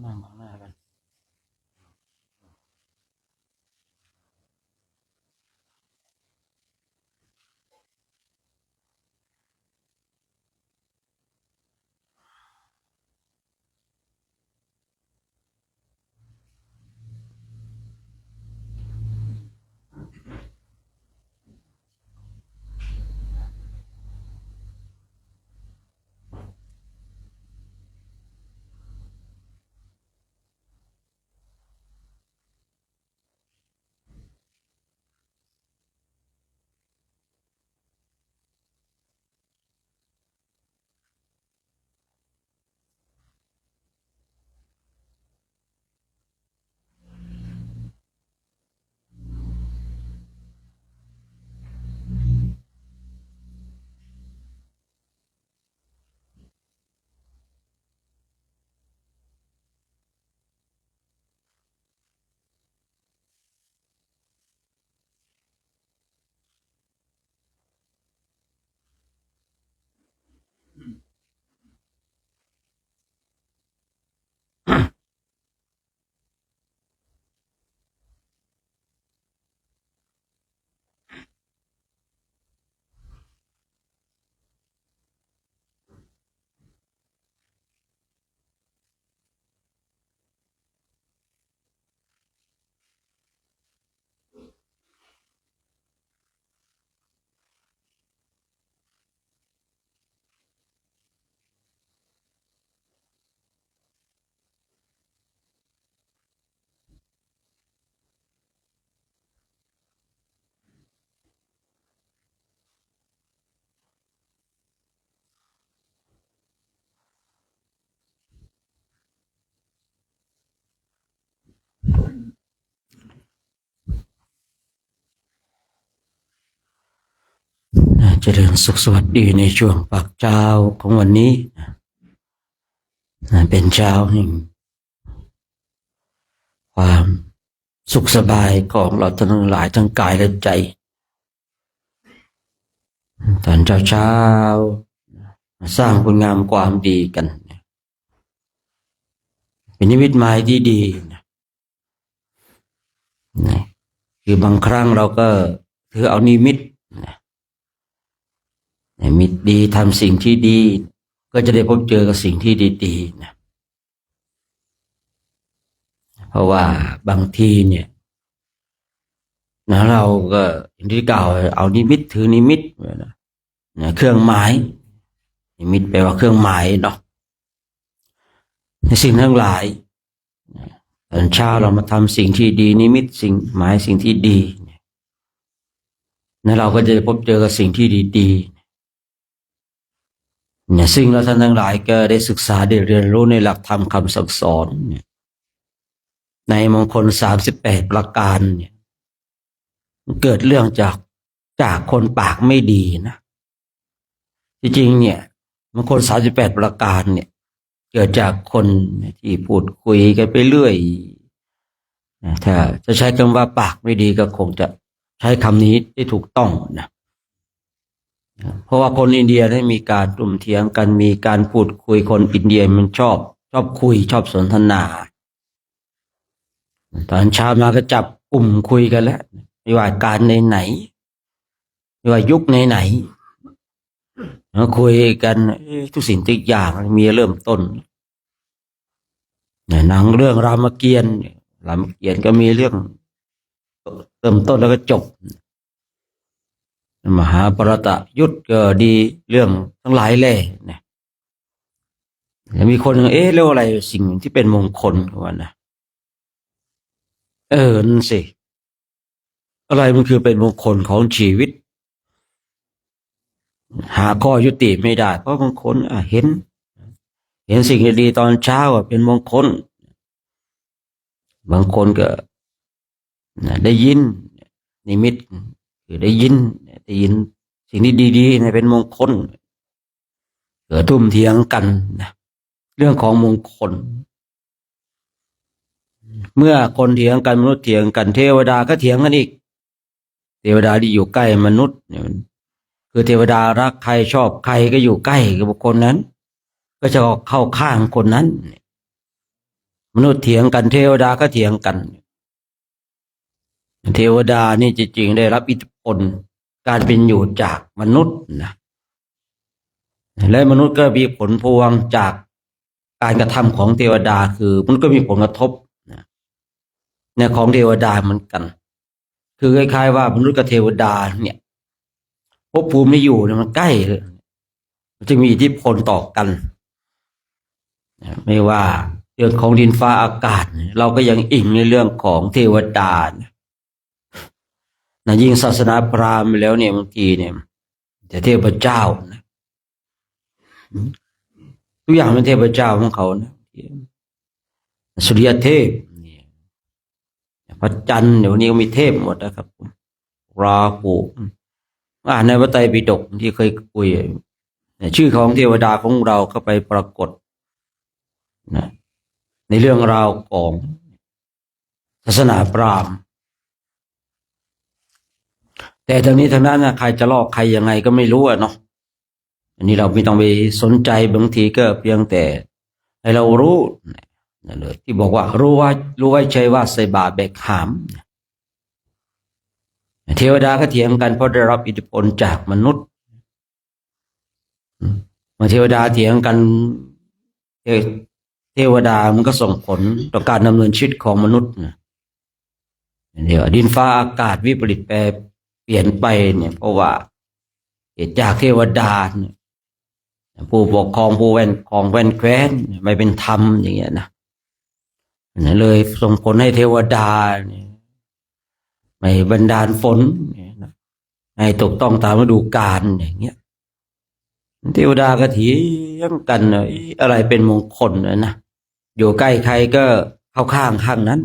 นั่งมองหน้ากันเจริญสุขสวัสดีในช่วงปากเช้าของวันนี้เป็นเช้าแห่งความสุขสบายของเราทั้งหลายทั้งกายและใจตอนเช้าสร้างคุณงามความดีกันเป็นนิมิตหมายที่ดีคือบางครั้งเราก็ถือเอานิมิตมิตรดีทำสิ่งที่ดีก็จะได้พบเจอกับสิ่งที่ดีๆนะเพราะว่าบางทีเนี่ยนะเราก็อย่างที่กล่าวเอานิมิตถือนิมิตนะเครื่องหมายนิมิตแปลว่าเครื่องหมายเนาะในสิ่งทั้งหลายตอนเช้าเรามาทำสิ่งที่ดีนิมิตสิ่งหมายสิ่งที่ดีนะเราก็จะพบเจอกับสิ่งที่ดีๆเนี่ยซึ่งเราท่านทั้งหลายก็ได้ศึกษาได้เรียนรู้ในหลักธรรมคำสั่งสอนเนี่ยในมงคล38ประการเนี่ยเกิดเรื่องจากคนปากไม่ดีนะจริงๆเนี่ยมงคล38ประการเนี่ยเกิดจากคนที่พูดคุยกันไปเรื่อยถ้าจะใช้คำว่าปากไม่ดีก็คงจะใช้คำนี้ได้ถูกต้องนะเพราะว่าคนอินเดียได้มีการตุ่มเถียงกันมีการพูดคุยคนอินเดียมันชอบคุยชอบสนทนาตอนเช้ามาก็จับกลุ่มคุยกันแล้วไม่ว่าการไหนไม่ว่ายุคไหนมาคุยกันทุกสิ่งทุกอย่างมีเริ่มต้นหนังเรื่องรามเกียรติ์ก็มีเรื่องเริ่มต้นแล้วก็จบมหาปรตยุทธก็ดีเรื่องทั้งหลายแหล่เนี่ยมีคนเรียกว่าอะไรสิ่งที่เป็นมงคลว่านะนั่นสิอะไรมันคือเป็นมงคลของชีวิตหาข้อยุติไม่ได้เพราะบางคนเห็นสิ่งดีตอนเช้าเป็นมงคลบางคนก็ได้ยินนิมิตคือได้ยินสิ่งที่ดีๆเป็นมงคลเกิดทุ่มเถียงกันนะเรื่องของมงคลเมื่อคนเถียงกันมนุษย์เถียงกันเทวดาก็เถียงกันอีกเทวดาที่อยู่ใกล้มนุษย์เนี่ยคือเทวดารักใครชอบใครก็อยู่ใกล้กับคนนั้นก็จะเข้าข้างคนนั้น มนุษย์เถียงกันเทวดาก็เถียงกันเทวดานี่จริงๆได้รับอิทธิพลการเป็นอยู่จากมนุษย์นะและมนุษย์ก็มีผลพวงจากการกระทำของเทวดาคือมันก็มีผลกระทบนะเนี่ยของเทวดาเหมือนกันคือคล้ายๆว่ามนุษย์กับเทวดาเนี่ยภพภูมิที่อยู่เนี่ยมันใกล้เลยมันจะมีอิทธิพลต่อกันไม่ว่าเรื่องของดินฟ้าอากาศเราก็ยังอิงในเรื่องของเทวดานะยิ่งศาสนาพราหมณ์แล้วเนี่ยบางทีเนี่ยจะเทพเจ้านะทุกอย่างเป็นเทพเจ้าของเขานะสุริยเทพพระจันทร์เดี๋ยวนี้ก็มีเทพหมดนะครับราหูในพระไตรปิฎกที่เคยคุยชื่อของเทวดาของเราก็ไปปรากฏนะในเรื่องราวของศาสนาพราหมณ์แต่ทางนี้ทางนั้นนะใครจะลอกใครยังไงก็ไม่รู้เนาะอันนี้เราไม่ต้องไปสนใจบางทีก็เพียงแต่ให้เรารู้นั่นเลยที่บอกว่ารู้ไว้ใช่ว่าใส่บาตรแบกหามเทวดาก็เถียงกันเพราะได้รับอิทธิพลจากมนุษย์เมื่อเทวดาเถียงกันเทวดามันก็ส่งผลต่อการดำเนินชีวิตของมนุษย์เดี๋ยวดินฟ้าอากาศวิปริตแปรเปลี่ยนไปเนี่ยเพราะว่าจากเทวดาเนี่ยผู้ปกครองผู้แว่นของแว่นแคว้นไม่เป็นธรรมอย่างเงี้ยนะเลยส่งผลให้เทวดาเนี่ยไม่บันดาลฝนให้ตกต้องตามฤดูกาลอย่างเงี้ยเทวดาก็เถียงกันอะไรเป็นมงคลนะอยู่ใกล้ใครก็เข้าข้างนั้น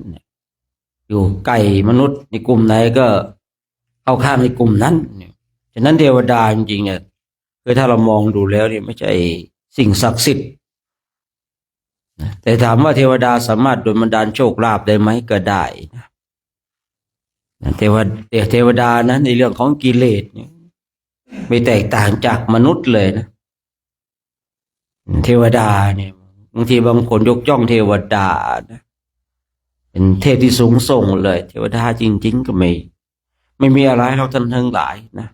อยู่ใกล้มนุษย์ในกลุ่มไหนก็เข้าข้างในกลุ่มนั้นฉะนั้นเทวดาจริงๆเนี่ยคือถ้าเรามองดูแล้วนี่ไม่ใช่สิ่งศักดิ์สิทธิ์แต่ถามว่าเทวดาสามารถดลบันดาลโชคลาภได้ไหมก็ได้นะเทวดานะในเรื่องของกิเลสเนี่ยไม่แตกต่างจากมนุษย์เลยนะเทวดาเนี่ยบางทีบางคนยกย่องเทวดานะเป็นเทพที่สูงส่งเลยเทวดาจริงๆก็ไม่มีอะไรเราท่านทั้งหลายนะ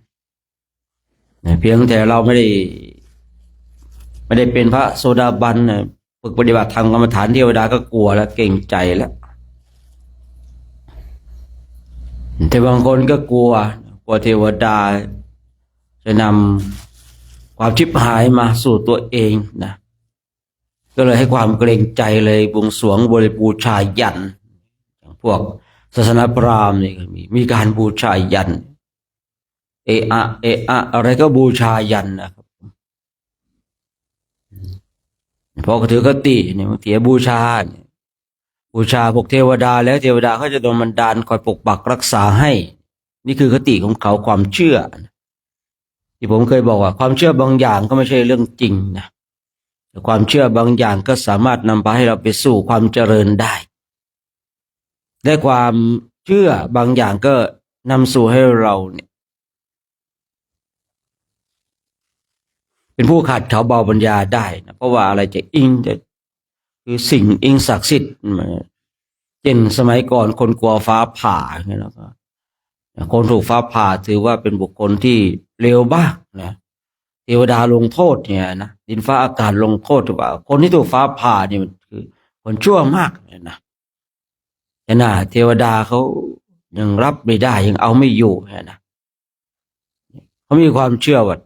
เพียงแต่เราไม่ได้เป็นพระโสดาบันฝึกปฏิบัติธรรมกรรมฐานเทวดาก็กลัวแล้วเก่งใจแล้วแต่บางคนก็กลัวเทวดาจะนำความชิบหายมาสู่ตัวเองนะก็เลยให้ความเกรงใจเลยบวงสรวงบริบูชายันอย่างพวกศาสนาพราหมณ์นี่มีการบูชายันเอะอะไรก็บูชายันนะครับพอถือคติเนี่ยบางทีบูชาพวกเทวดาแล้วเทวดาเขาจะโดนบันดาลคอยปกปักรักษาให้นี่คือคติของเขาความเชื่อที่ผมเคยบอกว่าความเชื่อบางอย่างก็ไม่ใช่เรื่องจริงนะแต่ความเชื่อบางอย่างก็สามารถนำพาให้เราไปสู่ความเจริญได้และความเชื่อบางอย่างก็นำสู่ให้เราเนี่ยเป็นผู้ขาดเขาเบาปัญญาได้นะเพราะว่าอะไรจะคือสิ่งอิงศักดิ์สิทธิ์เช่นสมัยก่อนคนกลัวฟ้าผ่าเนี่ยแล้วก็คนถูกฟ้าผ่าถือว่าเป็นบุคคลที่เลวบ้างนะเทวดาลงโทษเนี่ยนะดินฟ้าอากาศลงโทษหรือเปล่าคนที่ถูกฟ้าผ่าเนี่ยมันคือคนชั่วมากเนี่ยนะแต่น่ะเทวดาเขายังรับไม่ได้ยังเอาไม่อยู่นะเขามีความเชื่อว่า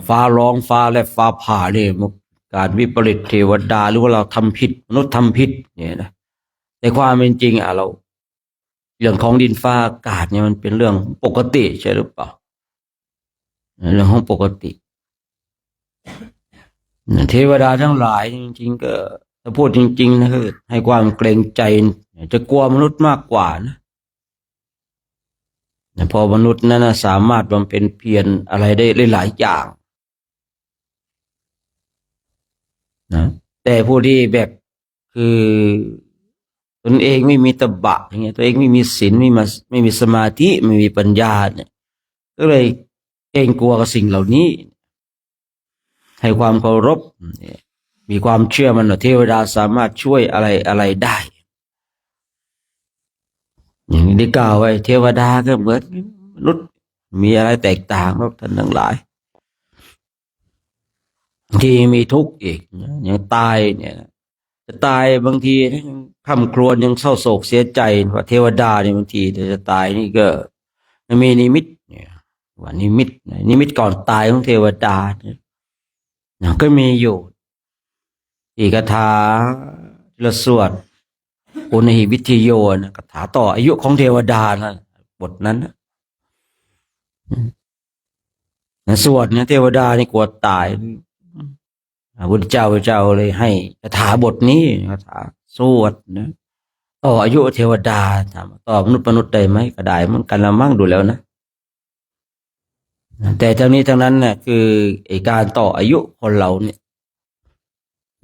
ฟ้าร้องฟ้าและฟ้าผ่าเนี่ยการวิปริตเทวดาหรือว่าเราทำผิดมนุษย์ทำผิดเนี่ยนะแต่ความเป็นจริงเราเรื่องของดินฟ้าอากาศเนี่ยมันเป็นเรื่องปกติใช่หรือเปล่าเรื่องของปกติเทวดาทั้งหลายจริงๆก็ถ้าพูดจริงๆนะคือให้ความเกรงใจจะกลัวมนุษย์มากกว่านะพอมนุษย์นั้นสามารถบำเพ็ญเพียรอะไรได้หลายอย่างนะแต่ผู้ที่แบบคือตนเองไม่มีตบะอย่างเงี้ยตัวเองไม่มีศีลไม่มีสมาธิไม่มีปัญญาเนี่ยก็เลยเกรงกลัวกับสิ่งเหล่านี้ให้ความเคารพ มีความเชื่อมันว่าเทวดาสามารถช่วยอะไรได้อย่างที่กล่าวไว้เทวดาก็เหมือนมนุษย์มีอะไรแตกต่างครับท่านทั้งหลายบางทีมีทุกข์อีกอย่างตายเนี่ยจะตายบางทีคร่ำครวญยังเศร้าโศกเสียใจว่าเทวดาเนี่ยบางทีจะตายนี่ก็มีนิมิตเนี่ยว่านิมิตก่อนตายของเทวดาเนี่ยก็มีอยู่อีกคาถาที่เราสวดอุณหิวิทโยนะคาถาต่ออายุของเทวดานะบทนั้นนะสวดเนี่ยเทวดานี่กลัวตายพระพุทธเจ้าเลยให้คาถาบทนี้คาถาสวดนะต่ออายุเทวดาถามต่อมนุษย์ได้ไหมก็ได้เหมือนกันละมั่งดูแล้วนะแต่ทั้งนี้ทั้งนั้นเนี่ยคือไอการต่ออายุคนเราเนี่ย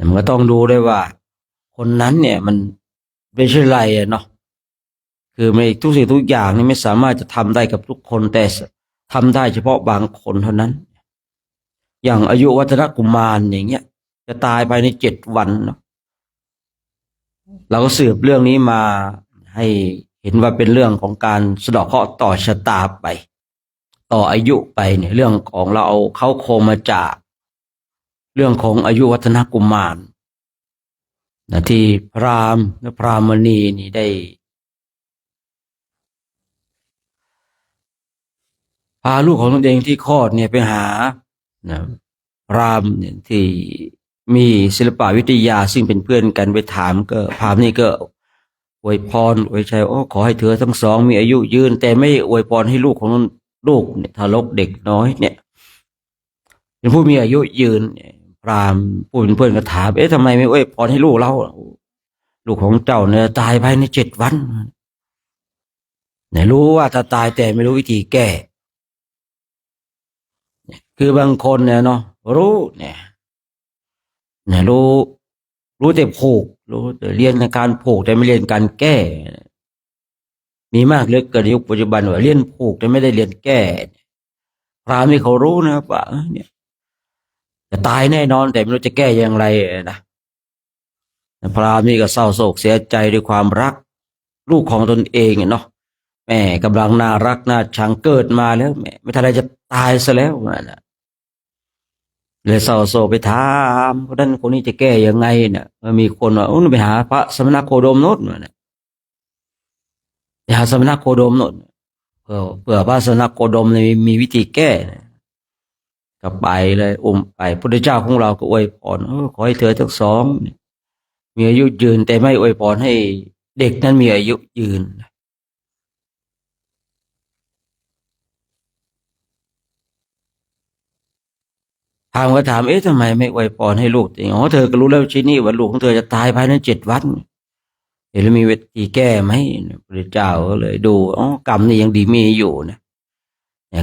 มันก็ต้องดูด้วยว่าคนนั้นเนี่ยมันเป็นชื่ออะไรอะเนาะคือไม่ทุกสิ่งทุกอย่างนี่ไม่สามารถจะทำได้กับทุกคนแต่ทำได้เฉพาะบางคนเท่านั้นอย่างอายุวัฒนกุมารอย่างเงี้ยจะตายภายใน7 วันเนาะเราก็สืบเรื่องนี้มาให้เห็นว่าเป็นเรื่องของการสะเดาะเคราะห์ต่อชะตาไปต่ออายุไปเนี่ยเรื่องของเราเอาเข้าโครงมาจากเรื่องของอายุวัฒนกุมารนะที่พราหมณ์และพรามณีนี่ได้พาลูกของตนเองที่คลอดเนี่ยไปหานะพราหมณ์เนี่ยที่มีศิลปวิทยาซึ่งเป็นเพื่อนกันไปถามก็พราหมณ์นี่ก็อวยพรอวยชัยขอให้เธอทั้งสองมีอายุยืนแต่ไม่อวยพรให้ลูกของลูกเนี่ยทารกเด็กน้อยเนี่ยเป็นผู้มีอายุยืนพราหมณ์ผู้เป็นเพื่อนก็ถามทำไมไม่อวยพรให้ลูกเราลูกของเจ้าเนี่ยตายภายใน7 วันเนี่ยรู้ว่าจะตายแต่ไม่รู้วิธีแก้คือบางคนเนี่ยเนาะรู้เนี่ยรู้แต่ผูกรู้แต่เรียนในการผูกแต่ไม่เรียนการแก้มีมากเหลือเกินในยุคปัจจุบันว่าเรียนผูกแต่ไม่ได้เรียนแก้พราหมณ์นี่เขารู้นะครับว่าเนี่ยจะตายแน่นอนแต่ไม่รู้จะแก้อย่างไรนะพราหมณ์นี่ก็เศร้าโศกเสียใจด้วยความรักลูกของตนเองเนาะแม่กำลังน่ารักน่าชังเกิดมาแล้วแม่ไม่ทันไรจะตายซะแล้วนะเลยเศร้าโศกไปถามคนนั้นคนนี้จะแก้ยังไงเนี่ยมีคนว่าไปหาพระสมณโคดมโน้นเนี่ยไปหาสมณโคดมโน้นเผื่อพระสมณโคดมเนี่ยมีวิธีแก้ก็ไปเลยไปพระพุทธเจ้าของเราก็อวยพรขอให้เธอทั้งสองมีอายุยืนแต่ไม่อวยพรให้เด็กนั้นมีอายุยืนพามก็ถามทำไมไม่อวยพรให้ลูกตัวเองเธอก็รู้แล้วชินี่ว่าลูกของเธอจะตายภายใน7 วันเห็นแล้วมีวิธีแก้ไหมพระเจ้าก็เลยดูกรรมนี่ยังดีมีอยู่นะ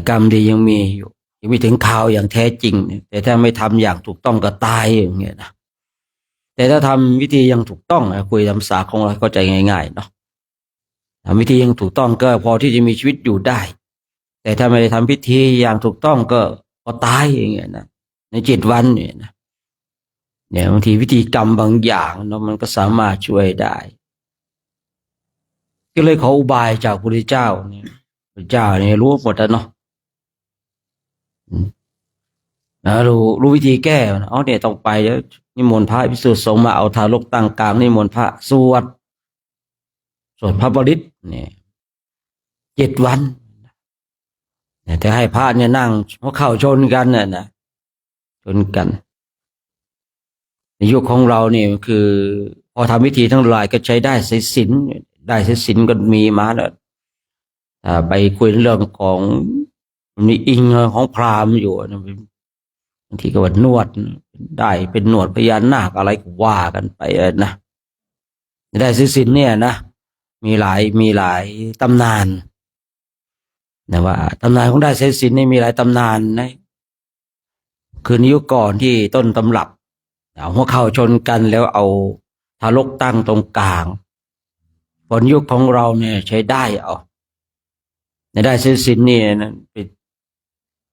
กรรมดียังมีอยู่ยังไม่ถึงข่าวอย่างแท้จริงแต่ถ้าไม่ทำอย่างถูกต้องก็ตายอย่างเงี้ยนะแต่ถ้าทำวิธียังถูกต้องคุยทำสาของเราเข้าใจง่ายๆเนาะทำวิธียังถูกต้องก็พอที่จะมีชีวิตอยู่ได้แต่ถ้าไม่ได้ทำพิธีอย่างถูกต้องก็ตายอย่างเงี้ยนะใน7 วันเนี่ยนะเนี่ยบางทีวิธีกรรมบางอย่างเนาะมันก็สามารถช่วยได้ก็เลยขออุบายจากพระพุทธเจ้าเนี่ยพระเจ้าเนี่ยรู้หมดแล้วเนาะรู้วิธีแก้เนี่ยต้องไปแล้วนิมนต์พระภิกษุสงฆ์มาเอาทารกตั้งกลางนิมนต์พระสวดพระบริตรเนี่ย7 วันแต่ให้พระเนี่ยนั่งหัวเข่าชนกันน่ะนะชนกันในยุคของเราเนี่ยคือพอทำวิธีทั้งหลายก็ใช้ได้สายสิญจน์ก็มีมาแล้วไปคุยเรื่องของมีอิงของพราหมณ์อยู่บางทีก็ว่านวดได้เป็นหนวดพญานาคอะไรก็ว่ากันไปนะได้สายสิญจน์เนี่ยนะมีหลายตำนานนะว่าตำนานของได้สายสิญจน์นี่มีหลายตำนานนะคือในยุคก่อนที่ต้นตำรับเอาหัวเข่าชนกันแล้วเอาทารกตั้งตรงกลางผลยุคของเราเนี่ยใช้ได้ในได้สายสิญจน์นี่นะ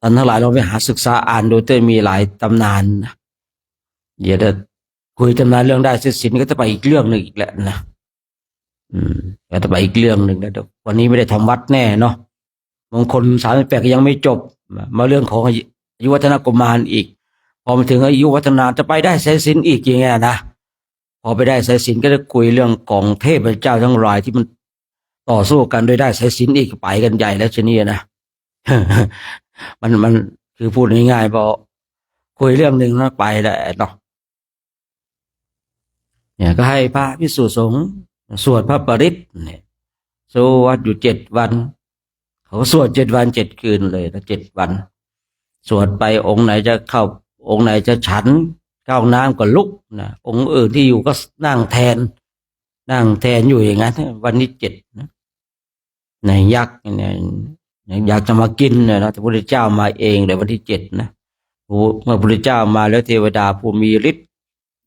ท่านทั้งหลายเราไปหาศึกษาอ่านดูแต่มีหลายตำนานเดี๋ยว คุยตำนานเรื่องได้สินก็จะไปอีกเรื่องหนึ่งอีกแล้วนะก็จะไปอีกเรื่องหนึ่งแล้ววันนี้ไม่ได้ทำวัดแน่เนาะมงคล38ก็ยังไม่จบมาเรื่องของอายุวัฒนกุมารอีกพอมาถึงอายุวัฒนาจะไปได้สายสิญจน์อีกอย่างเงี้ยนะพอไปได้สายสิญจน์ก็จะคุยเรื่องของเทพเจ้าทั้งหลายที่มันต่อสู้กันโดยได้สายสิญจน์อีกไปกันใหญ่แล้วทีนี้นะ มันคือพูดง่ายๆพอคุยเรื่องหนึ่งแล้วไปแล้วเนาะเนี่ยก็ให้พระภิกษุสงฆ์สวดพระปริตรเนี่ยสวดอยู่7 วันเขาสวด7 วัน 7 คืนเลยนะ7 วันสวดไปองค์ไหนจะเข้าองค์ไหนจะฉันเข้าน้ำก็ลุกนะองค์อื่นที่อยู่ก็นั่งแทนอยู่อย่างนั้นวันที่7นะในยักษ์เนี่ยอยากจะมากินเนี่ยนะพระพุทธเจ้ามาเองเลยวันที่7นะเมื่อพระพุทธเจ้ามาแล้วเทวดาผู้มีฤทธิ์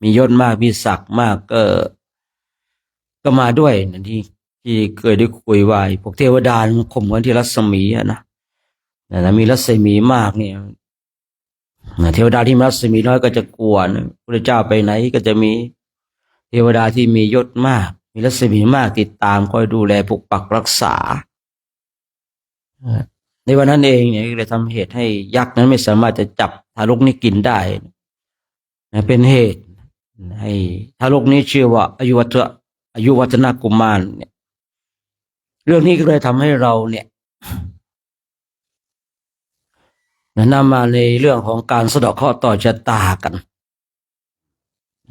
มียศมากมีศักดิ์มากก็มาด้วยนะที่เคยได้คุยไว้พวกเทวดาข่มกันที่รัศมีนะมีรัศมีมากเนี่ยเทวดาที่มีรัศมีน้อยก็จะกลัวนะพระเจ้าไปไหนก็จะมีเทวดาที่มียศมากมีรัศมีมากติดตามคอยดูแลปกปักรักษาในวันนั้นเองเนี่ยก็เลยทำเหตุให้ยักษ์นั้นไม่สามารถจะจับทารกนี้กินได้นะเป็นเหตุให้ทารกนี้ชื่อว่าอายุวัฒนกุมารเนี่ยเรื่องนี้ก็เลยทำให้เราเนี่ยนำมาในเรื่องของการสะเดาะเคราะห์ต่อชะตากัน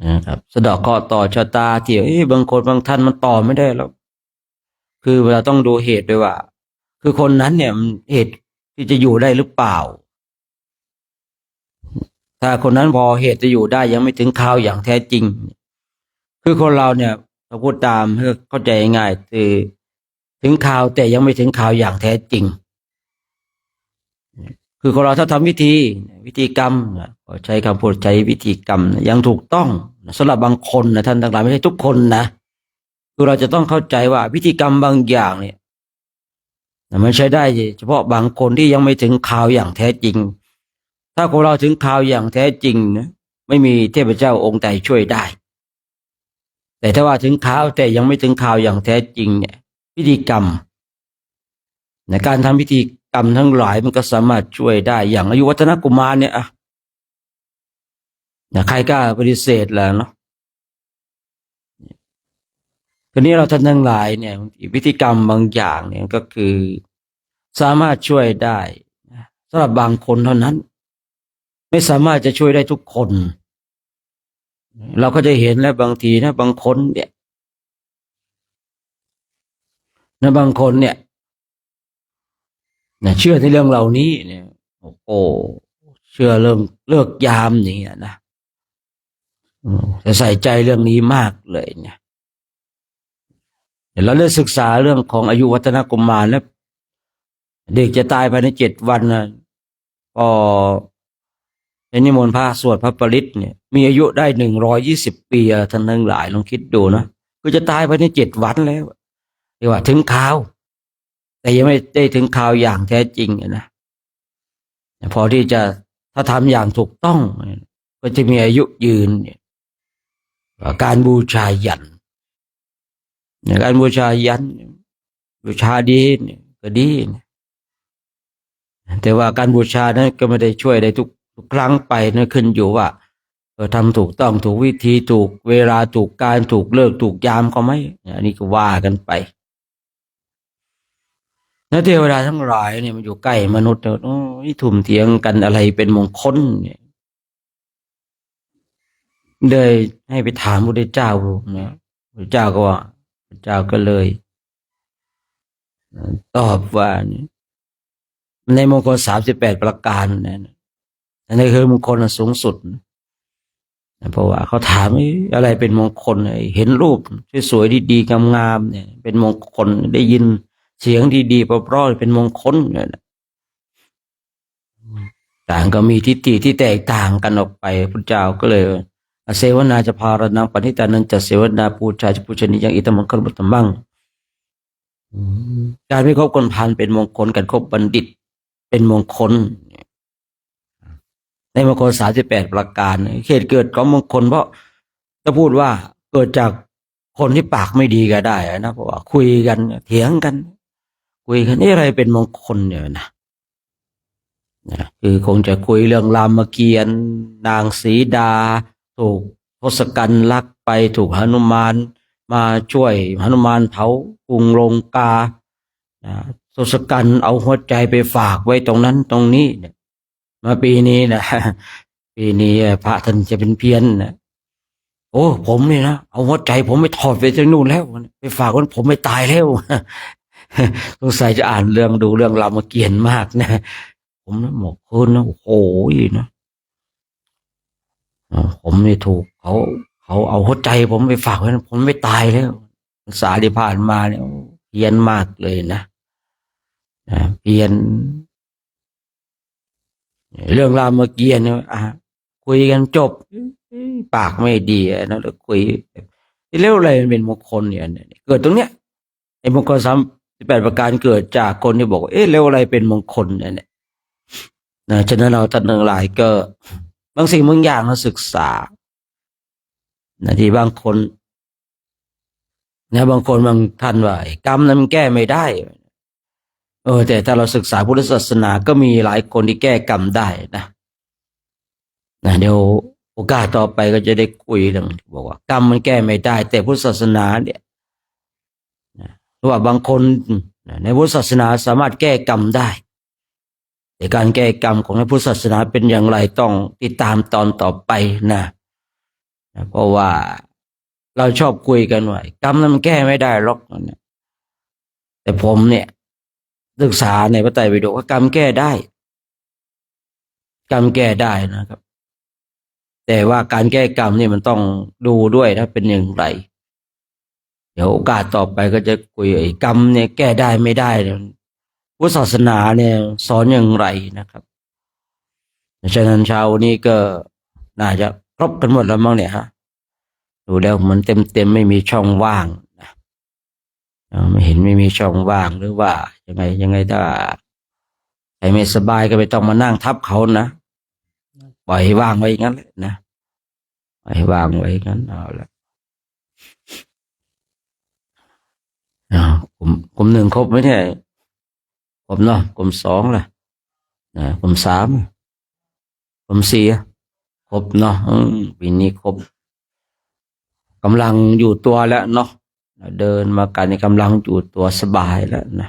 นะครับสะเดาะเคราะห์ต่อชะตาที่บางคนบางท่านมันต่อไม่ได้แล้วคือเวลาต้องดูเหตุด้วยว่าคือคนนั้นเนี่ยเหตุที่จะอยู่ได้หรือเปล่าถ้าคนนั้นพอเหตุจะอยู่ได้ยังไม่ถึงคราวอย่างแท้จริงคือคนเราเนี่ยเราพูดตามเพื่อเข้าใจง่ายคือถึงคราวแต่ยังไม่ถึงคราวอย่างแท้จริงคือคนเราถ้าทำวิธีกรรมใช้คำพูดใช้วิธีกรรมยังถูกต้องสำหรับบางคนนะท่านทั้งหลายไม่ใช่ทุกคนนะคือเราจะต้องเข้าใจว่าพิธีกรรมบางอย่างเนี่ยมันใช้ได้เฉพาะบางคนที่ยังไม่ถึงคราวอย่างแท้จริงถ้าคนเราถึงคราวอย่างแท้จริงนะไม่มีเทพเจ้าองค์ใดช่วยได้แต่ถ้าว่าถึงคราวแต่ยังไม่ถึงคราวอย่างแท้จริงเนี่ยพิธีกรรมในการทำพิธีกรรมทั้งหลายมันก็สามารถช่วยได้อย่างอายุวัฒนกุมารเนี่ยใครกล้าปฏิเสธล่ะเนาะทีนี้เราท่านทั้งหลายเนี่ยพิธีกรรมบางอย่างเนี่ยก็คือสามารถช่วยได้สำหรับบางคนเท่านั้นไม่สามารถจะช่วยได้ทุกคนเราก็จะเห็นแล้วบางทีนะบางคนเนี่ยบางคนเนี่ยเชื่อในเรื่องเหล่านี้เนี่ยโอ้เชื่อเรื่องเลิกยามอย่างเงี้ยนะจะใส่ใจเรื่องนี้มากเลยเนี่ยเราได้ศึกษาเรื่องของอายุวัฒนกุมารแล้วเด็กจะตายภายใน7 วันนะก็นิมนต์พระสวดพระปริตรเนี่ยมีอายุได้120 ปีท่านทั้งหลายลองคิดดูนะคือจะตายภายใน7 วันแล้วเรียกว่าถึงคราวแต่ยังไม่ได้ถึงคราวอย่างแท้จริงนะพอที่จะถ้าทำอย่างถูกต้องก็จะมีอายุยืนการบูชายันการบูชายันบูชาดีก็ดีแต่ว่าการบูชานั้นก็ไม่ได้ช่วยได้ทุกครั้งไปนะขึ้นอยู่ว่าทำถูกต้องถูกวิธีถูกเวลาถูกการถูกเลิกถูกยามก็ไหมอันนี้ก็ว่ากันไปแล้วเทวดาทั้งหลายเนี่ยมันอยู่ใกล้มนุษย์โอ้ยทุ่มเถียงกันอะไรเป็นมงคลเนี่ยเลยให้ไปถามพระพุทธเจ้านะพระเจ้าก็ว่าพระเจ้าก็เลยตอบว่าในมงคล38 ประการนะอันนี้คือมงคลสูงสุดเพราะว่าเขาถามอะไรเป็นมงคลเห็นรูปสวยๆดีๆงามๆเนี่ยเป็นมงคลได้ยินเสียงดีๆเพราะๆเป็นมงคลเนี่ยต่างก็มีทิฏฐิที่แตกต่างกันออกไปพระเจ้าก็เลยเสวนาจะพารนังปณิตานันจะเสวนาปูชาจะปูชนียังอิตมังคลบุตรมังการไม่คบคนพาลเป็นมงคลการคบบัณฑิตเป็นมงคลในมงคล38 ประการเหตุเกิดของมงคลเพราะ ถ้าพูดว่าเกิดจากคนที่ปากไม่ดีก็ได้นะเพราะว่าคุยกันเถียงกันคุยกันนี่อะไรเป็นมงคลเนี่ยนะคือคงจะคุยเรื่องรามเกียรติ์นางสีดาถูกทศกัณฐ์ลักไปถูกหนุมานมาช่วยหนุมานเผากรุงลงกานะทศกัณฐ์เอาหัวใจไปฝากไว้ตรงนั้นตรงนี้เนี่ยมาปีนี้นะปีนี้พระท่านจะเป็นเพี้ยนนะโอ้ผมเนี่ยนะเอาหัวใจผมไปถอดไปจากนู่นแล้วไปฝากคนผมไม่ตายแล้วสงสัยจะอ่านเรื่องดูเรื่องรามเกียรติ์มากนะผมนะบอกคุณนะโอ้โหนะผมนี่ถูกเขาเอาหัวใจผมไปฝากไว้ผมไม่ตายแล้วภาษาที่ผ่านมาเนี่ยเพี้ยนมากเลยนะเพี้ยนเรื่องรามเกียรติ์เนี่ยคุยกันจบปากไม่ดีนะแล้วคุยเรื่องอะไรมันเป็นมงคลเนี่ยเกิดตรงเนี้ยไอ้มงคล38ประการเกิดจากคนที่บอกเอ๊ะเรื่องอะไรเป็นมงคลเนี่ยนะฉะนั้นเราท่านทั้งหลายก็บางสิ่งบางอย่างเราศึกษานะที่บางคนนะบางคนบางท่านว่ากรรมนั้นมันแก้ไม่ได้แต่ถ้าเราศึกษาพุทธศาสนาก็มีหลายคนที่แก้กรรมได้นะเดี๋ยวโอกาสต่อไปก็จะได้คุยเรื่องบอกว่ากรรมมันแก้ไม่ได้ แต่พุทธศาสนาเนี่ยว่าบางคนในพุทธศาสนาสามารถแก้กรรมได้แต่การแก้กรรมของในพุทธศาสนาเป็นอย่างไรต้องติดตามตอนต่อไปนะเพราะว่าเราชอบคุยกันว่ากรรมนั้นมันแก้ไม่ได้หรอกนะแต่ผมเนี่ยศึกษาในพระไตรปิฎกว่ากรรมแก้ได้กรรมแก้ได้นะครับแต่ว่าการแก้กรรมนี่มันต้องดูด้วยนะเป็นอย่างไรเดี๋ยวโอกาสต่อไปก็จะคุยไอ้กรรมเนี่ยแก้ได้ไม่ได้พุทธศาสนาเนี่ยสอนอย่างไรนะครับฉะนั้นเช้านี้ก็น่าจะครบกันหมดแล้วมั้งเนี่ยฮะดูแล้วมันเต็มไม่มีช่องว่างนะไม่เห็นไม่มีช่องว่างหรือว่ายังไงถ้าใครไม่สบายก็ไม่ต้องมานั่งทับเขานะปล่อยให้ว่างไว้อย่างนั้นเลยนะปล่อยให้ว่างไว้อย่างนั้นเอาละกลุ่มหนึ่งครบไหมเนี่ยครบเนาะกลุ่มสองล่ะกลุ่มสามกลุ่มสี่ครบเนาะปีนี้ครบกำลังอยู่ตัวแล้วเนาะเดินมากันในกำลังอยู่ตัวสบายแล้วนะ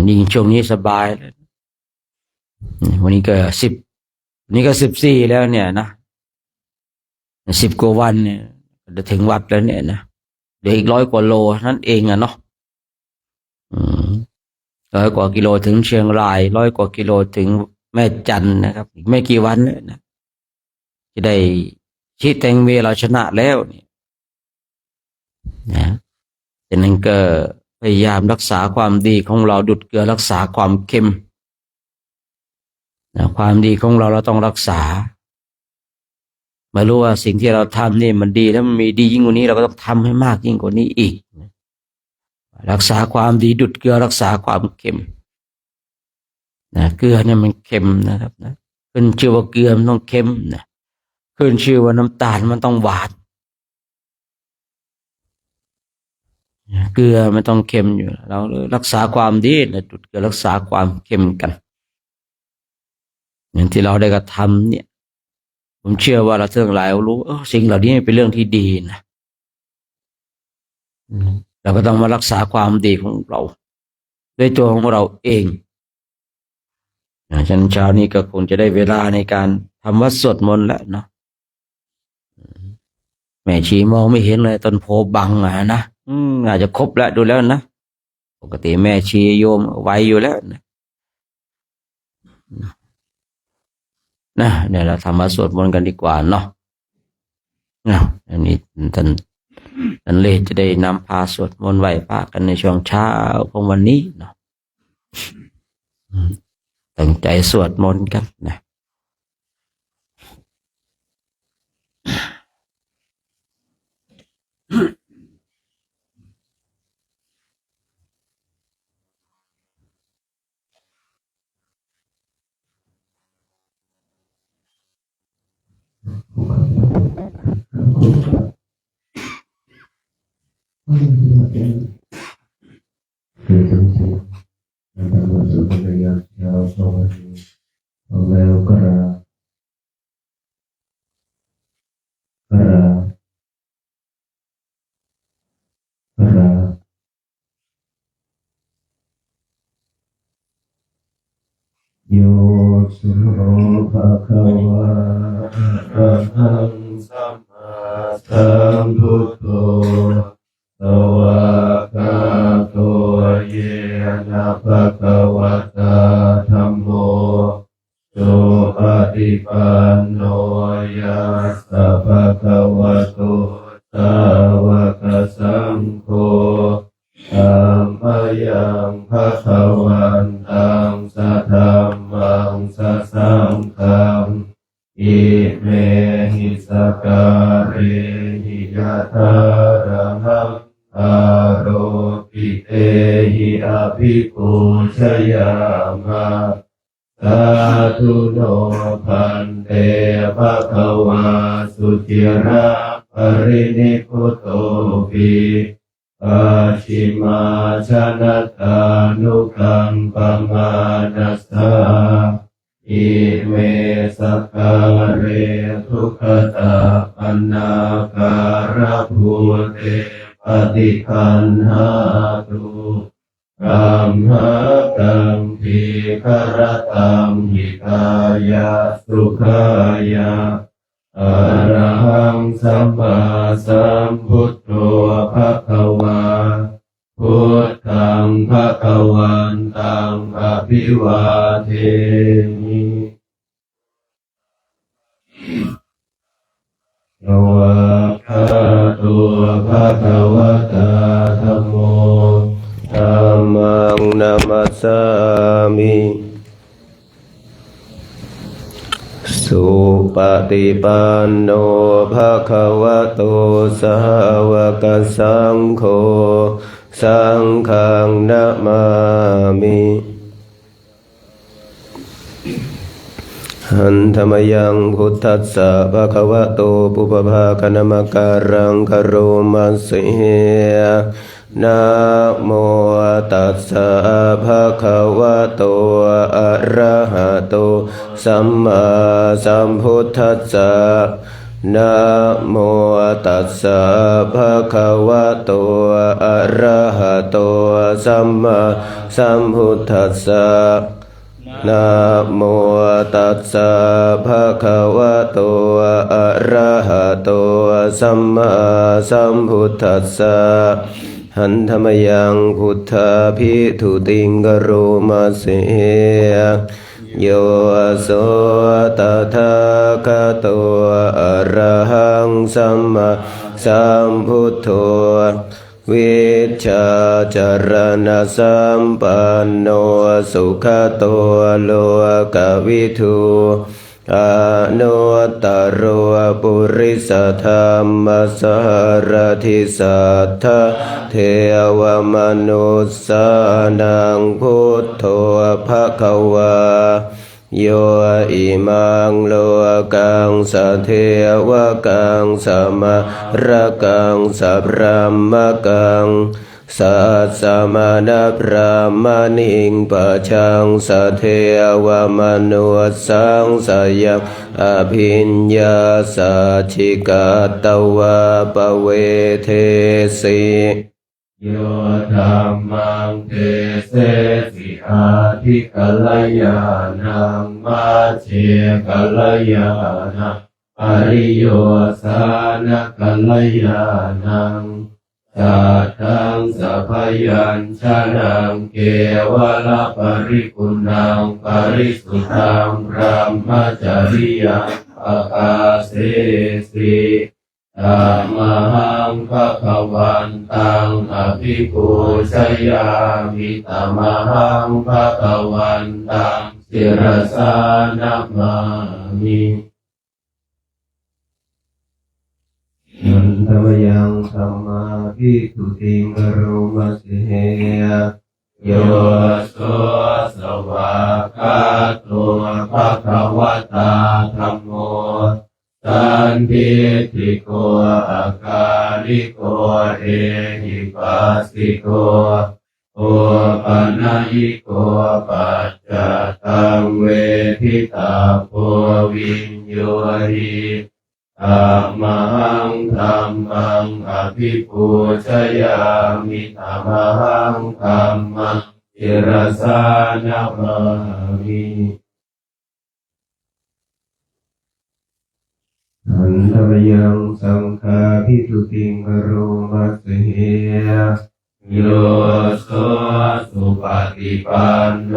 ยิ่งช่วงนี้สบายแล้ววันนี้ก็วันนี้ก็14แล้วเนี่ยนะ10 กว่าวันเนี่ยจะถึงวัดแล้วเนี่ยนะเดี๋ยวอีก100 กว่าโลนั่นเองอะเนาะ100 กว่ากิโลถึงเชียงราย100 กว่ากิโลถึงแม่จันนะครับอีกไม่กี่วันเนี่ยนะจะได้ชี้แตงเวเราชนะแล้วเนี่ยนะฉะนั้นก็พยายามรักษาความดีของเราดุจเกลือรักษาความเค็มนะความดีของเราต้องรักษาไม่รู้ว่าสิ่งที่เราทำนี่มันดีแล้วมันมีดียิ่งกว่านี้เราก็ต้องทำให้มากยิ่งกว่านี้อีกรักษาความดีดุจเกลือรักษาความเค็มนะเกลือเนี่ยมันเค็มนะครับนะขึ้นชื่อว่าเกลือมันต้องเค็มนะขึ้นชื่อว่าน้ำตาลมันต้องหวานเกลือมันต้องเค็มอยู่เรารักษาความดีนะดุจเกลือรักษาความเค็มกันอย่างที่เราได้กระทำเนี่ยผมเชื่อว่าเราทั้งหลายรู้สิ่งเหล่านี้เป็นเรื่องที่ดีนะเราก็ต้องมารักษาความดีของเราด้วยตัวของเราเองฉะนั้นเช้านี้ก็คงจะได้เวลาในการทำวัดสวดมนต์แล้วเนาะแม่ชีมองไม่เห็นเลยต้นโพบังนะอาจจะครบแล้วดูแล้วนะปกติแม่ชีโยมไว้อยู่แล้วนะเดี๋ยวเราทำวัดสวดมนต์กันดีกว่าเนาะอันนี้ท่านเลจะได้นำพาสวดมนต์ไหว้พระกันในช่วงเช้าของวันนี้เนาะตั้งใจสวดมนต์กันนะ คือทั้งสิ้นมันทำมาสู่ภรรยาชาวสวรรค์เอาแล้วกระโยสุโรภะคะวะอะระหังสัมมาสัมพุทโธสวากขาโตเยนะภะคะวะตาธัมโมโสปฏิปันโนยัสสะภะคะวะโตสาวกสังโฆธัมมายังภะคะวันตังสัทธัมมังสัสสังฆังอิเมหิสการะหิยะถาระหังอาโรปิเตหิอภิปูชยามะสาธุโนพันเตภะคะวาสุจิระปรินิพพุตโตปิปัจฉิมาชนะตานุกัมปมานัสสะอิเมสกการเรทุกขตาปันนาการะภูเตปฏิคันหาตุกัมหากัมภิกรตัมหิกายะสุขายะอะระหังสัมมาสัมพุทโธภะคะวาพุทธังภะคะวันตังอภิวาเทมิภวะคะโตภะคะวะตาธัมโมธัมมังนัมมัสสามิสุปฏิปันโนภะคะวะโตสาวกสังโฆสังฆังนะมามิหันธรรมยังพุทธัสสะภะคะวะโตปุปภาคณมการังคโรมัสสินะโมตัสสะภะคะวะโตอะระหะโตสัมมาสัมพุทธัสสะนะโมตัสสะภะคะวะโตอะระหะโตสัมมาสัมพุทธัสสะนะโมตัสสะภะคะวะโตอะระหะโตสัมมาสัมพุทธัสสะหันธรรมยังพุทธาภิทุติงกโรมาเสโยโสตถาคโตอะระหังสัมมาสัมพุทโธวิชชาจารณะสัมปันโนสุขโตโลกวิทูอนุตตรปุริสธรรมสารทิสัทธะเทวมนุสสานังพุทโธภคะวาโยอิมังโลกังสัทเทวกังสัมมาระกังสัพพมกังสัสสะมานะพระมานิงปัจฉังสัทเทวมนุสสังสยังอภิญญาสัจฉิกาตวะปเวเทสิโยธัมมังเทเสสิอาทิกัลยานังมัจเจกัลยานังอริโยสานกัลยานังสัทธังสัพยัญชนะเกวะละปริปุณังปริสุทธังพรหมจริยังอากาเสสิธัมมังภะคะวันตังอภิปูชยามิธัมมังภะคะวันตังศิรสานะมามินันทมยังธัมมาภิทุติงกโรมัสสิโยโสสวากขาโตภะคะวะตาธัมโมสันทิฏฐิโกอาคาลิโกเอหิ ปัสสิโกโอปัญญิโกปัจจตังเวทิตาโพวิญโยหิธัมมังธัมมังอภิปูชยามิธัมมังธัมมังศิรสานะมามิอันธรยังสังฆาภิตุติงกโรมัสเหโยโสสุปฏิปันโน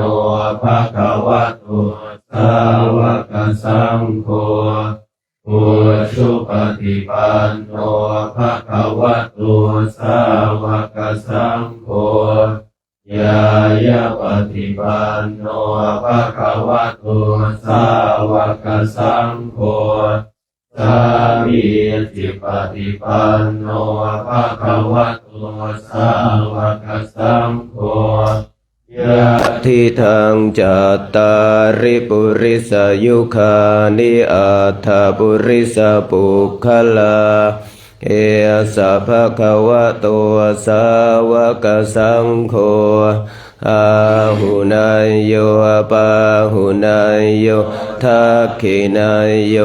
ภะคะวะโตสาวกสังโฆปุชุปฏิปันโนภะคะวะโตสาวกสังโฆยายาปฏิปันโนภะคะวะโตสาวกสังโฆสามีจิปฏิปันโนภะคะวะโตสาวกสังโฆยะทิทังจัตตาริปุริสยุคานิอัฏฐปุริสปุคคลาเอสะภะคะวะโตสาวกสังโฆอาหุนายโยปาหุนายโยทักขินายโย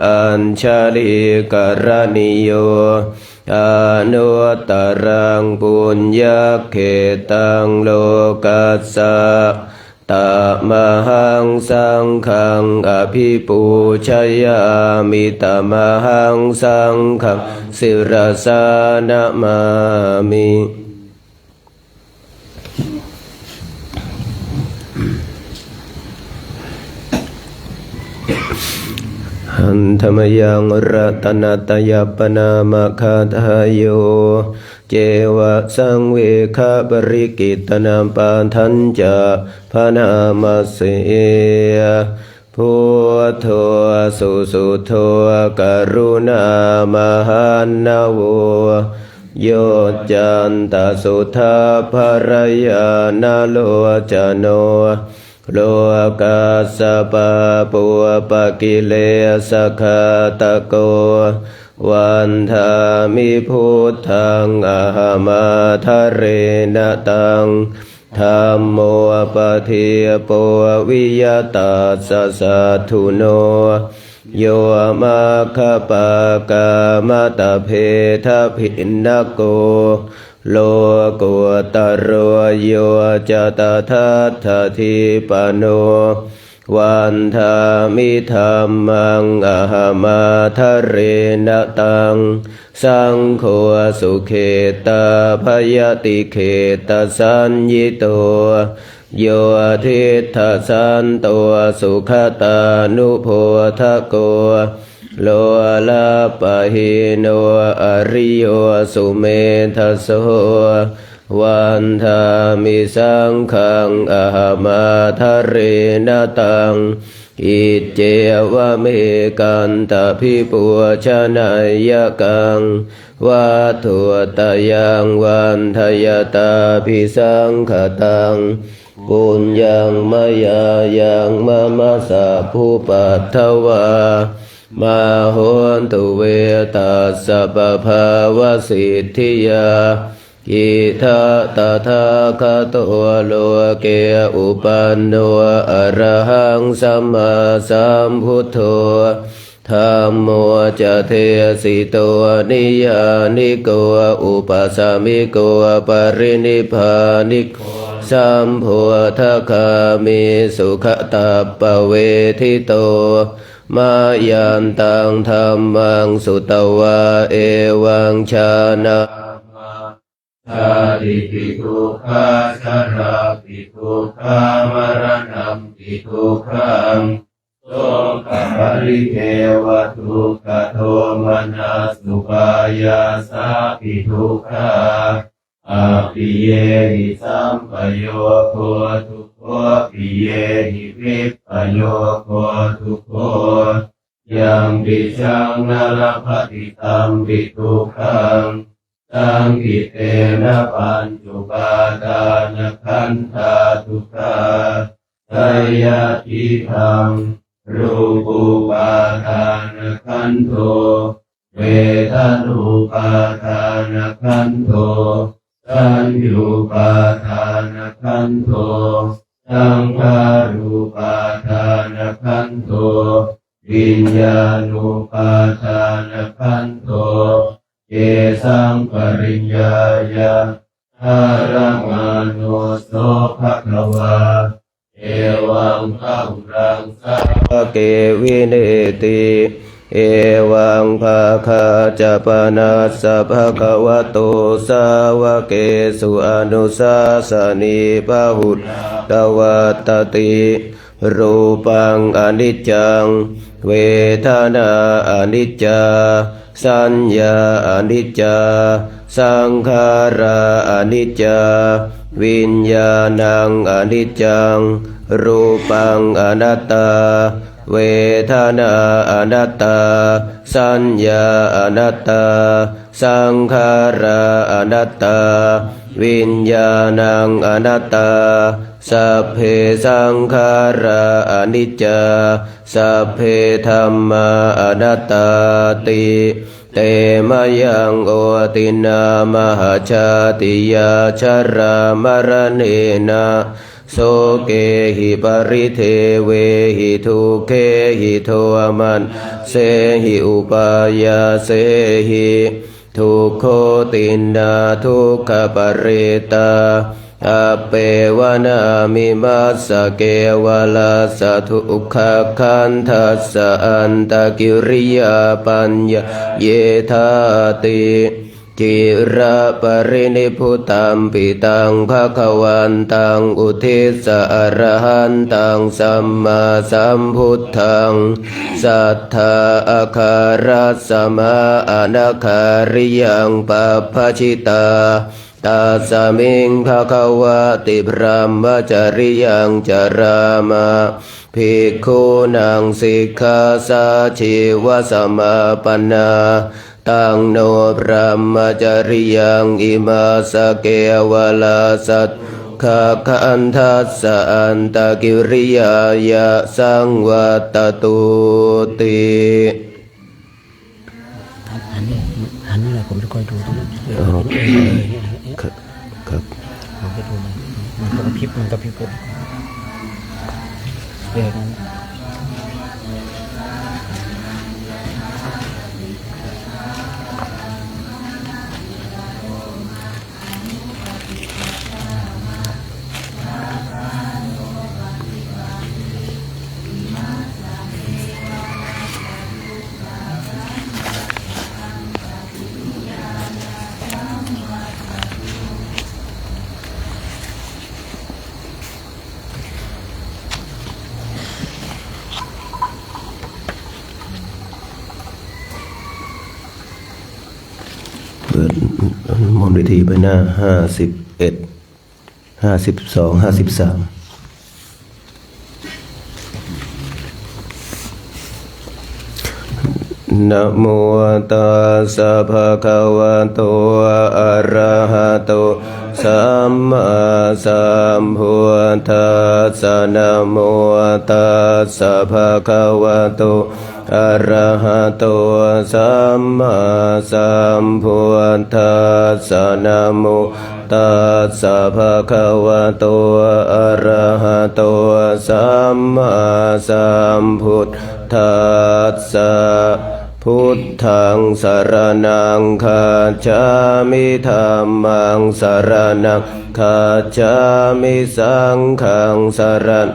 อัญชลิกรณิโยอนุตตรังปุญญเขตังโลกัสสะตมหังสังฆังอภิปูชยามิตมหังสังฆังศิรสานะมามิหันธรรมยังรัตนัตยปนามคาทายโยเจวะสังเวคปริกิตนามปานทัญจะพนามาเสพุทโธสุสุโธกรุณามหันนาโวโยจันตสุทาภรยานาโลจโนโลกัสสะปะปุปะกิเลสขะตะโกวันธามิพุทธังอะหัมาทะเรนะตังธัมโมปะเทโปวิยตาสสะสัทธุโนโยมาคปะกามตะเพทะภินนโกโลกุตโรโยจตทัทธทิปโนวันธามิธัมมังอะหัมาทะเรนะตังสังโฆสุเขตาพยติเขตสัญญิโตโยทิฏฐสันโตสุขตานุโพธโกโลลาปะหิโนอริโยสุเมธโสวันธามิสังฆังอะหัมาทะเรนะตังอิเจวะเมกันตะภิปุชนายกังวัตถุตยังวันทยตาภิสังขตังปุญญังมยายังมะมะสะภูปัตถวามโหนตุเวตัสสะปะภาวะสิทธิยาอิทัตถาคโตโลเกอุปันโนอะระหังสัมมาสัมพุทโธธัมโมจะเทสิโตนิยานิโกอุปสามิโกปรินิพพานิโกสัมโพธคามิสุขตาปเวทิโตมายันตังธัมมังสุตวาเอวังชานะชาติปิทุกขาชราปิทุกขามรณะปิทุกขังโสกปริเทวทุกขโทมนัสสุปายาสาปิทุกขาอภิเยหิสัมปโยโคทุกโขปิเยหิวิปปโยโคทุกโขยังปิชังนาลภติตัมปิทุกขังสังกิเตนะปัญจุปาทานขันธาทุกขาไสยทิธรรมรูปุปาทานขันโทเวทนุปาทานขันโทส สัญญูปาทานขันโทสังขารูปาทานขันโทวิญญาณุปาทานขันโทเยสังปริญญายะอารังอนุโสภะคะวาเอวังคัมรังสาวะเกวิเนติเอวังภาคาจะปนัสสะภะคะวะโตสาวะเกสุอนุสาสนีปะหุตตวัตติรูปังอนิจจังเวทนาอนิจจาสัญญาอนิจจาสังขาราอนิจจาวิญญาณังอนิจจังรูปังอนัตตาเวทนาอนัตตาสัญญาอนัตตาสังขาราอนัตตาวิญญาณังอนัตตาสัพเพสังขาราอนิจจาสัพเพธัมมาอนัตตาติเตมะยังโอตินามหาชาติยาชรามรณเนนะโสเกหิปริเทเวหิทุเขหิโทมันเสหิอุปายาเสหิทุกโขตินาทุกขปริตาอเปวนามิมัสสะเกวลาสะทุกขคันทัสสะอันตกิริยาปัญญาเยธาติจิระปรินิพพุตัมปิตังภคะวันตังอุทิสอรหันตังสัมมาสัมพุทธังสัทธาอาคารัสสมาอนาคาริยังปัปปชิตาตาสมิงภคะวะติพรหมจริยังจรามาภิกขุนังสิกขาสาชีวสมาปันนาตังโนพระมจริยังอิมาสเกวลาสัตขะคันทัสสะอันตกิริยายะสังวัตตุติหันนี่แหละผมจะคอยดูตรงนั้นครับผมจะดูมันกระพริบผมเดี๋ยวนั้นเปิดมนต์วิธีไปหน้า51 52 53นะโมตัสสะภะคะวะโตอะระหะโตสัมมาสัมพุทธัสสะนะโมตัสสะภะคะวะโตอะระหะโตสัมมาสัมพุทธัสสะนะโมตัสสะภะคะวะโตอะระหะโตสัมมาสัมพุทธัสสะพุทธังสรณังคัจฉามิธัมมังสรณังคัจฉามิสังฆังสรณัง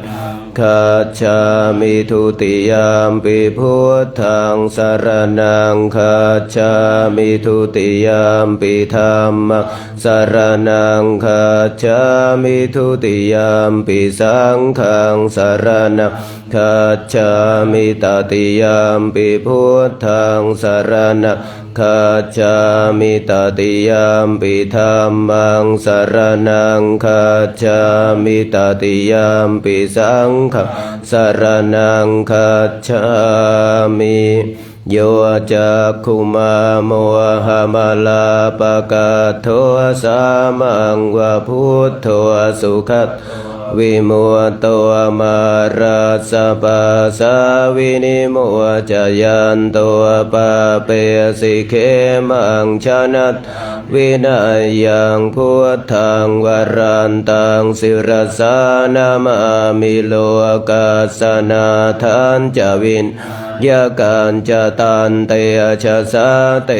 คัจฉามิทุติยามปิพุทธังสรณังคัจฉามิทุติยามปิธัมมังสรณังคัจฉามิทุติยามปิสังฆังสรณังคัจฉามิตติยามปิพุทธังสรณังคัจฉามิตติยามปิธัมมังสรณังคัจฉามิตติยามปิสังฆังสรณังคัจฉามิโยจักขุมาโมหะมาลาปะกะโทสามังวะพุทโธสุขัตโ วิมุตโตมาราสปะสาวินิโมจยันโตปะเปสิเขมังชนะวินัยยังพุทธังวรันตังสิรสานามามิโลกัสสนาทานจวินยาการจตันเตชะสาเต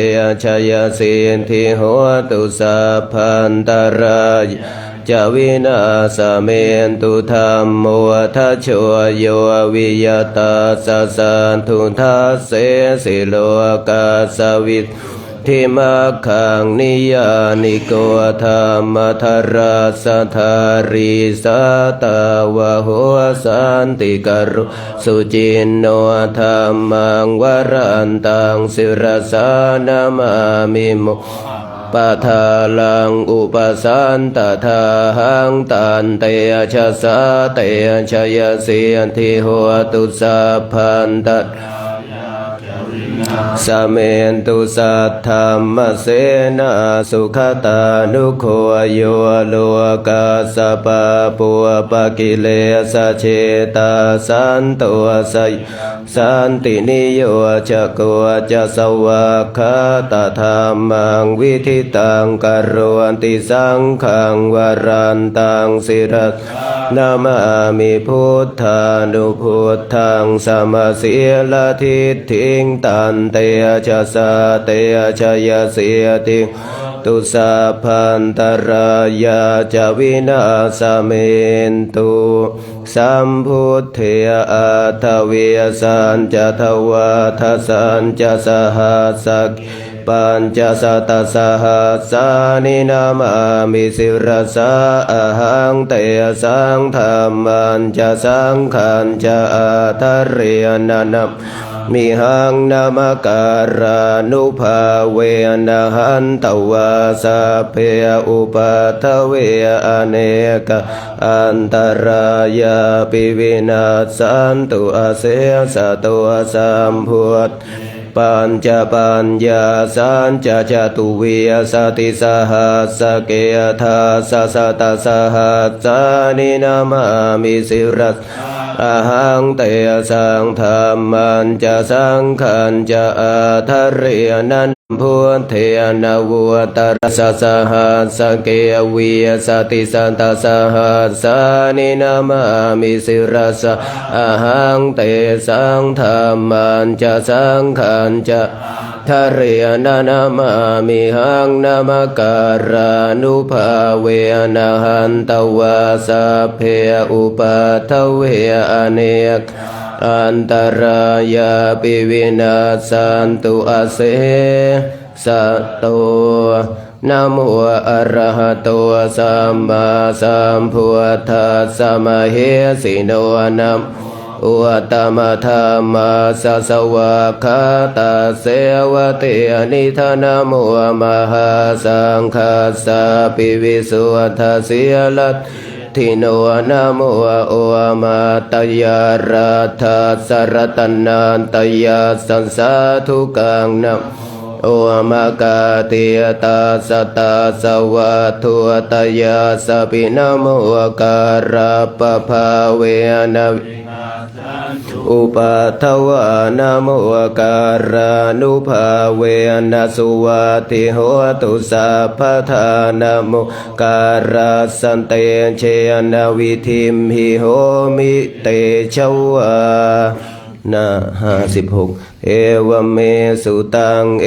ชะยสินทิโหตุสัพพันตรายจวินาสเมนตุธรรมโมทัชโชโยวิยตาสสันทุทัสเสสิโลกาสวิททิมัคขังนิยานิโกธรรมทราสัทธาริสัตาวะโหสันติกรุสุจินโนธรรมังวรันตังสิรสานามามิโมปะทาลังอุปสันตถาหังตันเตชะสาเตชะยเสียนทิโหตุสัพพันตสเมนตุสัทธรรมเสนาสุขตานุโคโยโลกาสปะปัวปะกิเลสเชตาสันตัวไสสันตินิโยจะโกจะสวากขาตธรรมังวิธิตังกโรติสังขังวรันตังสิรนามามิพุทธานุพุทธังสมาเสียละทิฏฐิงตันเตชะสาเตชะยเสียติตุสัพพันตรายาจวินาสเมนตุสัมพุทเทอาทเวสันจะทวาทสันจะสหัสสกปัญจสัตตสหัสสานินามามิสิรสาอะหังเตสังธรรมันจะสังขันจะอาทะเรนะนัมมิหังนามการานุภาเวนะหันตวาสัพเพอุปัฏฐเวอเนกอันตรายาปิวินาศสันตุอาเสสะตัวสัมพุทธปัญจปัญญาสัญจจตุวิยสติสหัสสเกยธาสัสตสหัสสานินามามิสิรัสอะหังเตสังธรรมันจะสังขันจะอาทะเรนันพุทเทนาวุตระสสหัสสเกยวิยสติสันตสหัสสานินามามิสิรัสอะหังเตสังธรรมันจะสังขันจะทะเรนะนามามิหังนามการานุภาเวนะหันตวาสัพเพอุปัฏฐเวอเนกอันตรายาปิวินาศสันตุอาเสสะโตนะโมอะระหะโตสัมมาสัมพุทธัสสะมะเหสิโนนะอุตตมะธรรมาสัสสวะคาตาเสวะเตนิธนะโมมหาสังฆัสสะปิวิสุทธัสสิลัตทิโนนะโมโอมาตยาราทัสสรตนันตยาสันสาธุกังนะโอมากาติยตาสตาสวัตถุตยาสปินะโมการะปะภาเวนะอุปัฏฐวานะโมการานุภาเวนะสุวัติโหตุสัพพทานะโมการาสันเตเชนะวิธิมหิโหมิเตชวานะ56เอวเมสุตังเอ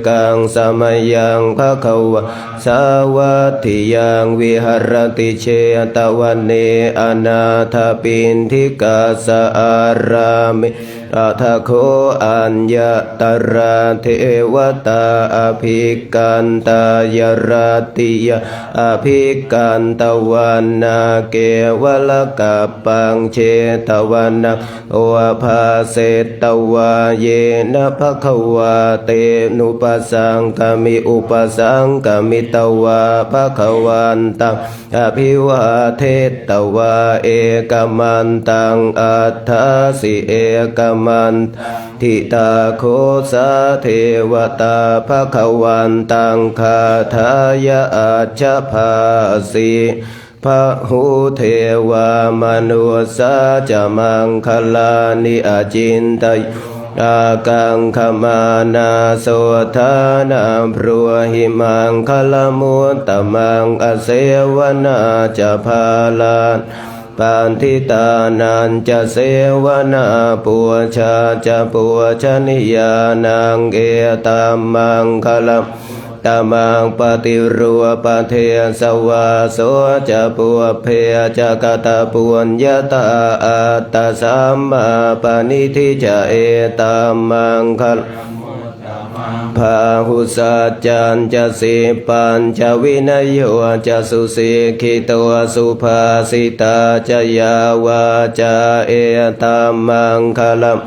กังสมัยยังภควะสาวัตถิยังวิหรติเชตวันเนอนาถปินทิกาสอารามิอัทโคอัญญตราเทวตาอภิกันตายราติยาอภิกันตวันนาเกวลกัปปังเชตวันนาโอภาเสตวาเยนะภควาเตนุปสังกมิอุปสังกมิตวาภควันตังอภิวาเทตวาเอกมันตังอัฏฐาสิเอกมันทิตาโคสาเทวตาภควันตังคาทายะอาชภาสิ พระหูเทวามนุสาจะมังคลานิอาจินตยอากังขมานาโสธานาพรัวหิมังคลมุตตมังอเสวนาจะพาลานปันทิตานันจะเสวนาปัวชาจะปัวชนิยานังเอตามังคลัมตามังปฏิรัวปเทสวาโสจะปัวเพจะกตาปุญญาตาอัตตสัมมาปณิทิจะเอตามังคลัมพาหุสัจจันจะสิปัญจะวินโยจะสุสิกิตวสุภาสิตาจะยาวาจะเอตามังคลัม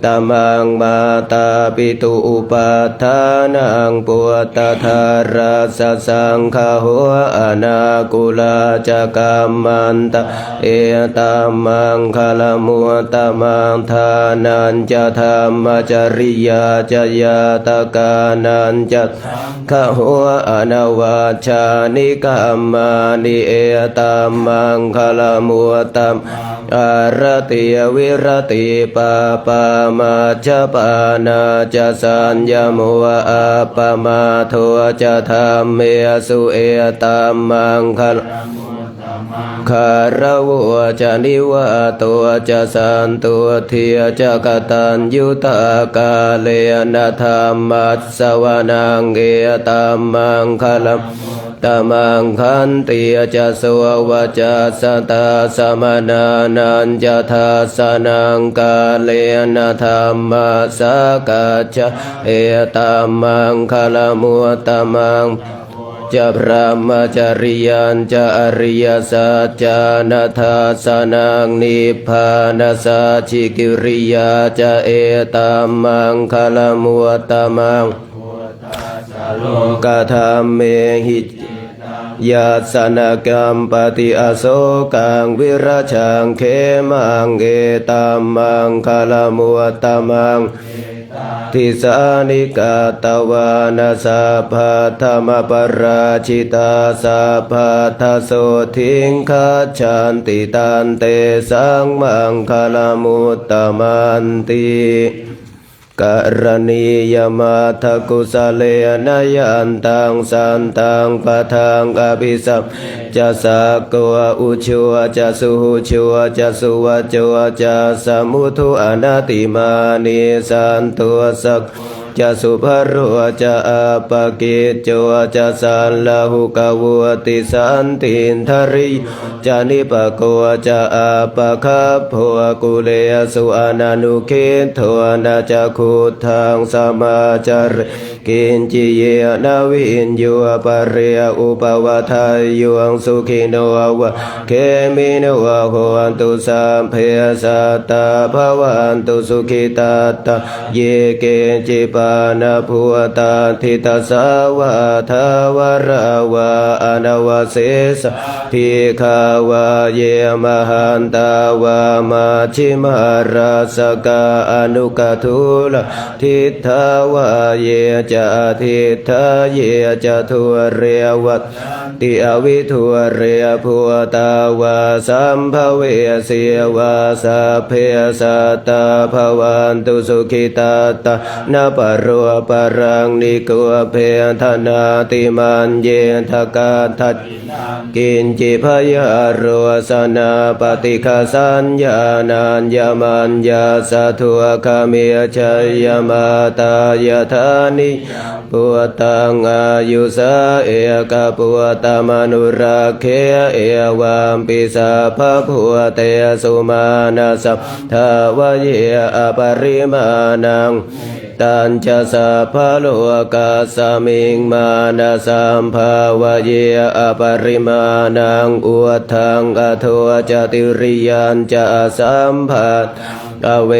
ตมังมาตาปิตุอุปัฏฐานังปุตตธาราสสังฆโหอนาคุลาจะกัมมันตะเอตามังคลมุตตมังทานันจะธรรมจริยาจะยาตกานันจะขโหอนาวาชานิกัมมานิเอตามังคลมุตตมอารติวิรติปาปามาจปานาจะสัญญโมอาปมาโทจะธรรมเมสุเอตามังคลคารวะจะนิวะตัวจะสันตัวเทียจะกตัญยุตากาเลนะธรรมัสสวนังเอตามังคลัมตมังคันติจะสววจะสตาสมนานันจะทัสนังกาเลนะธรรมัสสกัจจะเอตามังคลมุตตมังจะพระมจริยันจะอริยสัจจานาทัสสนังนิพพานาสัจฉิกิริยาจะเอตามังคลมุตตมังกธรรมเมหิยาสนกรรมปฏิอโศกังวิราชังเขมังเอตามังคลมุตตมังทิสานิกาตวานาสัพพะธรรมปราชิตาสัพพะทโสทิงคัจฉันติตันเตสังมังคลมุตตมันติกรณียมัทกุสเลนยันตังสันตังปะทังอภิสัมจะสักกวอุชัวจะสุหุชัวจะสุวัจวจะสมุทุอนาติมานิสันตัวสักจะสุภโรจะอาปกิจโจจะสันลาหุกวติสันตินทริจะนิปโกจะอาปะคัพโพกุเลสุอนานุขินโทนาจะขุทังสมาจาริกินจิเยนาวินโยปะเรียอุปวัฏายยวงสุขิโนวะเคมิโนวะโหนตุสัมเพสัตตาภวันตุสุขิตาตาเยเกจิปานาภูตาทิตาสาวะทาวราวะอนาวเสสภิกขาวะเยมหันตาวะมาชิมาราสกาอนุกทุลทิทาวะเยจะทิทาเยจะทุเรวัตติอวิทุเรภูตาวะสัมภเวสีวะสัพเพสัตตาภวันตุสุขิตาตานาปโรปรังนิโกเพทนาติมันเยทกาทัตกินจิพยาโรสนาปฏิฆาสัญญานัญญมัญญาสัทุคามิชัยยมาตายธานิปุตตังอายุสาเอกปุตตมนุราเคเอวัมปิสัพพะพุเตสุมานาสัพทาวเยอปริมาณังตัญจะสัพพะโลกาสมิงมานาสัมภาวะเยอปริมาณังอุทังอโทจติริยันจะสัมภัตอเว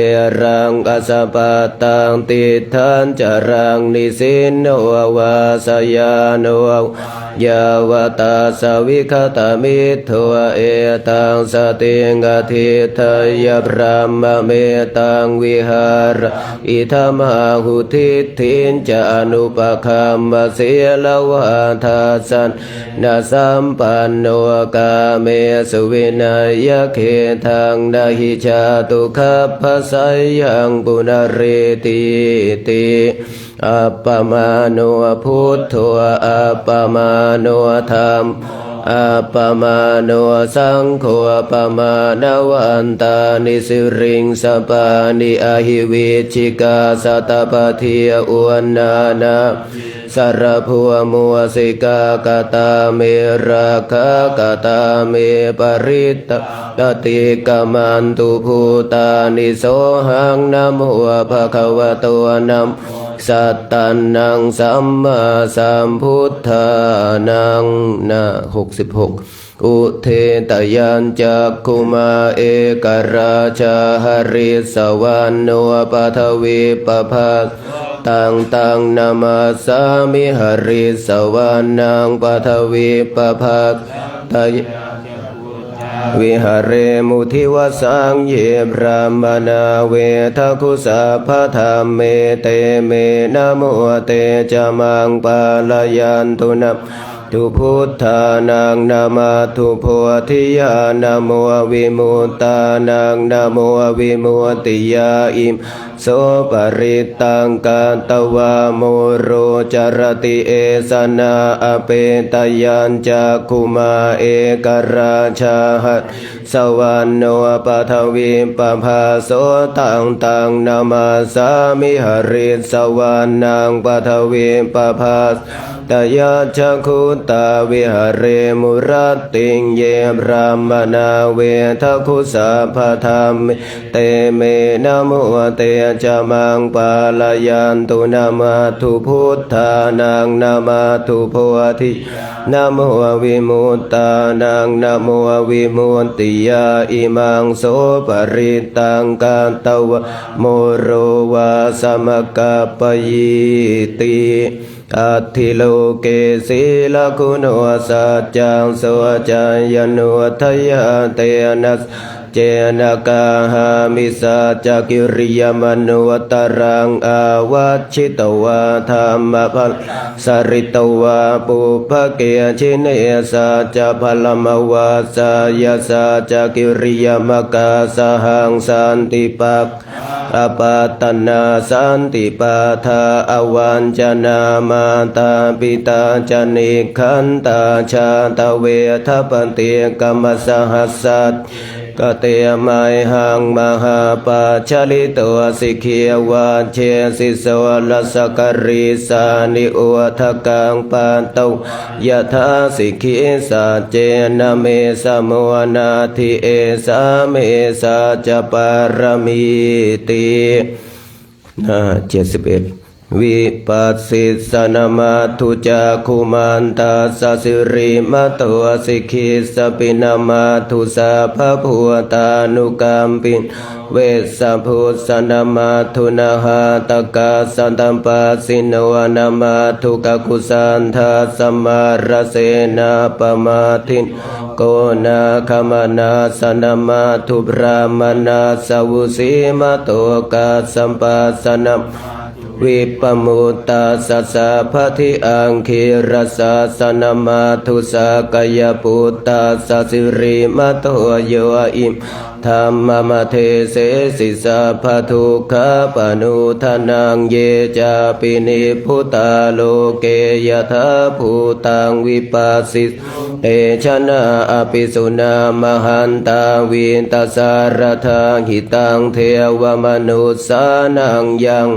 รังอสัปปตังติทันจรังนิสินโนวาสยานโน ยาวตาสวิคตามิทัวเอตังสติงอธิทยพรามเมตังวิหารอิธรรมาหุทิทินจะอนุปคัมมเสลวะทาสันนาสัมปันโนกาเมสุวินัยเขทังนาหิจาตุคัพพสัยยังปุณเรติติอัปปมาโนพุทโธอัปปมาโนธรรมอัปปมาโนสังโฆอัปปมาณวันตานิสิริงสปานิอหิวิชิกาสัตตปะเทียอุณนานาสารพัวมัวสิกากตาเมราคากตาเมปริตตติกามันตุภูตานิโสหังนะโมภะคะวะโตนะสัตตันนังสัมมาสัมพุทธานังนะ66อุเทตยัญจักขุมาเอกราชาหริสวรรณโนปทวีปภาตังตังนามาสามิหริสวรรณังปทวีปภาตยวิหารมุทิวสังเยบรามนาเวทคุสาภธรรมเมเตเมนะโมเตจามังปาลายันตุนะทุพุทธานังนามาทุโพธิญาณโมวิมุตตานังนะโมวิมุตติยาอิมโสปริตังกาตวาโมโรจารติเอสนาอเปตยัญจักขุมาเอกราชาหัสสวรรณโนปทวีปภาโสตังตังนามาสามิหริสวรรณังปทวีปภาตยาจักขุตาวิหเรมุรัตติงเยบรามนาเวทคุสาภธรรมเตเมนะโมเตจามังปาลายันตุนามาทุพุทธานังนามาทุโพธินะโมวิมุตตานังนะโมวิมุตติยาอิมังโสปริตังกาตวะโมโรวาสมกัปปยิติอัตถิโลเกศีลคุณวสัจจังสวจัญญนุทยาเตนะเจนกาหามิสัจจกิริยมนุวตรังอาวัชชิตวาธรรมพัลสริตวาปุภเกชิเนสัจจพลมวาสายสัจจกิริยมกาสหังสันติปักอปัตตนาสันติปาทาอวันจนามาตาปิตาจนิขันตาชาตเวทัปเตกรรมสหัสสัตกเตมายหังมหาปัจฉลิตัวสิกขีวาเชสิสวลสกริสานิอุทกังปันตุยะถาสิกขีสัจเจนะเมสมวนาทิเอสาเมสัจปารมีติ71วิปัสสิสนามาทุจักขุมันตาสสิริมาตัวสิกขิสปินามาทุสาภพุตานุกัมปินเวสพุสนามาทุนาหาตกาสันตัมปัสสิโนนามาทุกกุสันทาสมารเสนาปมาทินโกนาคมนาสนามาทุพรามนาสวุสีมาโตกาสัมปัสสนาวิปมุตตาสัสสะพะทิอังคิรัสสะสนามาทุสากายปุตตาสัสสิริมาโตโยอิมธรรมมเทเสสิสะภะทุกขปนุทนังเยจาปินิพุตาโลเกยถาภูตังวิปัสสิเตชนะอภิสุนามหันตาวินตสารทาหิตังเทวมนุสสานังยัง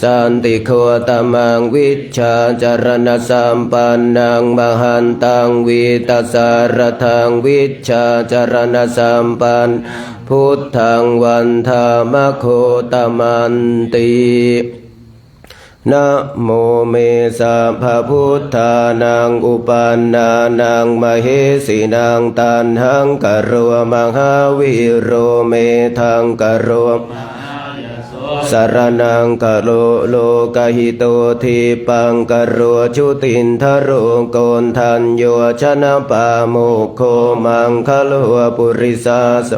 สันติโคตมังวิชชาจารณสัมปันนังมหันตังวิตัสสารทังวิชชาจารณสัมปันพุทธังวันธามโคตมันตินะโมเมสะภะพุทธานังอุปันนานังมเหสีนังตันหังกโรมหาวิโรเมทังกโร สารนังกะโลโลกหิโตทิปังกะโรชุตินทโรโกนทันโยชนะปาโมกโคมังคะโลปุริสาส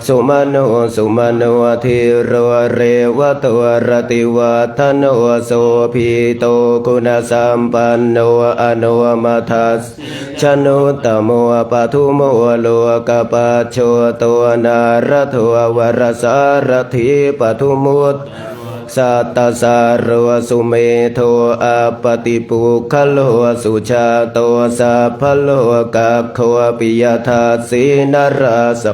สุมาโนสุมาโนทิโรเรวะตวรติวัฒโนโสภิโตคุณสัมปันโนอนุมัทธัสชนุตตโมปทุโมโลกปัจโชตัวนารโทวรสารถิปทุมุตสัตตสารวสุเมโทอาปติปุคโลสุชาโตสัพพโลกัคโคปิยทัสสีนราส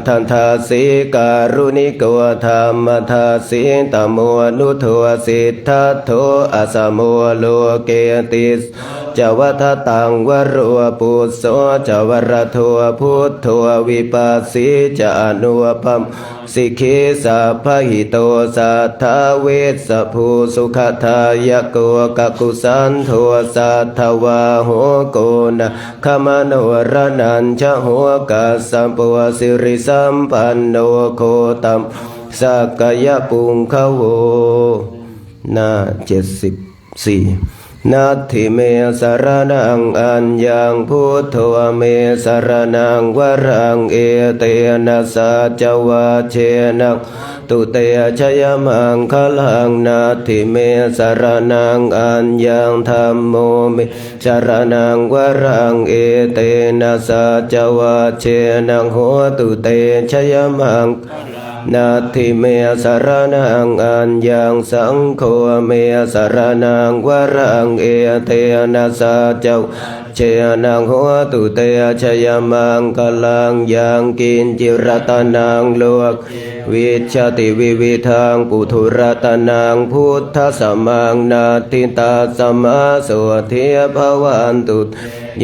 ทันทาสีการุณิโกธรรมทาสีตโมนุโทสิทธัตโทอสโมโลเกติสจวัฏตังวโรปุสโสจวรโทพุทโธวิปัสสิจานุปัมสิกขิสัพพหิโตสัทธาเวสสภูสุขทายโกกักกุสันโทสัทธวาโหโกนะขมโนรนัญชโหกัสสัมปวสิริสัมปันโนโคตัมสักกายปุงขโวหน้า74นัตถิเมสรณังอัญญังพุทโธเมสรณังวรังเอเตนะสัจวะเชนะตุเตชยมังคลังนัตถิเมสรณังอัญญังธัมโมเมสรณังวรังเอเตนะสัจวะเชนะโหตุเตชยมังนาทิเมสรณังอัญญังสังโฆเมสรณังวรังเอเตนะสัจเชนะโหตุเตชยมังคลังยังกินจิรตนังโลกวิชติวิวิทังปุถุรตนังพุทธสมังนาทิตาสมาโสเทภวันตุ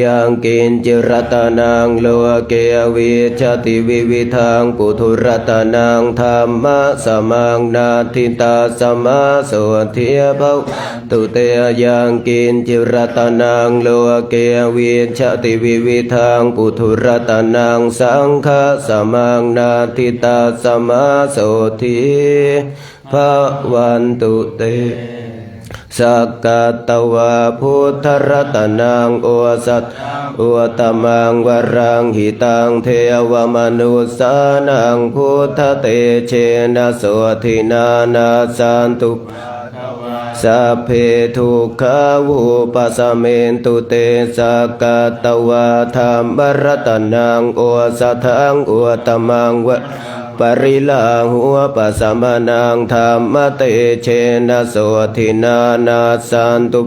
ยังกินจิรตนังโลเกวิชติวิวิทังปุถุรตนังธรรมะสมังนาทิตาสมาโสเทภวตุเตยังกินจิรตนังโลเกวิชติวิวิทังปุถุรตนังสังฆสมังนาทิตาสมาโสเทภวันตุเตสักกะตวะพุทธรัตนังโอสัตโอตมังวรังหิตังเทวมนุสานังพุทธเตเชนะโสทินานาสันตุสัพเพทุกขาวุปัสสเมนตุเตสักกะตวะธรรมรัตนังโอสัทังโอตมังวะปริลาหัวปัสสมนังธรรมเตเชนะโสทินานาสันตุ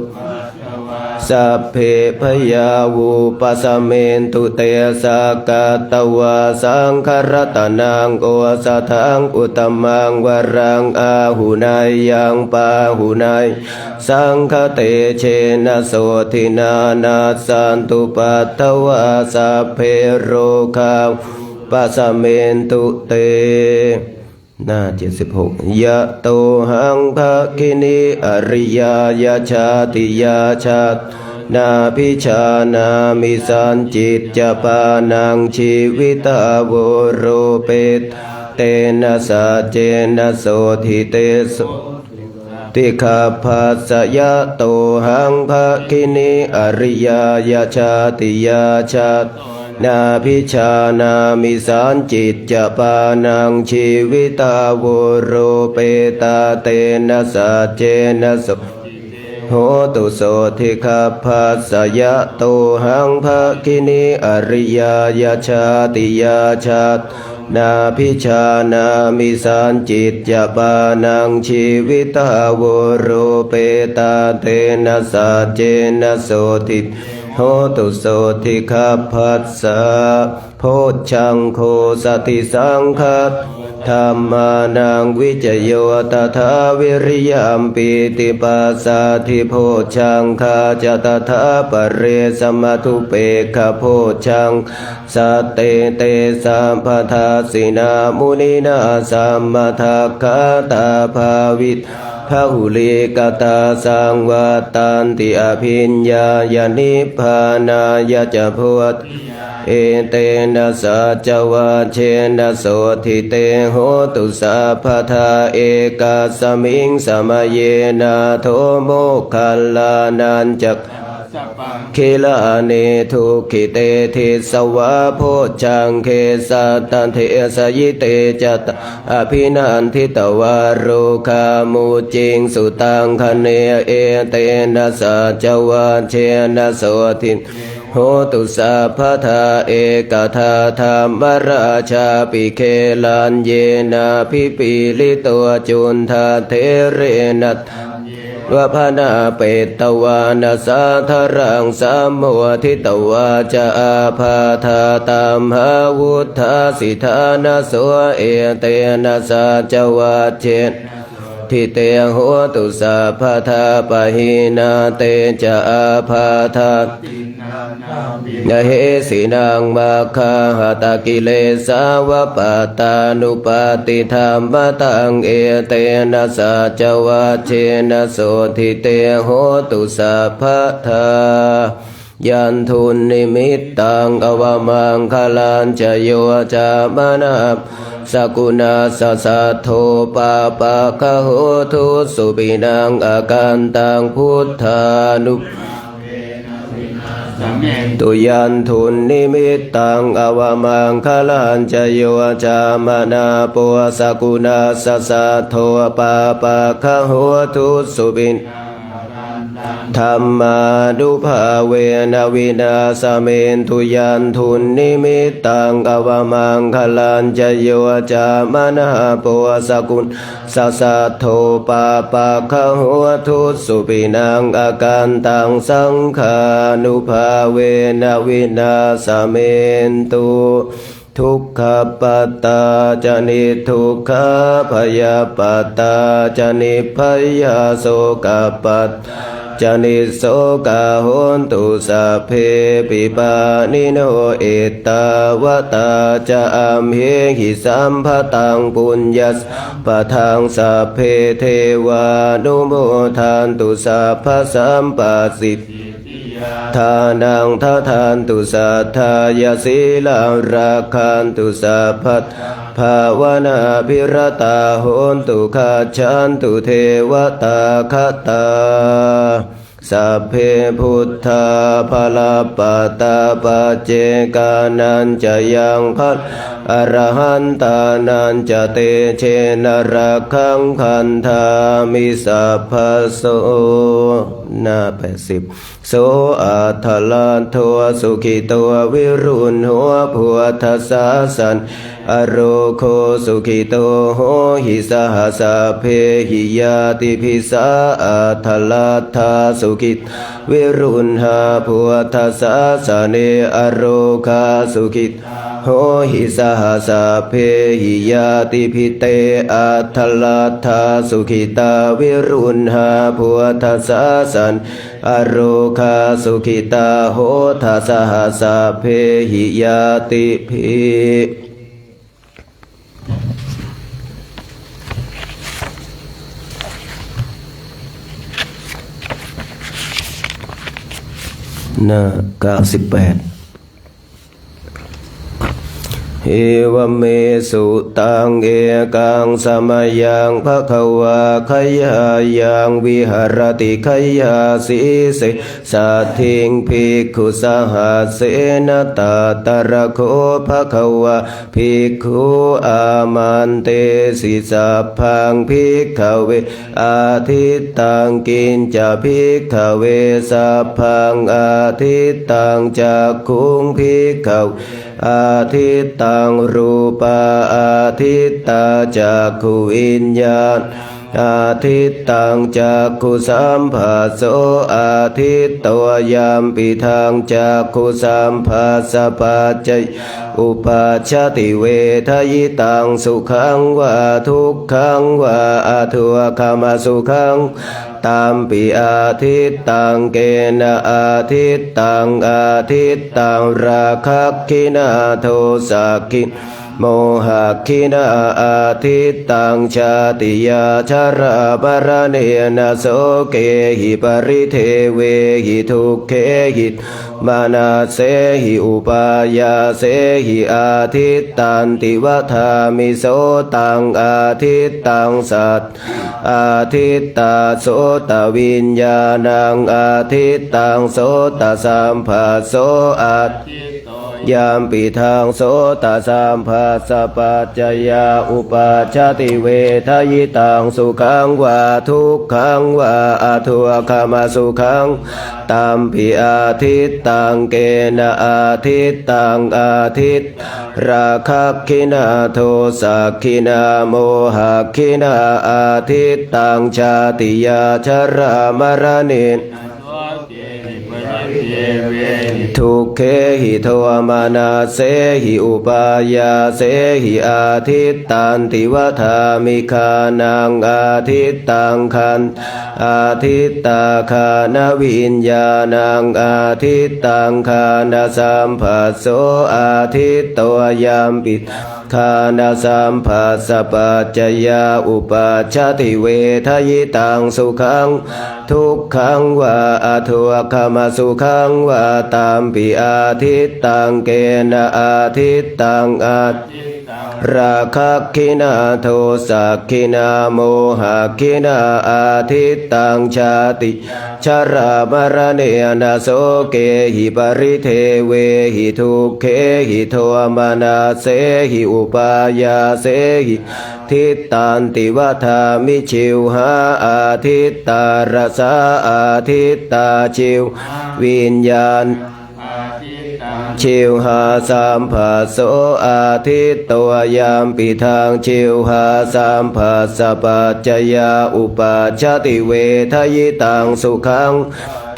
สัพเพพยาวุปัสสเมนตุเตสักกะตวะสังฆรัตนังโอสัทังอุตมังวรังอาหุนายยังปาหุนายสังฆเตเชนะโสทินานาสันตุปัตตวะสัพเพโรคาปัสสเมนตุเตหน้า76ยะโตหังภคินีอริยายาชาติยาชาตนาพิชานามิสันจิตจปานังชีวิตาโวโรเปตเตนะสัจเจนะโสทิเตโสติขาภัสสยะโตหังภคินีอริยายาชาติยาชาตนาพิชานามิสันจิตจปานังชีวิตาโวโรเปตาเตนะสัจเจนะโสโหตุโสทิคัพพัสสยะโตหังภคินีอริยายาชาติยาชาตนาพิชานามิสันจิตจปานังชีวิตาโวโรเปตาเตนะสัจเจนะโสทิโหตุโสทิคัพพัสสะโพชฌังโฆสติสังคัสธรรมานังวิจโยตถาวิริยมปิติปัสสะทิโพชฌังคาจตถาปเรสมัทุเปกขโพชฌังสัตเตเตสัมปทาสินามุนีนาสัมมาทัคคาตาภาวิตพหุลิกตาสังวัตตันติอภิญญายานิพพานายะจะโพธเอเตนะสัจวะเชนะโสทิเตโห โหตุสัพพทาเอกาสมิงสมเยนะโทโมคคัลลานันจักคิลาเนทุขิเตทิสวะโพชังเคสัตตันเทสยิเตจัตอภินันทิตวารุคามุจิงสุตังคเนเอเตนะสัจวัชเชนะโสทินโหตุสัพพทาเอกทาธรรมราชาปิเคลันเยนะพิปิลิตัวจุนทาเทเรนัตวะพนาเปตวานาสาธรังสามโมทิตวาจะอาภาธาตามหาวุธาสิทานาโสเอเตนะสัจวัชเชนทิเตโหตุสัพพทาปะหินาเตจะอาภาธายะเหสินังมาคาหตากิเลสาวะปะตานุปาติธรรมตังเอเตนะสัจวัชเชนะโสทิเตโหตุสัพพทายันทุนนิมิตตังอวมังคลันจโยจามนาสกุณาสสัทโทปาปะคะโหทุสุปินังอาการตังพุทธานุตุยันทุนนิมิตตังอวมังคลันจโยจามนาปัวสกุณาสสัทโทปาปะคะโหทุสุปินธรรมาดุภาเวนะวินาสเมนทุยันทุนนิมิตตังอวมังคลันจโยจามนาปัวสกุลสัสสัทโทปาปะคะโหทุสุปินังอาการตังสังขานุภาเวนะวินาสเมนตุทุกขปัตตาจานิทุกขพยาปัตตาจานิพยาโสกปัตจานิโสกาโหนตุสัพเพปิปานิโนเอตาวตาจะอัมเหหิสัมภตังปุญญสปะทังสัพเพเทวานุโมทานตุสัพพสัมปัสสิททานังททานตุสัทธายาศีลังราคันตุสัพพะภาวนาภิรตาโหนตุขาชันตุเทวตาคตาสัพเพพุทธาภลาปตาปัจเจกานันจะยังคันอรหันตานันจะเตเชนรักขังคันธามิสัพพโสหน้า80โสอัฏฐลันโทสุขิตัววิรุณหัวผัวทัสสะสันอโรโคสุขิโตโหหิสหสะเพหิยาติภิสาอัฏฐลัทธาสุขิตวิรุณหาผัวทัสสะสะเนอโรคาสุขิตโหหิสหสะเพหิยาติภิเตอัฏฐลัทธาสุขิตาวิรุณหาผัวทัสสะสันอโรคาสุขิตาโหทัสหสะเพหิยาติภิหน้า98เอวเมสุตังเอกังสมยังภควาขยายังวิหารติขยาสีเสสัทถิงภิกขุสหัสเสนตาตระโคภควาภิกขุอามันเตสิสัพพังภิกขเวอาทิตตังกินจะภิกขเวสัพพังอาทิตตังจักขุงภิกขเวอาทิตตังรูปาอาทิตตาจักขุวิญญาณอาทิตตังจักขุสัมผัสโสอาทิตตัวยามปิทังจักขุสัมผัสสะปัจจัยอุปัชชติเวทยิตังสุขังวาทุกขังวาอทุกขมสุขังตามปิอาทิตตังเกนะอาทิตตังอาทิตตังราคะคินาโทสะคิโมหะคินาอาทิตตังชาติยาชาราบารเนนะโสเกหิปริเทเวหิทุกเขหิ มานาเสหิอุปายาเสหิอาทิตตันติวัฏามิโสตังอาทิตตังสัตอาทิตตาโสตวิญญาณังอาทิตตังโสตสัมผัสโสอาทิตยามปิทางโสตสัมผัสสะปัจจยาอุปาชาติเวทยิตังสุขังวาทุกขังวาอทุกขมาสุขังตัมปิอาทิตตังเกนะอาทิตตังอาทิตราคะคินาโทสักขินาโมหะคินาอาทิตตังชาติยาชรามรณะทุกเขหิโทมานาเสหิอุปายาเสหิอาทิตตันติวัฏามิคานังอาทิตตังคันอาทิตตาคานวิญญาณังอาทิตตังคานสัมผัสโสอาทิตตวยามปิคานสัมผัสสะปัจจยาอุปาชาติเวทยิตังสุขังทุกขังวาอทุกขมาสุขังวาตามปิอาทิตตังเกนะอาทิตตังอาราคะคินาโทสักขินาโมหะคินาอาทิตตังชาติชรามรณะนาโสเกหิปริเทเวหิทุกเขหิโทมานาเสหิอุปายาเสหิทิตตันติวัฏามิชิวหาอาทิตตารสาอาทิตตาชิววิญญาณชิวหาสัมผัสโสอาทิตตวยามปิทางชิวหาสัมผัสสะปัจจยาอุปาชาติเวทยิตังสุขัง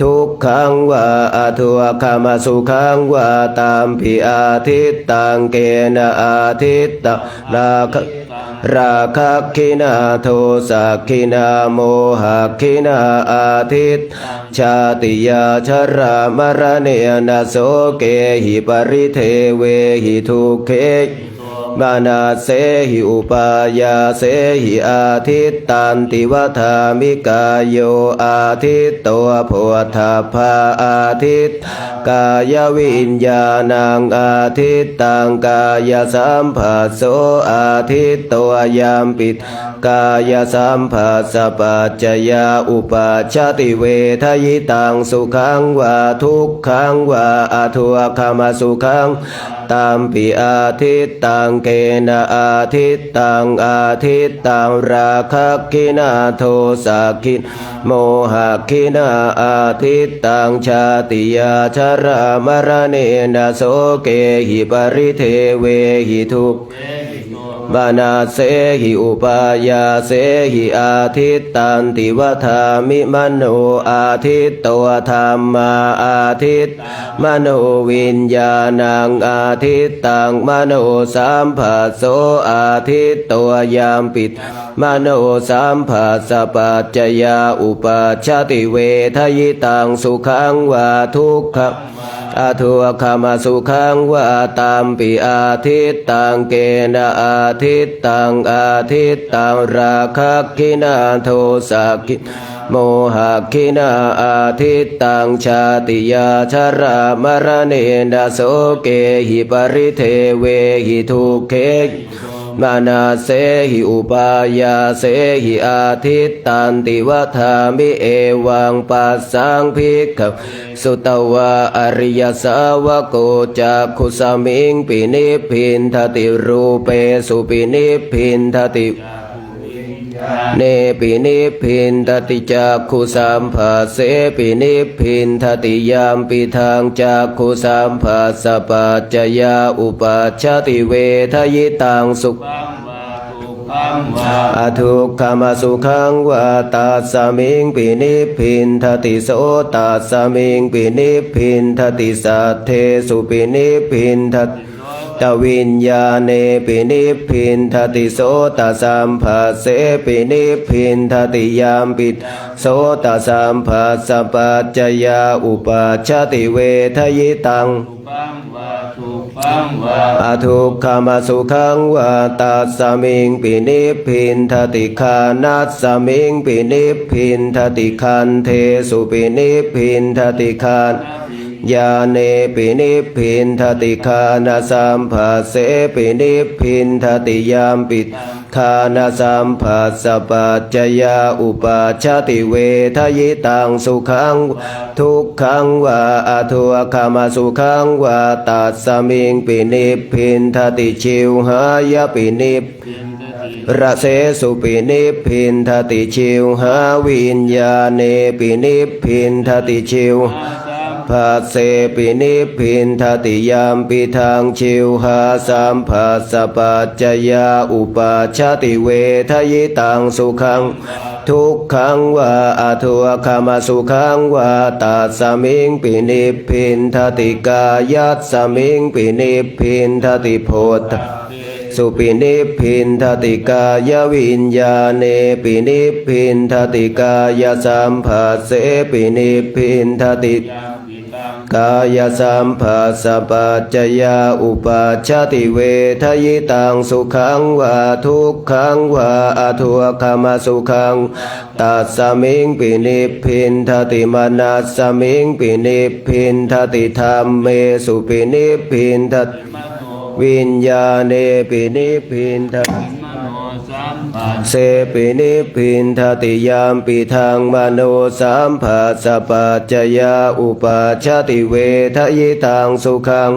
ทุกขังวาอทุกขมาสุขังวาตามปิอาทิตตังเกนะอาทิตตราคะคินาโทสักขินาโมหะคินาอาทิตชาติยาชรามรณะนาโสเกหิปริเทเวหิทุกเขมานาเสหิอุปายาเสหิอาทิตตันติวัฏามิกายโยอาทิตตวโพธาภาอาทิตกายวิญญาณังอาทิตตังกายสัมผัสโสอาทิตตวยามปิดกายสัมผัสสะปัจจยาอุปาชาติเวทยิตังสุขังวาทุกขังวาอทุกขมาสุขังตามปิอาทิตตังเกนะอาทิตตังอาทิตตังราคะคินาโทสักขิโมหะคินาอาทิตตังชาติยาชรามรณะนาโสเกหิปริเทเวหิทุกมานาเสหิอุปายาเสหิอาทิตตันติวัฏามิมโนอาทิตตวธรรมาอาทิตมโนวิญญาณังอาทิตตังมโนสัมผัสโสอาทิตตวยามปิดมโนสัมผัสสะปัจจยาอุปาชาติเวทยิตังสุขังวาทุกขอทุกขมาสุขังวาตามปิอาทิตตังเกนะอาทิตตังอาทิตตังราคะคินาโทสักขิโมหะคินาอาทิตตังชาติยาชรามรณะนาโสเกหิปริเทเวหิทุกเขมานาเสหิอุปายาเสหิอาทิตตันติวัฏามิเอวังปัสสังภิกขสุตวะอริยสาวโกจักขุสมิงปินิพพินทติรูเปสุปินิพพินทติเนปินิพพินทติจักขุสัมผัสเสปินิพพินทติยามปิทางจักขุสัมผัสสะปัจจยาอุปาชาติเวทยิตังสุขอทุกขมาสุขังวาตาสมิงปินิพพินทติโสตาสมิงปินิพพินทติสัทเทสุปินิพพินทติตวิญญาเนปินิพพินทติโสตสัมผัสเสปินิพพินทติยามปิดโสตสัมผัสสะปัจจยาอุปาชาติเวทยิตังอทุกขมาสุขังวาตาสมิงปินิพพินทติคานัสสมิงปินิพพินทติคันเทสุปินิพพินทติคาน ญาเนปินิพพินทติคานาสัมภาเสปินิพพินทติยามปิคานาสัมภาสปัจจยาอุปาชาติเวทยิตังสุขังทุกขังวาอทุคามาสุขังวาตัสสมิงปินิพพินทติชิวหายปินิพระเสสุปินิพพินทติชิวหาวิญญาเนปินิพพินทติชิวภาเสปินิพพินทติยามปิทางชิวหาสัมภาสปัจจยาอุปาชาติเวทยิตังสุขังทุกขังวาอทุคามาสุขังวาตัสสมิงปินิพพินทติกายัสสมิงปินิพพินทติโพธสุปินิพพินทติกายวิญญาเนปินิพพินทติกายสัมภาเสปินิพพินทติกายสัมภาสปัจจยาอุปาชาติเวทยิตังสุขังวาทุกขังวาอทุคามาสุขังตัสสมิงปินิพพินทติมนัสสมิงปินิพพินทติธรรมเมสุปินิพพินทติวิญญาเนปินิพพินทติเสปินิพพินทติยามปิทางมโนสัมภาสปัจจยาอุปาชาติเวทยิตังสุขัง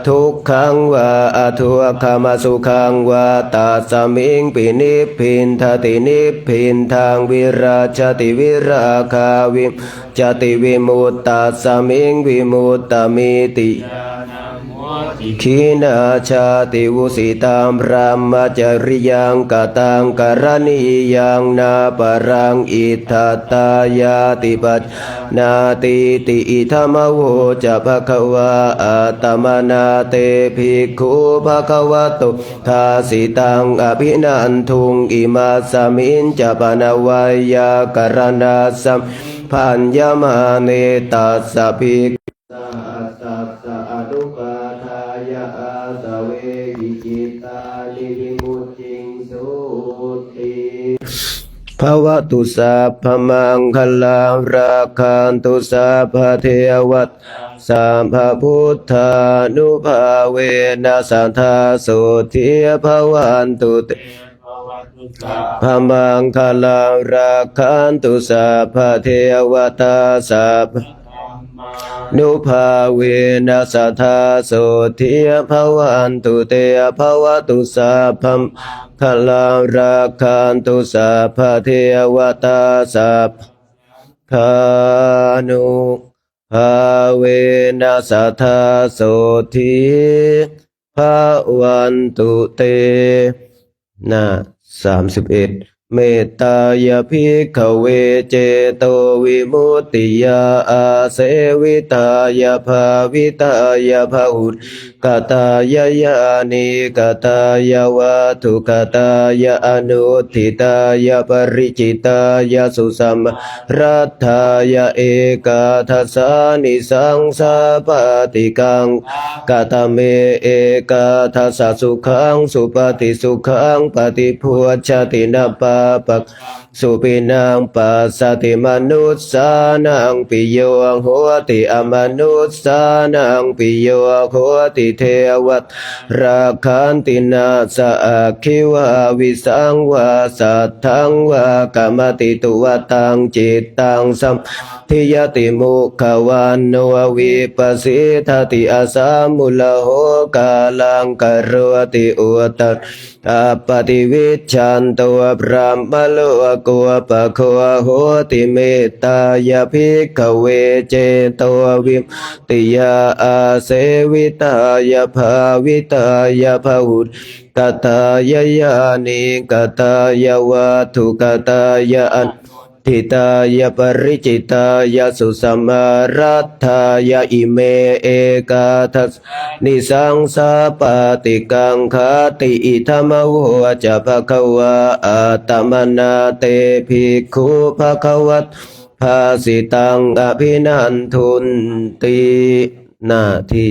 ทุกขังวาอทุคามาสุขังวาตัสสมิงปินิพพินทตินิพพินทางวิราชติวิราคาวิจติวิมุตตัสสมิงวิมุตตมิติขีนาชาติวุสิตามพรามจริยังกตังกรณียังนาปรังอิทัตตายาติปัจนาติติอิธรรมโวจะภควาอาตมนาเตภิกขุภควโตทาสิตังอภินันทุงอิมาสมินจะปนวายากรณาสัมพัญญมาเนตัสสะภิกสัสสะอนุปาทายะอาสเวหิจิตานิวิมุตติงสุติภวตุสัพพมังคลังราคันตุสัพพเทวตสัมภพุทธานุภาเวนัสสัทธาโสทิภวันตุเตพมังคลังราคันตุสัพพเทวตาสัพนุภาเวนัสสัทธาโสทิภวันตุเตภวตุสัพพคลังราคันตุสัพพเทวตาสัพพานุภาเวนัสสัทธาโสทิภวันตุเตนะ31เมตตายภิกขเวเจโตวิมุตติยาอาเสวิตายภาวิตายภาอุตกตายญาณิกตายวัตถุกตายอนุทิตายปริจิตายสุสัมรัตถายเอกาทัสสานิสังสาปติกังกตเมเอกาทัสสะสุขังสุปฏิสุขังปฏิพุชตินาปาปักสุปินังปัสสติมนุสสานังปิโยโหติอมนุสสานังปิโยโหติเทวตราคันตินาสะอาคิวาวิสังวาสัทธังวากามติตุวตังจิตตังสัมทิยติมุขวันโนวิปัสสิทติอาสามุลโหกาลังกโรติอุตตะปฏิวิชันตัวพรหมโลกุปะโคโหติเมตตายภิกขเวเจโตวิมติยาอาเสวิตายภาวิตายภาหุตกตายญาณิกตายวัตถุกตายอันทิตายปริจิตายสุสัมมารัตถายอิเมเอกาทัสนิสังสาปติกังคติอิธรรมโวจะภควาอาตมนาเตภิกขุภควตภาสิตังอภินันทุนติหน้าที่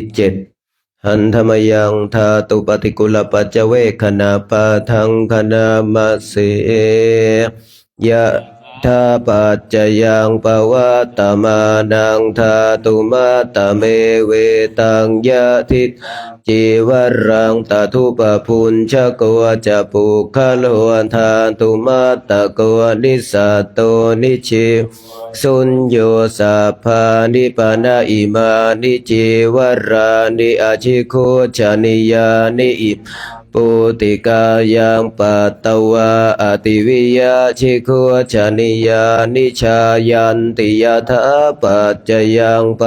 7หันธรรมยังธาตุปฏิกุลปัจเจเวคณาปะทังคณามาเสยะเท ทาปัจจยังปวัตตมานังธาตุมาตเมเวตังยะทิจีวรังตทุปพุญชโกจะปุคโลทานตุมาตะโกนิสัตโตนิชิสุญโยสัพพานิปนาอิมานิจีวรานิอาชิโคจานิยานิอิปุติกายังปัตตวาอติวิยาชิโคจานิยานิชายันติยถาปัจจยังป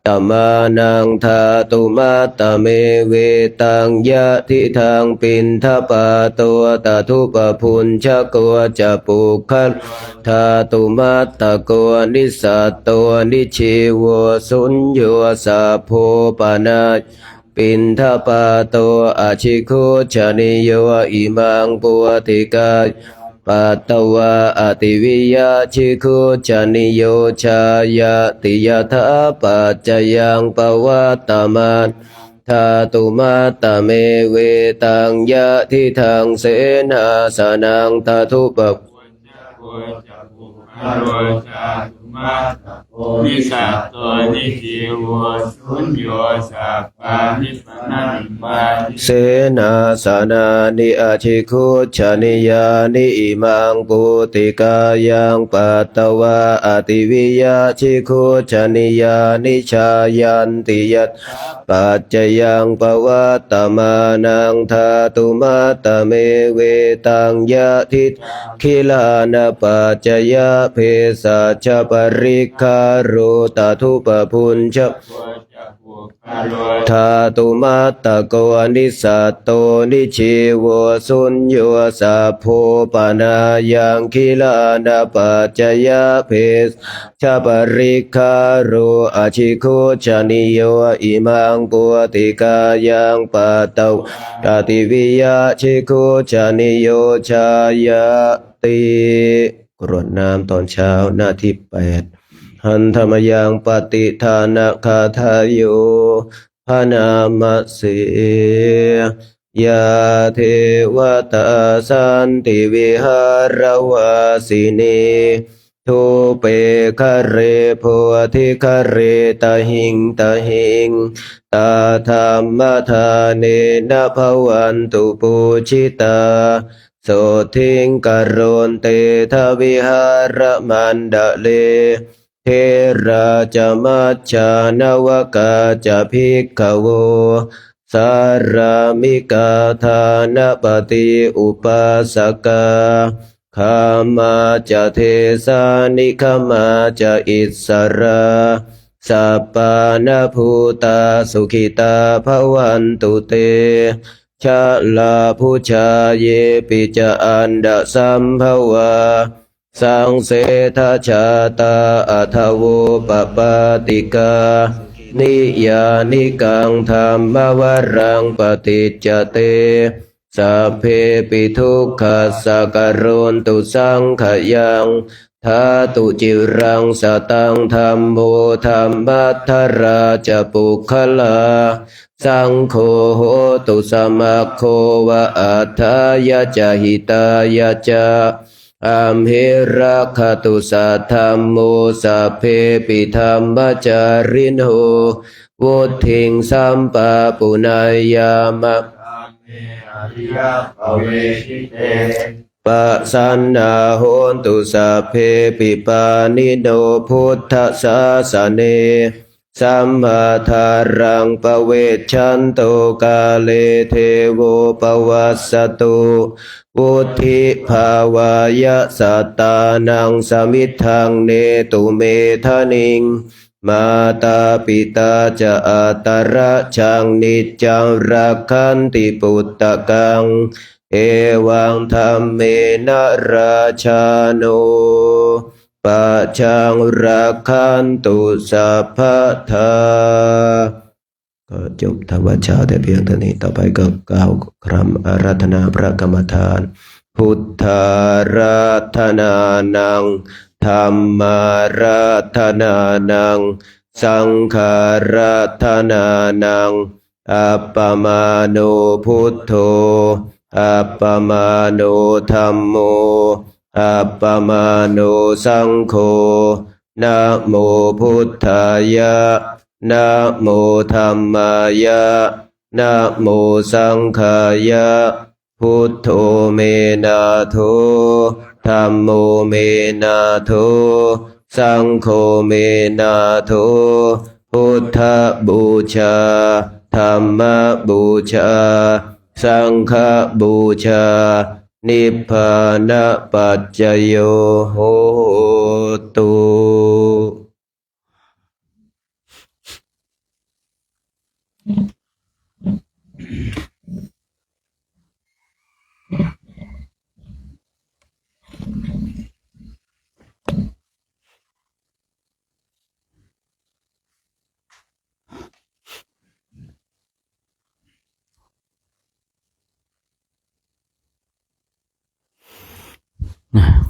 ตมานังธาตุมาตเมเวตังยะทิทางปินทปาตัวตทุปพุญชโกจะปุคันธาตุมาตะโกนิสัตโตนิชิวสุญโยสัพโพปนาปินทปาโตอาชิโคชนิโยอิมังปุติกาปัตตวาอติวิยาชิโคจานิโยชายาติยถาปัจจยังปวัตตมันธาตุมาตเมเวตังยะทิทางเสนาสนังตทุปนิสัตโตนิจิวสุญโยสัพพานิปนาอิมานิเสนาสนานิอาชิคุชนิยานิอิมังปุติกายังปัตตวาอติวิยาชิคุชนิยานิชายันติยัตปัจจยังปวัตตมานังธาตุมาตเมเวตังยะทิคิลานปัจจยะเพสัชปริคารุตทุปพุญชธาตุมาตะโกนิสัตโตนิชิวสุญโยสัพโพปนายังคิลานาปัจจยะเพสชาปริคารุอาชิโคชนิโยอิมังปุติกายังปัตตวาติวิยาชิโคชนิโยชายาติกรวดน้ำตอนเช้าหน้าที่8หันธรรมยังปฏิทานะคาทายโยพนามเสยาเทวตาสันติวิหารวาสินีทุเปคะเรโพธิคะเรตหิงตหิงตาธรรมทานเนนะภวันตุปูชิตาโสทิงกโรนเตทวิหารมันดะเลเทราจมัจจานวกาจะภิกขโวสารามิกาธานปฏิอุปัสสกาขามาจะเทสานิขมาจะอิสราสัปปานภูตาสุขิตาภวันตุเตชะลาพุชาเยปิจอันดสัมภวาสังเสทชาตาอัทโวปปาติกานิยานิกังธรรมวรังปฏิจจเตสัพเพปิทุกขัสสะกโรนตุสังขยังธาตุจิรังสตังธรรมโมธรรมัทธราจปุคลาสังโฆโหตุสมัคโควะอัฏฐายะจหิตายะจาอัมเหระคตุสัทธัมโมสัพเพปิธรรมจาริโนวุทิงสัมปะปุณายามะปัสสันนาโหนตุสัพเพปิปานิโนพุทธสาสเนสัมมาทารังปเวชชันโตกาเลเทโวปวัสสตุวุธิภาวายะสัตตานังสมิทธังเนตุเมทะนิงมาตาปิตาจะอัตระชังนิจจังรักขันติปุตตะกังเอวังธรรมเมนะราชาโนปัจจังรักขันตุสัพพทาก็จบธรรมชาติแต่เพียงเท่านี้ต่อไปก็กล่าวคำอาราธนาพระกรรมฐานพุทธาราธนานังธรรมาราธนานังสังฆาราธนานังอัปปมาโนพุทโธอัปปมาโนธัมโม อัปปมาโนสังโฆนะโมพุทธายะนะโมธัมมายะนะโมสังฆายะพุทโธเมนะโธธัมโมเมนะโธสังโฆเมนะโธพุทธบูชาธัมมบูชาสังฆบูชานิพพานะปัจจโยโหตุ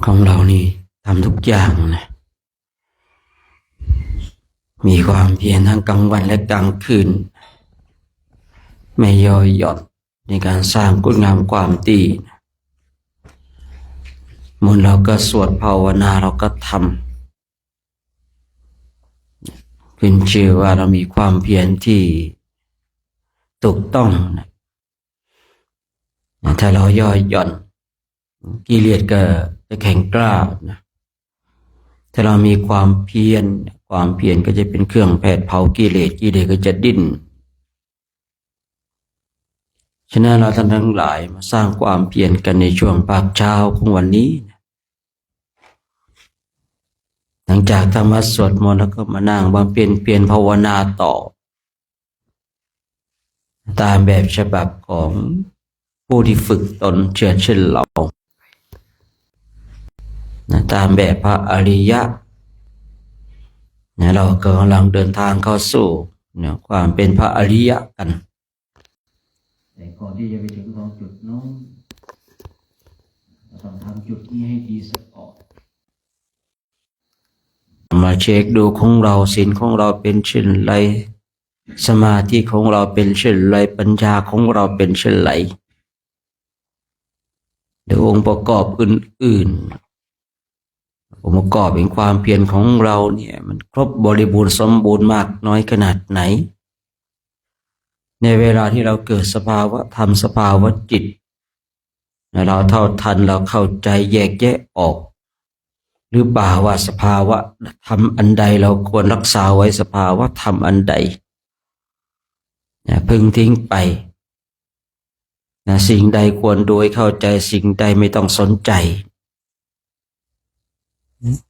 ของเรานี่ทำทุกอย่างนะมีความเพียรทั้งกลางวันและกลางคืนไม่ย่อหย่อนในการสร้างคุณงามความดีมุนเราก็สวดภาวนาเราก็ทำขึ้นชื่อว่าเรามีความเพียรที่ถูกต้องนะถ้าเราย่อหย่อนกิเลสก็จะแข็งกร้าวนะถ้าเรามีความเพียรก็จะเป็นเครื่องแผดเผากิเลสก็จะดิ้นฉะนั้นเราท่านทั้งหลายมาสร้างความเพียรกันในช่วงภาคเช้าของวันนี้หลังจากทำวัดสวดมนต์แล้วก็มานั่งบำเพ็ญเพียรภาวนาต่อตามแบบฉบับของผู้ที่ฝึกตนเช่นเราตามแบบพระอริยะเรากำลังเดินทางเข้าสู่ความเป็นพระอริยะกันแต่ก่อนที่จะไปถึงตรงจุดนู้นเราต้องทำจุดนี้ให้ดีสักก่อนมาเช็คดูของเราศีลของเราเป็นเช่นไรสมาธิของเราเป็นเช่นไรปัญญาของเราเป็นเช่นไรเดี๋ยวองค์ประกอบอื่นๆองค์ประกอบเป็นความเพียรของเราเนี่ยมันครบบริบูรณ์สมบูรณ์มากน้อยขนาดไหนในเวลาที่เราเกิดสภาวะธรรมสภาวะจิตเราเท่าทันเราเข้าใจแยกแยะออกหรือเปล่าว่าสภาวะธรรมอันใดเราควรรักษาไว้สภาวะธรรมอันใดพึงทิ้งไปสิ่งใดควรโดยเข้าใจสิ่งใดไม่ต้องสนใจ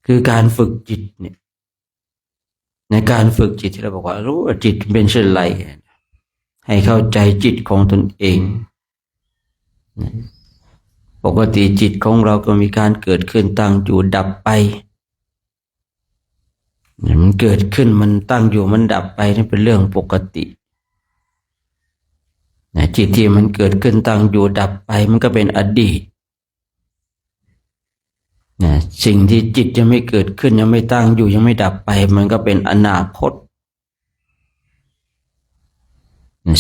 คือการฝึกจิตเนี่ยในการฝึกจิตที่เราบอกว่ารู้ว่าจิตเป็นเช่นไรให้เข้าใจจิตของตนเองปกติจิตของเราก็มีการเกิดขึ้นตั้งอยู่ดับไปมันเกิดขึ้นมันตั้งอยู่มันดับไปนี่เป็นเรื่องปกติจิตที่มันเกิดขึ้นตั้งอยู่ดับไปมันก็เป็นอดีตสิ่งที่จิตยังไม่เกิดขึ้นยังไม่ตั้งอยู่ยังไม่ดับไปมันก็เป็นอนาคต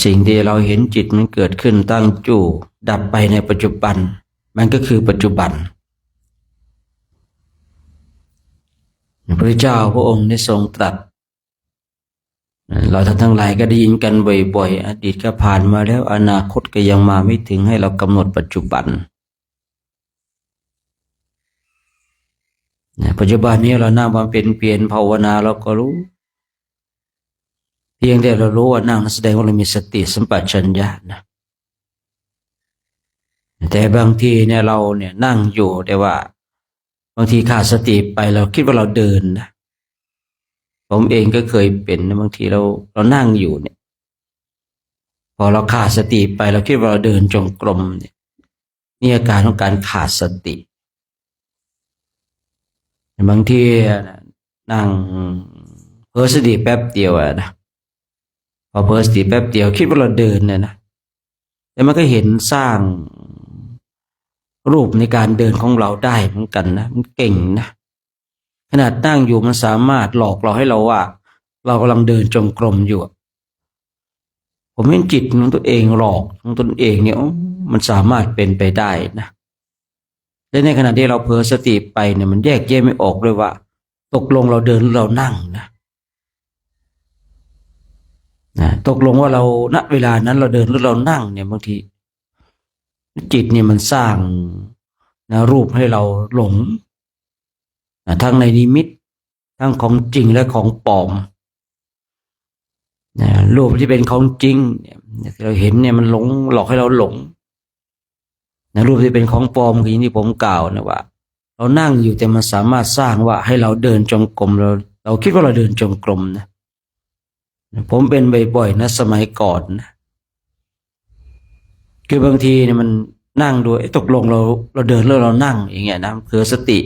สิ่งที่เราเห็นจิตมันเกิดขึ้นตั้งอยู่ดับไปในปัจจุบันมันก็คือปัจจุบันพระพุทธเจ้าพระองค์ได้ทรงตรัสเราทั้งหลายก็ได้ยินกันบ่อยๆอดีตก็ผ่านมาแล้วอนาคตก็ยังมาไม่ถึงให้เรากำหนดปัจจุบันปัจจุบันนี้เรานั่งบำเพ็ญเพียรภาวนาเราก็รู้เพียงแต่เรารู้ว่านั่งแสดงว่าเรามีสติสัมปชัญญะนะแต่บางทีเนี่ยเราเนี่ยนั่งอยู่แต่ว่าบางทีขาดสติไปเราคิดว่าเราเดินนะผมเองก็เคยเป็นนะบางทีเรานั่งอยู่เนี่ยพอเราขาดสติไปเราคิดว่าเราเดินจงกรมเนี่ยนี่อาการของการขาดสติบางทีนั่งเพ้อสติแป๊บเดียวนะพอเพ้อสติแป๊บเดียวคิดว่าเราเดินเนี่ยนะแต่มันก็เห็นสร้างรูปในการเดินของเราได้เหมือนกันนะมันเก่งนะขนาดนั่งอยู่มันสามารถหลอกเราให้เราว่าเรากำลังเดินจงกรมอยู่ผมเห็นจิตของตัวเองหลอกของตนเองเนี่ยมันสามารถเป็นไปได้นะ และในขณะที่เราเผลอสติไปเนี่ยมันแยกแยะไม่ออกเลยว่าตกลงเราเดินหรือเรานั่งนะตกลงว่าเราณเวลานั้นเราเดินหรือเรานั่งเนี่ยบางทีจิตเนี่ยมันสร้างรูปให้เราหลงทั้งในนิมิตทั้งของจริงและของปลอมรูปที่เป็นของจริงที่เราเห็นเนี่ยมันหลอกให้เราหลงรูปที่เป็นของปลอมคืออย่างที่ผมกล่าวนะว่าเรานั่งอยู่แต่มันสามารถสร้างว่าให้เราเดินจงกรมเราคิดว่าเราเดินจงกรมนะผมเป็นบ่อยๆนะสมัยก่อนนะคือบางทีเนี่ยมันนั่งดูตกลงเราเดินหรือเรานั่งอย่างเงี้ยนะเผลอสติ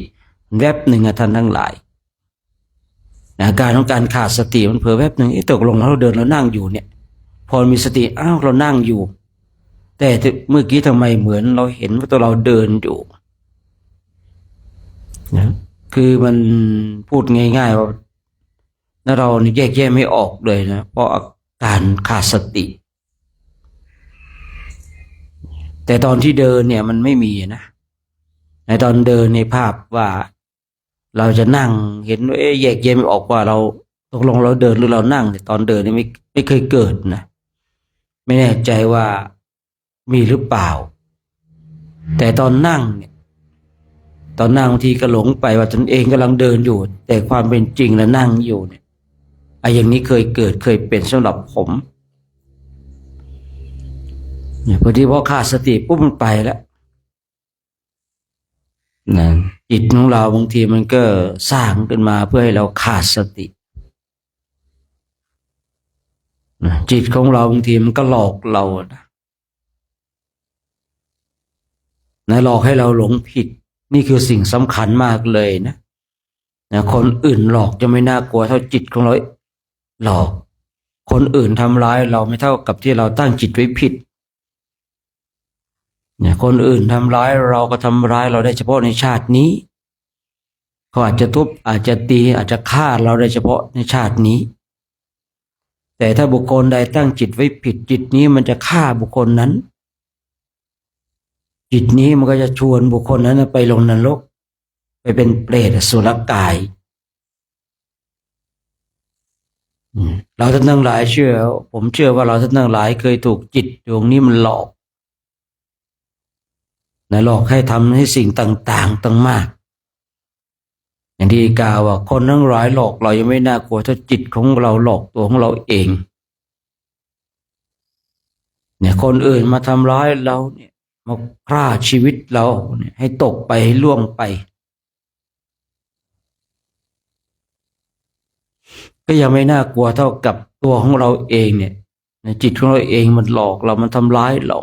แวบหนึ่งท่านทั้งหลายอาการของการขาดสติมันเผลอแวบหนึ่งตกลงเราเดินเรานั่งอยู่เนี่ยพอมีสติอ้าวเรานั่งอยู่แต่เมื่อกี้ทำไมเหมือนเราเห็นว่าตัวเราเดินอยู่นะคือมันพูดง่ายๆว่าเราเนี่ยแยกแยะไม่ออกเลยนะเพราะอาการขาดสติแต่ตอนที่เดินเนี่ยมันไม่มีนะในตอนเดินในภาพว่าเราจะนั่งเห็นว่าแยกแยะไม่ออกว่าเราตกลงเราเดินหรือเรานั่งตอนเดินนี่ไม่เคยเกิดนะไม่แน่ใจว่ามีหรือเปล่าแต่ตอนนั่งเนี่ยตอนนั่งบางทีก็หลงไปว่าตนเองกำลังเดินอยู่แต่ความเป็นจริงแล้วนั่งอยู่เนี่ยอย่างนี้เคยเกิดเคยเป็นสำหรับผมเนี่ยพอดีพอขาดสติปุ๊บมันไปแล้วนะจิตของเราบางทีมันก็สร้างขึ้นมาเพื่อให้เราขาดสตินะจิตของเราบางทีมันก็หลอกเรานะหลอกให้เราหลงผิดนี่คือสิ่งสำคัญมากเลยนะคนอื่นหลอกจะไม่น่ากลัวเท่าจิตของเราหลอกคนอื่นทำร้ายเราไม่เท่ากับที่เราตั้งจิตไว้ผิดคนอื่นทำร้ายเราก็ทำร้ายเราได้เฉพาะในชาตินี้เขาอาจจะทุบอาจจะตีอาจจะฆ่าเราได้เฉพาะในชาตินี้แต่ถ้าบุคคลใดตั้งจิตไว้ผิดจิตนี้มันจะฆ่าบุคคลนั้นจิตนี้มันก็จะชวนบุคคลนั้นไปลงนรกไปเป็นเปรตอสุรกายเราท่านทั้งหลายผมเชื่อว่าเราท่านทั้งหลายเคยถูกจิตดวงนี้มันหลอกหลอกให้ทำให้สิ่งต่างๆตั้งมากอย่างที่กล่าวว่าคนทั้งหลายหลอกเรายังไม่น่ากลัวถ้าจิตของเราหลอกตัวของเราเองคนอื่นมาทำร้ายเราเนี่ยมาฆ่าชีวิตเราเนี่ยให้ตกไปให้ล่วงไปก็ยังไม่น่ากลัวเท่ากับตัวของเราเองเนี่ยจิตของเราเองมันหลอกเรามันทำร้ายเรา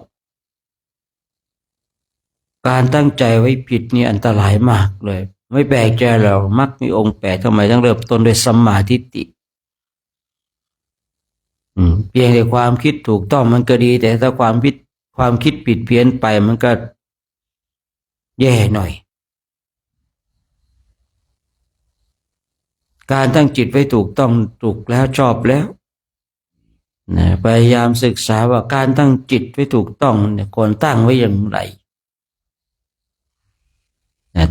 การตั้งใจไว้ผิดนี่อันตรายมากเลยไม่แปลกใจเรามักมีองค์8ทำไมต้องเริ่มต้นด้วยสัมมาทิฏฐิเพียงแต่ความคิดถูกต้องมันก็ดีแต่ถ้าความคิดผิดเพี้ยนไปมันก็แย่หน่อยการตั้งจิตไว้ถูกต้องถูกแล้วชอบแล้วพยายามศึกษาว่าการตั้งจิตไว้ถูกต้องควรตั้งไว้อย่างไร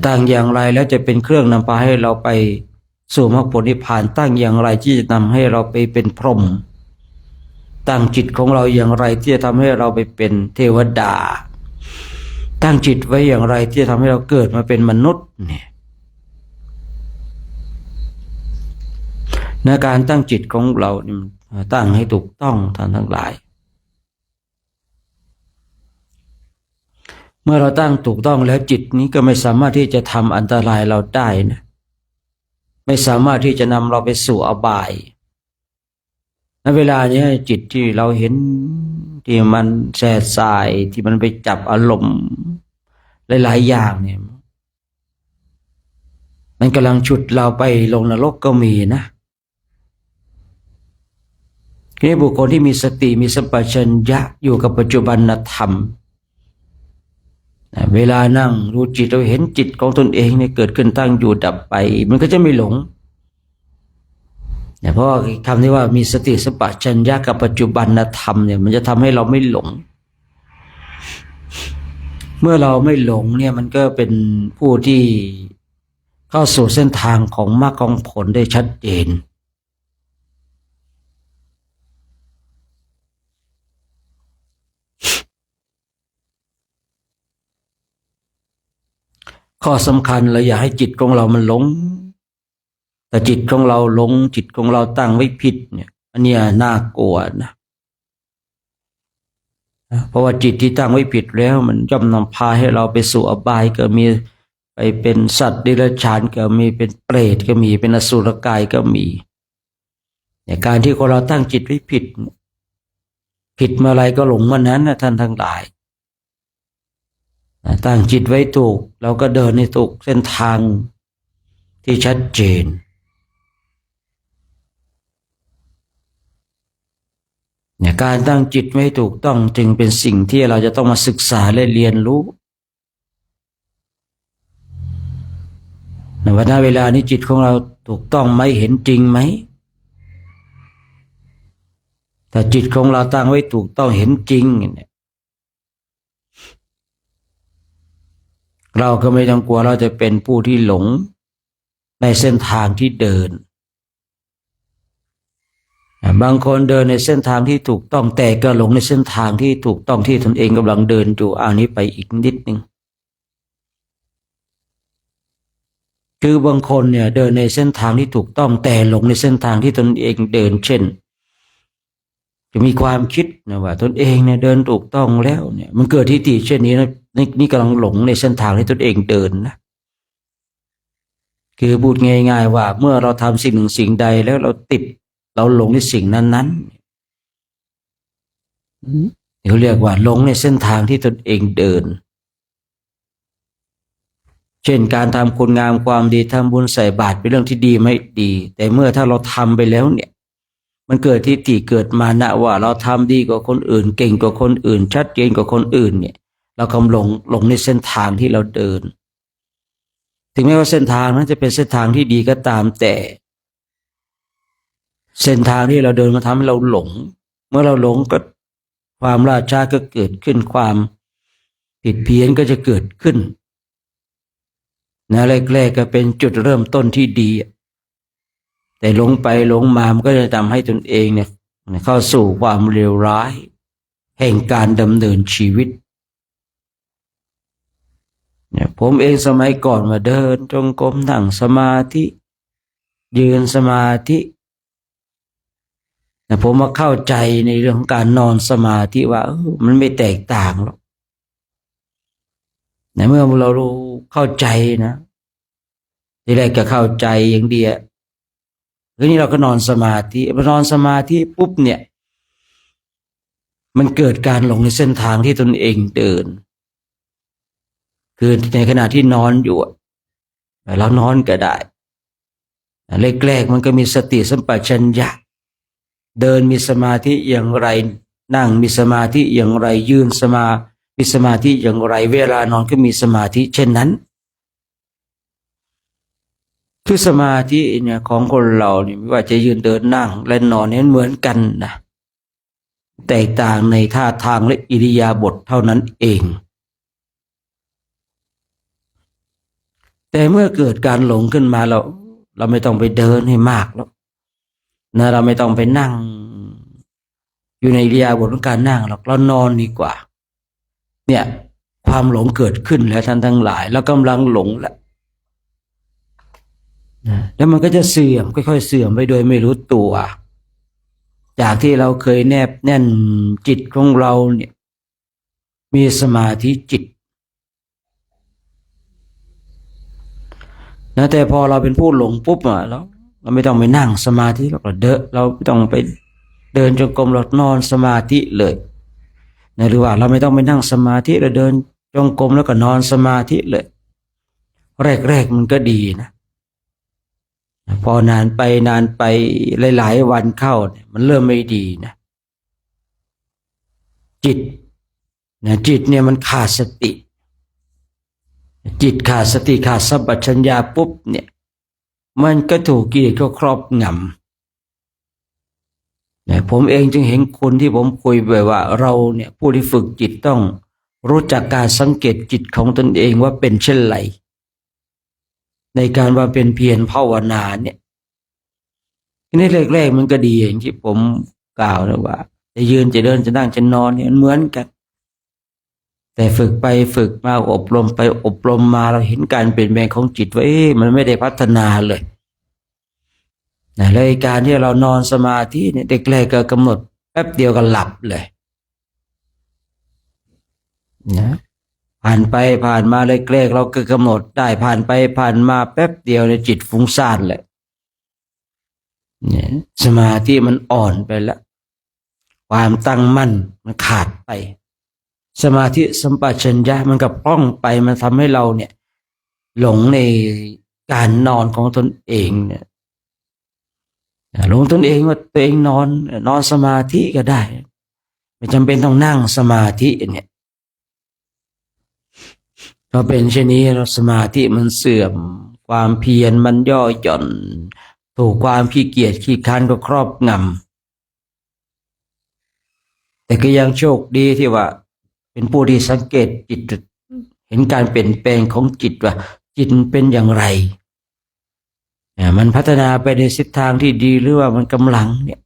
ตั้งอย่างไรแล้วจะเป็นเครื่องนำพาให้เราไปสู่มรรคผลนิพพานตั้งอย่างไรที่จะนำให้เราไปเป็นพรหมตั้งจิตของเราอย่างไรที่จะทำให้เราไปเป็นเทวดาตั้งจิตไว้อย่างไรที่จะทำให้เราเกิดมาเป็นมนุษย์เนี่ยในการตั้งจิตของเราตั้งให้ถูกต้องท่านทั้งหลายเมื่อเราตั้งถูกต้องแล้วจิตนี้ก็ไม่สามารถที่จะทำอันตรายเราได้นะไม่สามารถที่จะนำเราไปสู่อบายในเวลานี้จิตที่เราเห็นที่มันแสบสายที่มันไปจับอารมณ์หลายๆอย่างเนี่ยมันกำลังฉุดเราไปลงนรกก็มีนะนี่บุคคลที่มีสติมีสัมปชัญญะอยู่กับปัจจุบันธรรมเวลานั่งรู้จิตเราเห็นจิตของตนเองเนี่ยเกิดขึ้นตั้งอยู่ดับไปมันก็จะไม่หลงเพราะคำที่ว่ามีสติสัมปชัญญะกับปัจจุบันธรรมเนี่ยมันจะทำให้เราไม่หลง เมื่อเราไม่หลงเนี่ยมันก็เป็นผู้ที่เข้าสู่เส้นทางของมรรคของผลได้ชัดเจนข้อสำคัญเราอย่าให้จิตของเรามันหลงแต่จิตของเราหลงจิตของเราตั้งไว้ผิดเนี่ยอันเนี้ยน่ากลัวนะเพราะว่าจิตที่ตั้งไว้ผิดแล้วมันย่อมนำพาให้เราไปสู่อบายก็มีไปเป็นสัตว์เดรัจฉานก็มีเป็นเปรตก็มีเป็นอสุรกายก็มีเนี่ยการที่คนเราตั้งจิตไว้ผิดเมื่อไรก็หลงเมื่อนั้นนะท่านทั้งหลายตั้งจิตไว้ถูกเราก็เดินในถูกเส้นทางที่ชัดเจนเนี่ยการตั้งจิตไว้ถูกต้องจึงเป็นสิ่งที่เราจะต้องมาศึกษาและเรียนรู้ในวันเวลานี้จิตของเราถูกต้องไหมเห็นจริงไหมถ้าจิตของเราตั้งไว้ถูกต้องเห็นจริงเนี่ยเราก็ไม่ต้องกลัวเราจะเป็นผู้ที่หลงในเส้นทางที่เดินบางคนเดินในเส้นทางที่ถูกต้องแต่ก็หลงในเส้นทางที่ถูกต้องที่ตนเองกำลังเดินอยู่อันนี้ไปอีกนิดนึงคือบางคนเนี่ยเดินในเส้นทางที่ถูกต้องแต่หลงในเส้นทางที่ตนเองเดินเช่นจะมีความคิดนะว่าตนเองเนี่ยเดินถูกต้องแล้วเนี่ยมันเกิดทิฏฐิเช่นนี้นะนี่กำลังหลงในเส้นทางที่ตนเองเดินนะคือพูดง่ายๆว่าเมื่อเราทำสิ่งหนึ่งสิ่งใดแล้วเราติดเราหลงในสิ่งนั้นๆเขาเรียกว่าหลงในเส้นทางที่ตนเองเดินเช่นการทำคุณงามความดีทำบุญใส่บาตรเป็นเรื่องที่ดีไม่ดีแต่เมื่อถ้าเราทำไปแล้วเนี่ยมันเกิดทิฏฐิเกิดมานะว่าเราทำดีกว่าคนอื่นเก่งกว่าคนอื่นชัดเจนกว่าคนอื่นเนี่ยเรากำลังหลงในเส้นทางที่เราเดินถึงแม้ว่าเส้นทางนั้นจะเป็นเส้นทางที่ดีก็ตามแต่เส้นทางที่เราเดินมาทำให้เราหลงเมื่อเราหลงก็ความล่าช้าก็เกิดขึ้นความผิดเพี้ยนก็จะเกิดขึ้นนะแรกๆก็เป็นจุดเริ่มต้นที่ดีแต่หลงไปหลงมามันก็จะทำให้ตนเองเนี่ยเข้าสู่ความเลวร้ายแห่งการดำเนินชีวิตเนี่ยผมเองสมัยก่อนมาเดินจงกรมนั่งสมาธิยืนสมาธิแต่ผมมาเข้าใจในเรื่องของการนอนสมาธิว่ามันไม่แตกต่างหรอกในเมื่อเรารู้เข้าใจนะทีแรกก็เข้าใจอย่างเดียวทีนี้เราก็นอนสมาธิพอนอนสมาธิปุ๊บเนี่ยมันเกิดการหลงในเส้นทางที่ตนเองเดินคือในขณะที่นอนอยู่เรานอนก็ได้แรกๆมันก็มีสติสัมปชัญญะเดินมีสมาธิอย่างไรนั่งมีสมาธิอย่างไรยืนมีสมาธิอย่างไรเวลานอนก็มีสมาธิเช่นนั้นคือสมาธิเนี่ยของคนเราเนี่ยไม่ว่าจะยืนเดินนั่งและนอนเนี่ยเหมือนกันนะแตกต่างในท่าทางและอิริยาบถเท่านั้นเองแต่เมื่อเกิดการหลงขึ้นมาเราไม่ต้องไปเดินให้มากแล้วนะเราไม่ต้องไปนั่งอยู่ในอิริยาบถของการนั่งหรอกเรานอนดีกว่าเนี่ยความหลงเกิดขึ้นแล้วท่านทั้งหลายเรากำลังหลงแล้วมันก็จะเสื่อมค่อยๆเสื่อมไปโดยไม่รู้ตัวจากที่เราเคยแนบแน่นจิตของเราเนี่ยมีสมาธิจิตนะแต่พอเราเป็นผู้หลงปุ๊บเราไม่ต้องไปนั่งสมาธิเราไม่ต้องไปเดินจงกรมเรานอนสมาธิเลยนะหรือว่าเราไม่ต้องไปนั่งสมาธิเราเดินจงกรมแล้วก็นอนสมาธิเลยแรกๆมันก็ดีนะพอนานไปหลายๆวันเข้าเนี่ยมันเริ่มไม่ดีนะจิตเนี่ยมันขาดสติจิตขาดสติขาดสัมปชัญญะปุ๊บเนี่ยมันก็ถูกกิเลสก็ครอบงำผมเองจึงเห็นคนที่ผมคุยไปว่าเราเนี่ยผู้ที่ฝึกจิตต้อง รู้จักการสังเกตจิตของตนเองว่าเป็นเช่นไรในการว่าเป็นเพียรภาวนาเนี่ยในแรกๆมันก็ดีอย่างที่ผมกล่าวนะว่าจะยืนจะเดินจะนั่งจะนอนเนี่ยเหมือนกันแต่ฝึกไปฝึกมาอบรมไปอบรมมาเราเห็นการเปลี่ยนแปลงของจิตว่ามันไม่ได้พัฒนาเลยนะเลยการที่เรานอนสมาธิเนี่ยเด็กแรกก็กำหนดแป๊บเดียวก็หลับเลยนะผ่านไปผ่านมาเลยแรกเราก็กำหนดได้ผ่านไปผ่านมาแป๊บเดียวในจิตฟุ้งซ่านเลยเนี่ยสมาธิมันอ่อนไปแล้วความตั้งมั่นมันขาดไปสมาธิสัมปชัญญะมันก็พร่องไปมันทำให้เราเนี่ยหลงในการนอนของตนเองเนี่ยหลงตนเองว่าตัวเองนอนสมาธิก็ได้ไม่จำเป็นต้องนั่งสมาธิเนี่ยพอเป็นเช่นนี้เราสมาธิมันเสื่อมความเพียรมันย่อหย่อนถูกความขี้เกียจขี้คร้านก็ครอบงำแต่ก็ยังโชคดีที่ว่าเป็นผู้ที่สังเกตจิตเห็นการเปลี่ยนแปลงของจิตว่าจิตเป็นอย่างไรมันพัฒนาไปในทิศทางที่ดีหรือว่ามันกำลังเนี่ย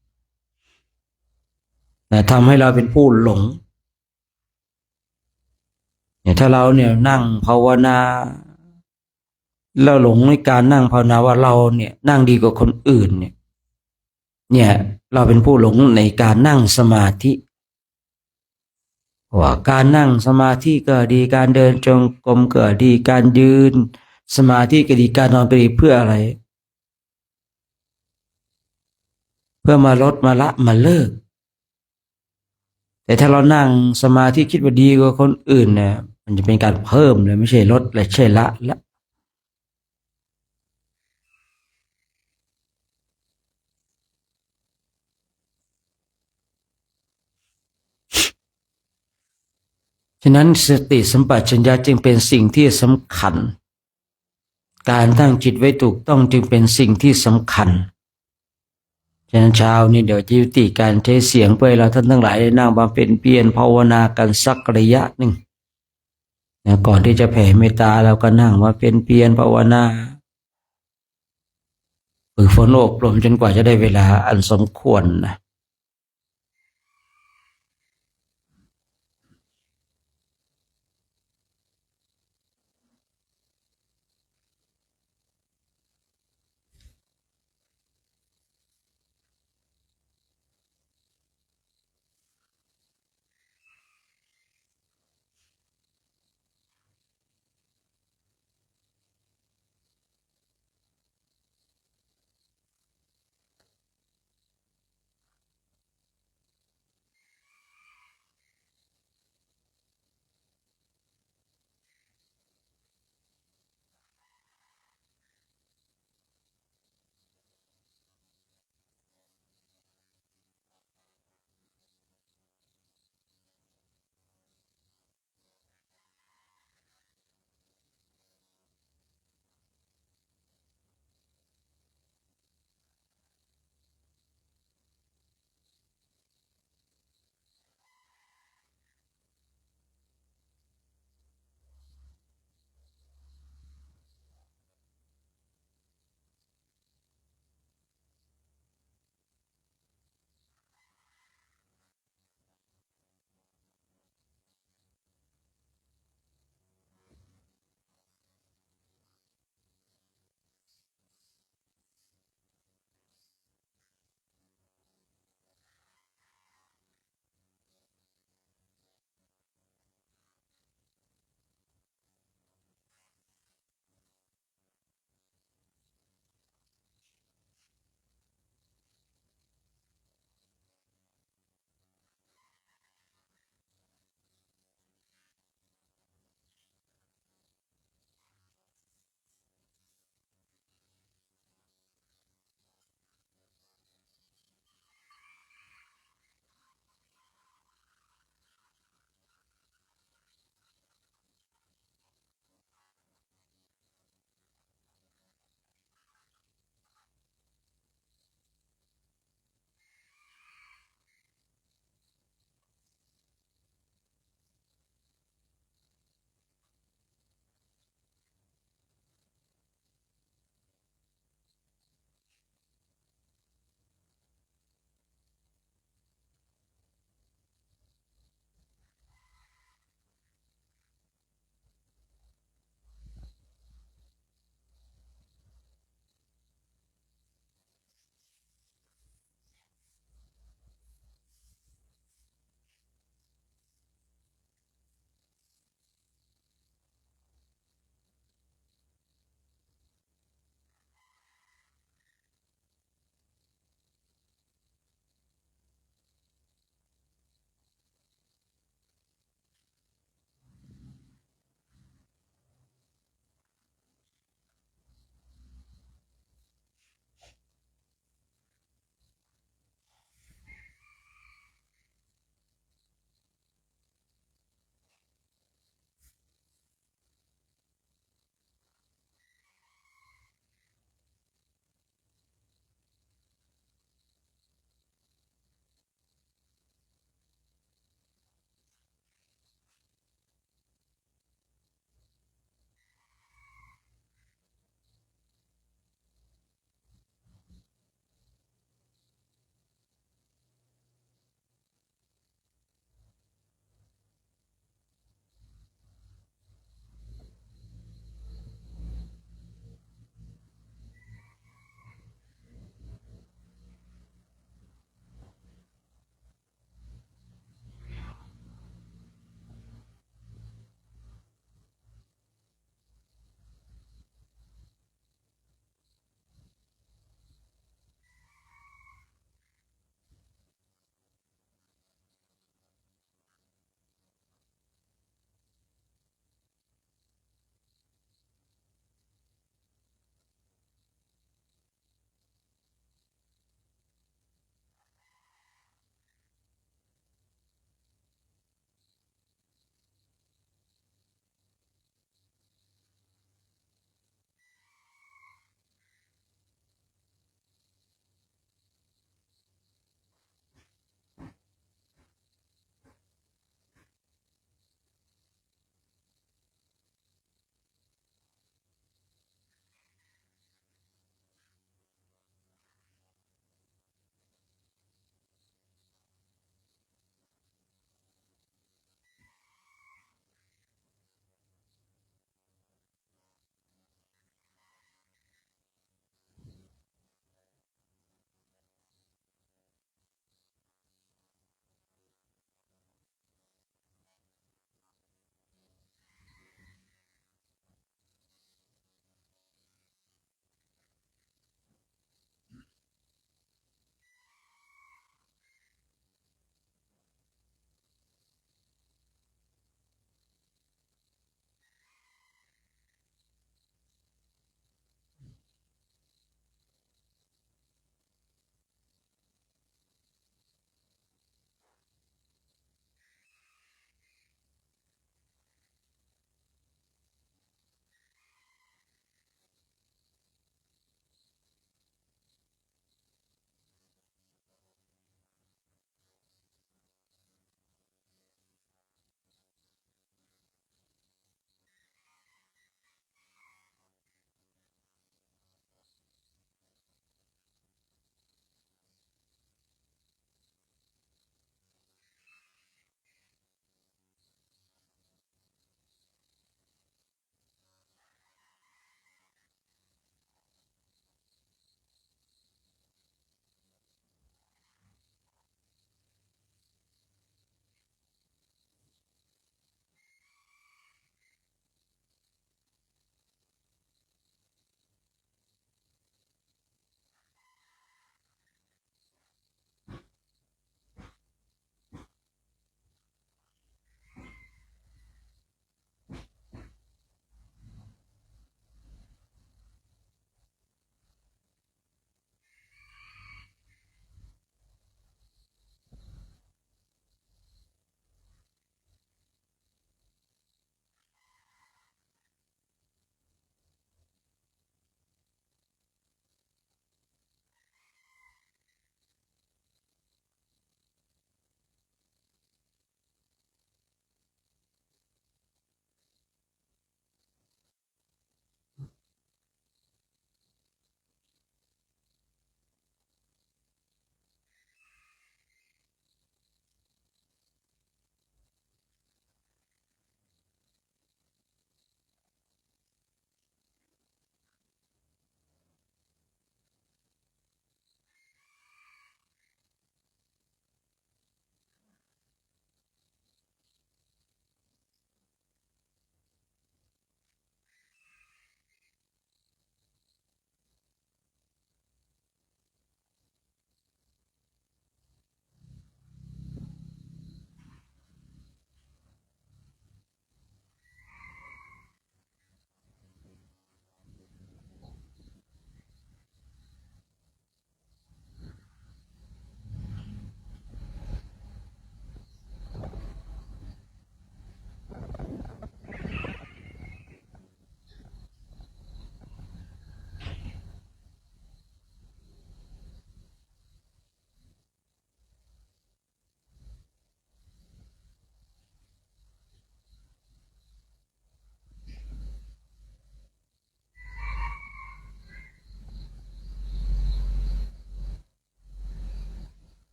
ทำให้เราเป็นผู้หลงเนี่ยถ้าเราเนี่ยนั่งภาวนาเราหลงในการนั่งภาวนาว่าเราเนี่ยนั่งดีกว่าคนอื่นเนี่ยเราเป็นผู้หลงในการนั่งสมาธิว่าการนั่งสมาธิก็ดีการเดินจงกรมก็ดีการยืนสมาธิก็ดีการนอนก็ดีเพื่ออะไรเพื่อมาลดมาละมาเลิกแต่ถ้าเรานั่งสมาธิคิดว่าดีกว่าคนอื่นเนี่ยมันจะเป็นการเพิ่มเลยไม่ใช่ลดและใช่ละฉะนั้นสติสัมปชัญญะจึงเป็นสิ่งที่สำคัญการตั้งจิตไว้ถูกต้องจึงเป็นสิ่งที่สำคัญฉะนั้นเช้านี้เดี๋ยวจะยุติการใช้เสียงเพื่อให้เราท่านทั้งหลายได้นั่งบำเพ็ญเพียรภาวนากันสักระยะหนึ่งก่อนที่จะแผ่เมตตาเราก็นั่งมาเป็นเพียรภาวนาฝึกฝนอบรมจนกว่าจะได้เวลาอันสมควรนะ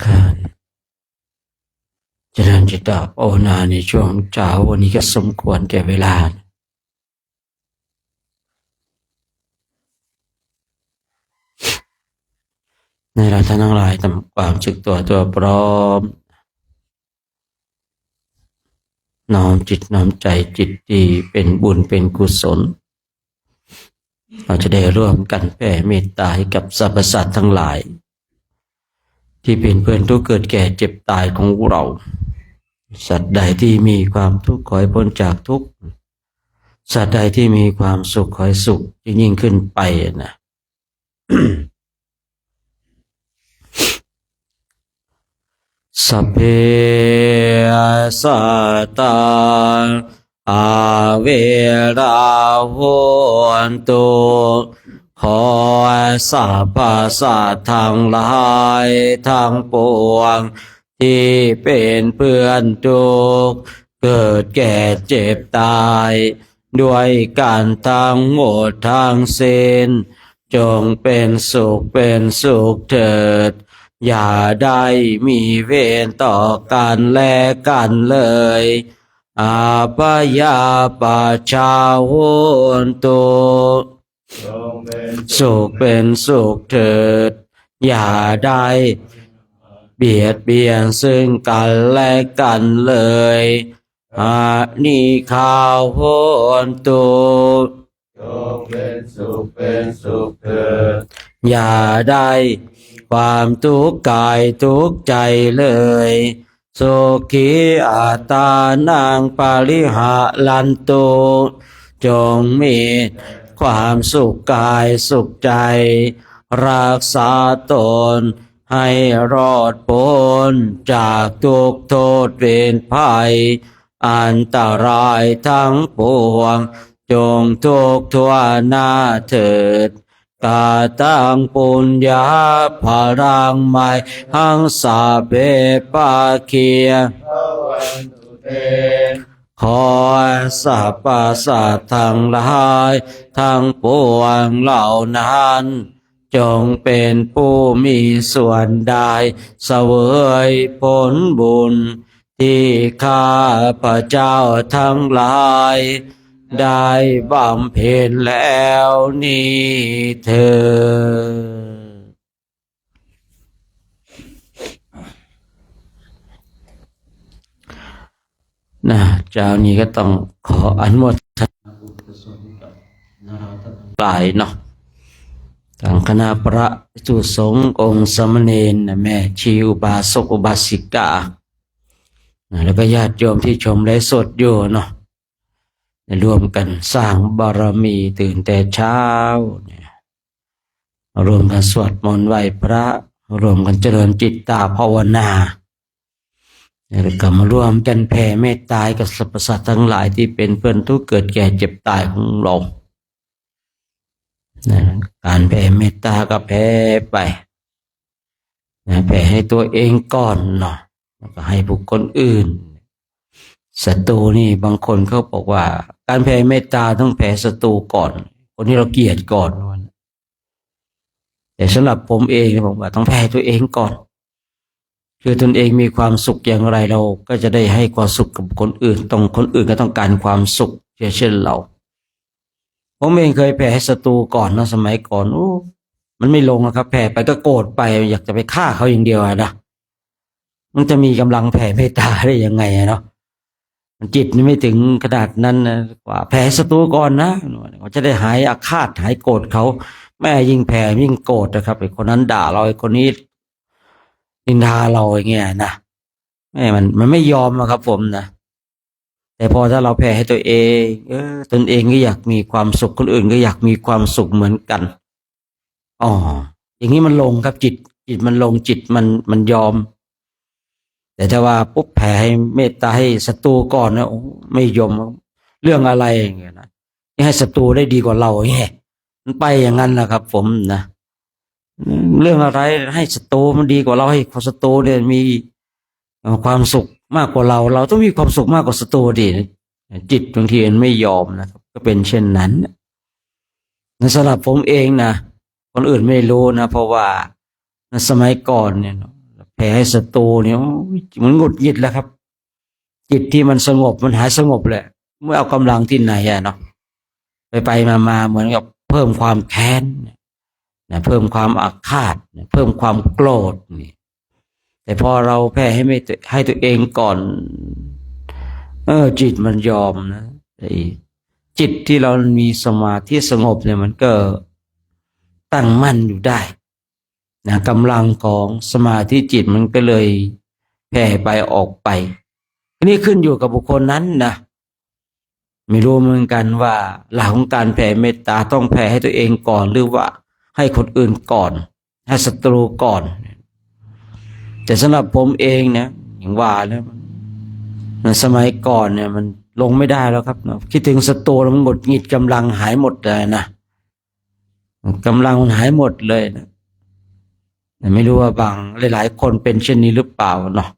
การเจริญจิตตภาวนาในช่วงเช้าวันนี้ก็สมควรแก่เวลาในเราท่านทั้งหลายทำความสึกตัวพร้อมน้อมจิตน้อมใจจิตดีเป็นบุญเป็นกุศลเราจะได้ร่วมกันแผ่เมตตาให้กับสรรพสัตว์ทั้งหลายที่เป็นเพื่อนทุกข์เกิดแก่เจ็บตายของเราสัตว์ใดที่มีความทุกข์ขอให้พ้นจากทุกข์สัตว์ใดที่มีความสุขขอให้สุขยิ่งขึ้นไปนะ สัพเพสัตตาอาเวราโหนตุขอสรรพสัตว์ทั้งหลายทั้งปวงที่เป็นเพื่อนทุกข์เกิดแก่เจ็บตายด้วยกันทั้งหมดทั้งสิ้นจงเป็นสุขเถิดอย่าได้มีเวรต่อกันและกันเลยอาปยาปชาโหนตุเป็นสุขเถิดอย่าได้เบียดเบียนซึ่งกันและกันเลยอานิคาโหนตุเป็นสุขเถิดอย่าได้ความทุกข์กายทุกข์ใจเลยสุขีอัตตานังปาริหะลันตุจงมีความสุขกายสุขใจรักษาตนให้รอดพ้นจากทุกข์โทษเวรภัยอันตรายทั้งปวงจงทุกข์ทั่วหน้าเถิดกาตังปุญญาภารังไมหังสาเปปาเคียขอสรรพสัตว์ทั้งหลายทั้งปวงเหล่านั้นจงเป็นผู้มีส่วนได้เสวยผลบุญที่ข้าพระเจ้าทั้งหลายได้บำเพ็ญแล้วนี้เถิดนะเจ้านี้ก็ต้องขออนุโมทนาบุญกุศลกับเราทั้งหลายเนาะทางคณะพระภิกษุสงฆ์องค์สามเณรแม่ชีอุบาสกอุบาสิกาแล้วก็ญาติโยมที่ชมไลฟ์สดอยู่เนาะร่วมกันสร้างบารมีตื่นแต่เช้ารวมกันสวดมนต์ไหว้พระรวมกันเจริญจิตตภาวนาแล้วก็มาร่วมกันแผ่เมตตากับสรรพสัตว์ทั้งหลายที่เป็นเพื่อนทุกข์เกิดแก่เจ็บตายของเราการแผ่เมตตาก็แผ่ไปแผ่ให้ตัวเองก่อนเนาะแล้วก็ให้บุคคลอื่นศัตรูนี่บางคนเขาบอกว่าการแผ่เมตตาต้องแผ่ศัตรูก่อนคนที่เราเกลียดก่อนแต่สำหรับผมเองผมว่าต้องแผ่ตัวเองก่อนคือตนเองมีความสุขอย่างไรเราก็จะได้ให้ความสุขกับคนอื่นคนอื่นก็ต้องการความสุขเช่นเราผมเองเคยแผ่ให้ศัตรูก่อนนะสมัยก่อนมันไม่ลงนะครับแผ่ไปก็โกรธไปอยากจะไปฆ่าเขาอย่างเดียวนะมันจะมีกำลังแผ่เมตตาได้ยังไงเนาะจิตนี่ไม่ถึงขนาดนั้นนะว่าแผ่ศัตรูก่อนนะเขาจะได้หายอาฆาตหายโกรธเขาแม่ยิ่งแผ่ยิ่งโกรธนะครับไอ้คนนั้นด่าเราไอ้คนนี้นินทาเราอย่างเงี้ยนะแม่มันไม่ยอมนะครับผมนะแต่พอถ้าเราแผ่ให้ตัวเองตนเองก็อยากมีความสุขคนอื่นก็อยากมีความสุขเหมือนกันอย่างนี้มันลงครับจิตมันลงจิตมันยอมแต่ถ้าว่าปุ๊บแผ่ให้เมตตาให้ศัตรูก่อนนะไม่ยอมเรื่องอะไรอย่างเงี้ยนะให้ศัตรูได้ดีกว่าเราแย่มันไปอย่างนั้นนะครับผมนะเรื่องอะไรให้ศัตรูมันดีกว่าเราให้ศัตรูเนี่ยมีความสุขมากกว่าเราต้องมีความสุขมากกว่าศัตรูดิจิตบางทีมันไม่ยอมนะครับก็เป็นเช่นนั้นสำหรับผมเองนะคนอื่นไม่รู้นะเพราะว่าในสมัยก่อนเนี่ย แผ่ให้ศัตรูเนี่ยโอ้ยมันหงุดหงิดแล้วครับ จิตที่มันสงบมันหายสงบแหละเมื่อเอากำลังที่ไหนอะเนาะไปมาเหมือนกับเพิ่มความแค้นนะเพิ่มความอาฆาตเพิ่มความโกรธนี่แต่พอเราแผ่ให้ตัวเองก่อนจิตมันยอมนะจิตที่เรามีสมาธิสงบเนี่ยมันก็ตั้งมั่นอยู่ได้นะกำลังของสมาธิจิตมันก็เลยแผ่ไปออกไปอันนี้ขึ้นอยู่กับบุคคลนั้นนะไม่รู้เหมือนกันว่าหลักของการแผ่เมตตาต้องแผ่ให้ตัวเองก่อนหรือว่าให้คนอื่นก่อนให้ศัตรูก่อนแต่สำหรับผมเองเนี่ยอย่างว่าแล้วสมัยก่อนเนี่ยมันลงไม่ได้แล้วครับคิดถึงศัตรูแล้วมันหงุดหงิดกำลังหายหมดเลยนะกำลังมันหายหมดเลยนะไม่รู้ว่าบางหลายๆคนเป็นเช่นนี้หรือเปล่าเนาะ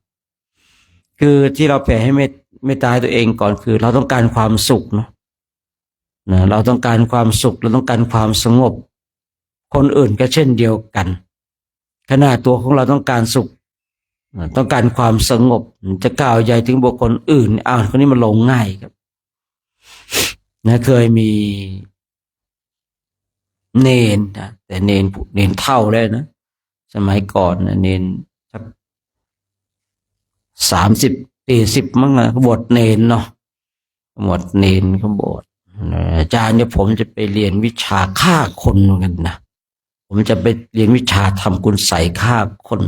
คือที่เราแผ่ให้เมตตาตัวเองก่อนคือเราต้องการความสุขเนาะเราต้องการความสุขเราต้องการความสงบคนอื่นก็เช่นเดียวกันขณะตัวของเราต้องการสุขต้องการความสงบจะกล่าวใหญ่ถึงบุคคลอื่นคนนี้มันลงง่ายครับเคยมีเนนนะแต่เนนเท่าแล้วนะสมัยก่อนนะเนนสัก30-40มั้งนะบวชเนนเนาะบวชเนนเขาบวชอาจารย์เนี่ยผมจะไปเรียนวิชาฆ่าคนเหมือนกันนะผมจะไปเรียนวิชาทำคุณไสยฆ่าคน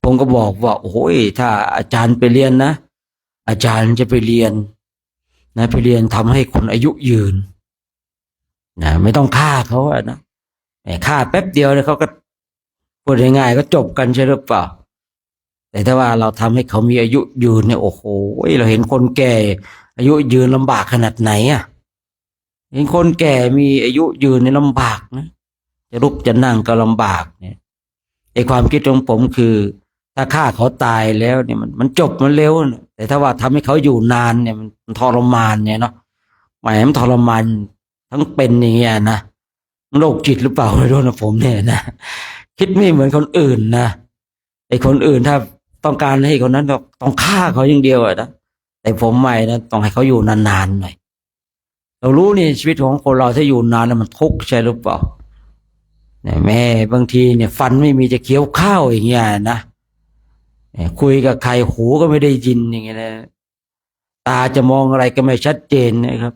ผมก็บอกว่าโอ้ยถ้าอาจารย์ไปเรียนนะอาจารย์จะไปเรียนไปเรียนทำให้คนอายุยืนไม่ต้องฆ่าเขาอะนะฆ่าแป๊บเดียวเนี่ยเขาก็พูดง่ายๆก็จบกันใช่หรือเปล่าแต่ถ้าว่าเราทำให้เขามีอายุยืนเนี่ยโอ้โหเราเห็นคนแก่อายุยืนลำบากขนาดไหนอ่ะเห็นคนแก่มีอายุยืนเนี่ยลำบากนะจะลุกจะนั่งก็ลำบากเนี่ยความคิดของผมคือถ้าฆ่าเขาตายแล้วเนี่ยมันจบมันเร็วนะแต่ถ้าว่าทำให้เขาอยู่นานเนี่ยมันทรมานเนี่ยเนาะหมายมันทรมานทั้งเป็นอย่างเงี้ยนะโรคจิตหรือเปล่าไม่รู้นะผมเนี่ยนะคิดไม่เหมือนคนอื่นนะคนอื่นถ้าต้องการให้คนนั้นต้องฆ่าเขาอย่างเดียวนะแต่ผมไม่นะต้องให้เขาอยู่นานๆหน่อยเรารู้นี่ชีวิตของคนเราถ้าอยู่นานแล้วมันทุกข์ใช่หรือเปล่าแม่บางทีเนี่ยฟันไม่มีจะเคี้ยวข้าวอย่างเงี้ยนะคุยกับใครหูก็ไม่ได้ยินอย่างเงี้ยนะตาจะมองอะไรก็ไม่ชัดเจนนะครับ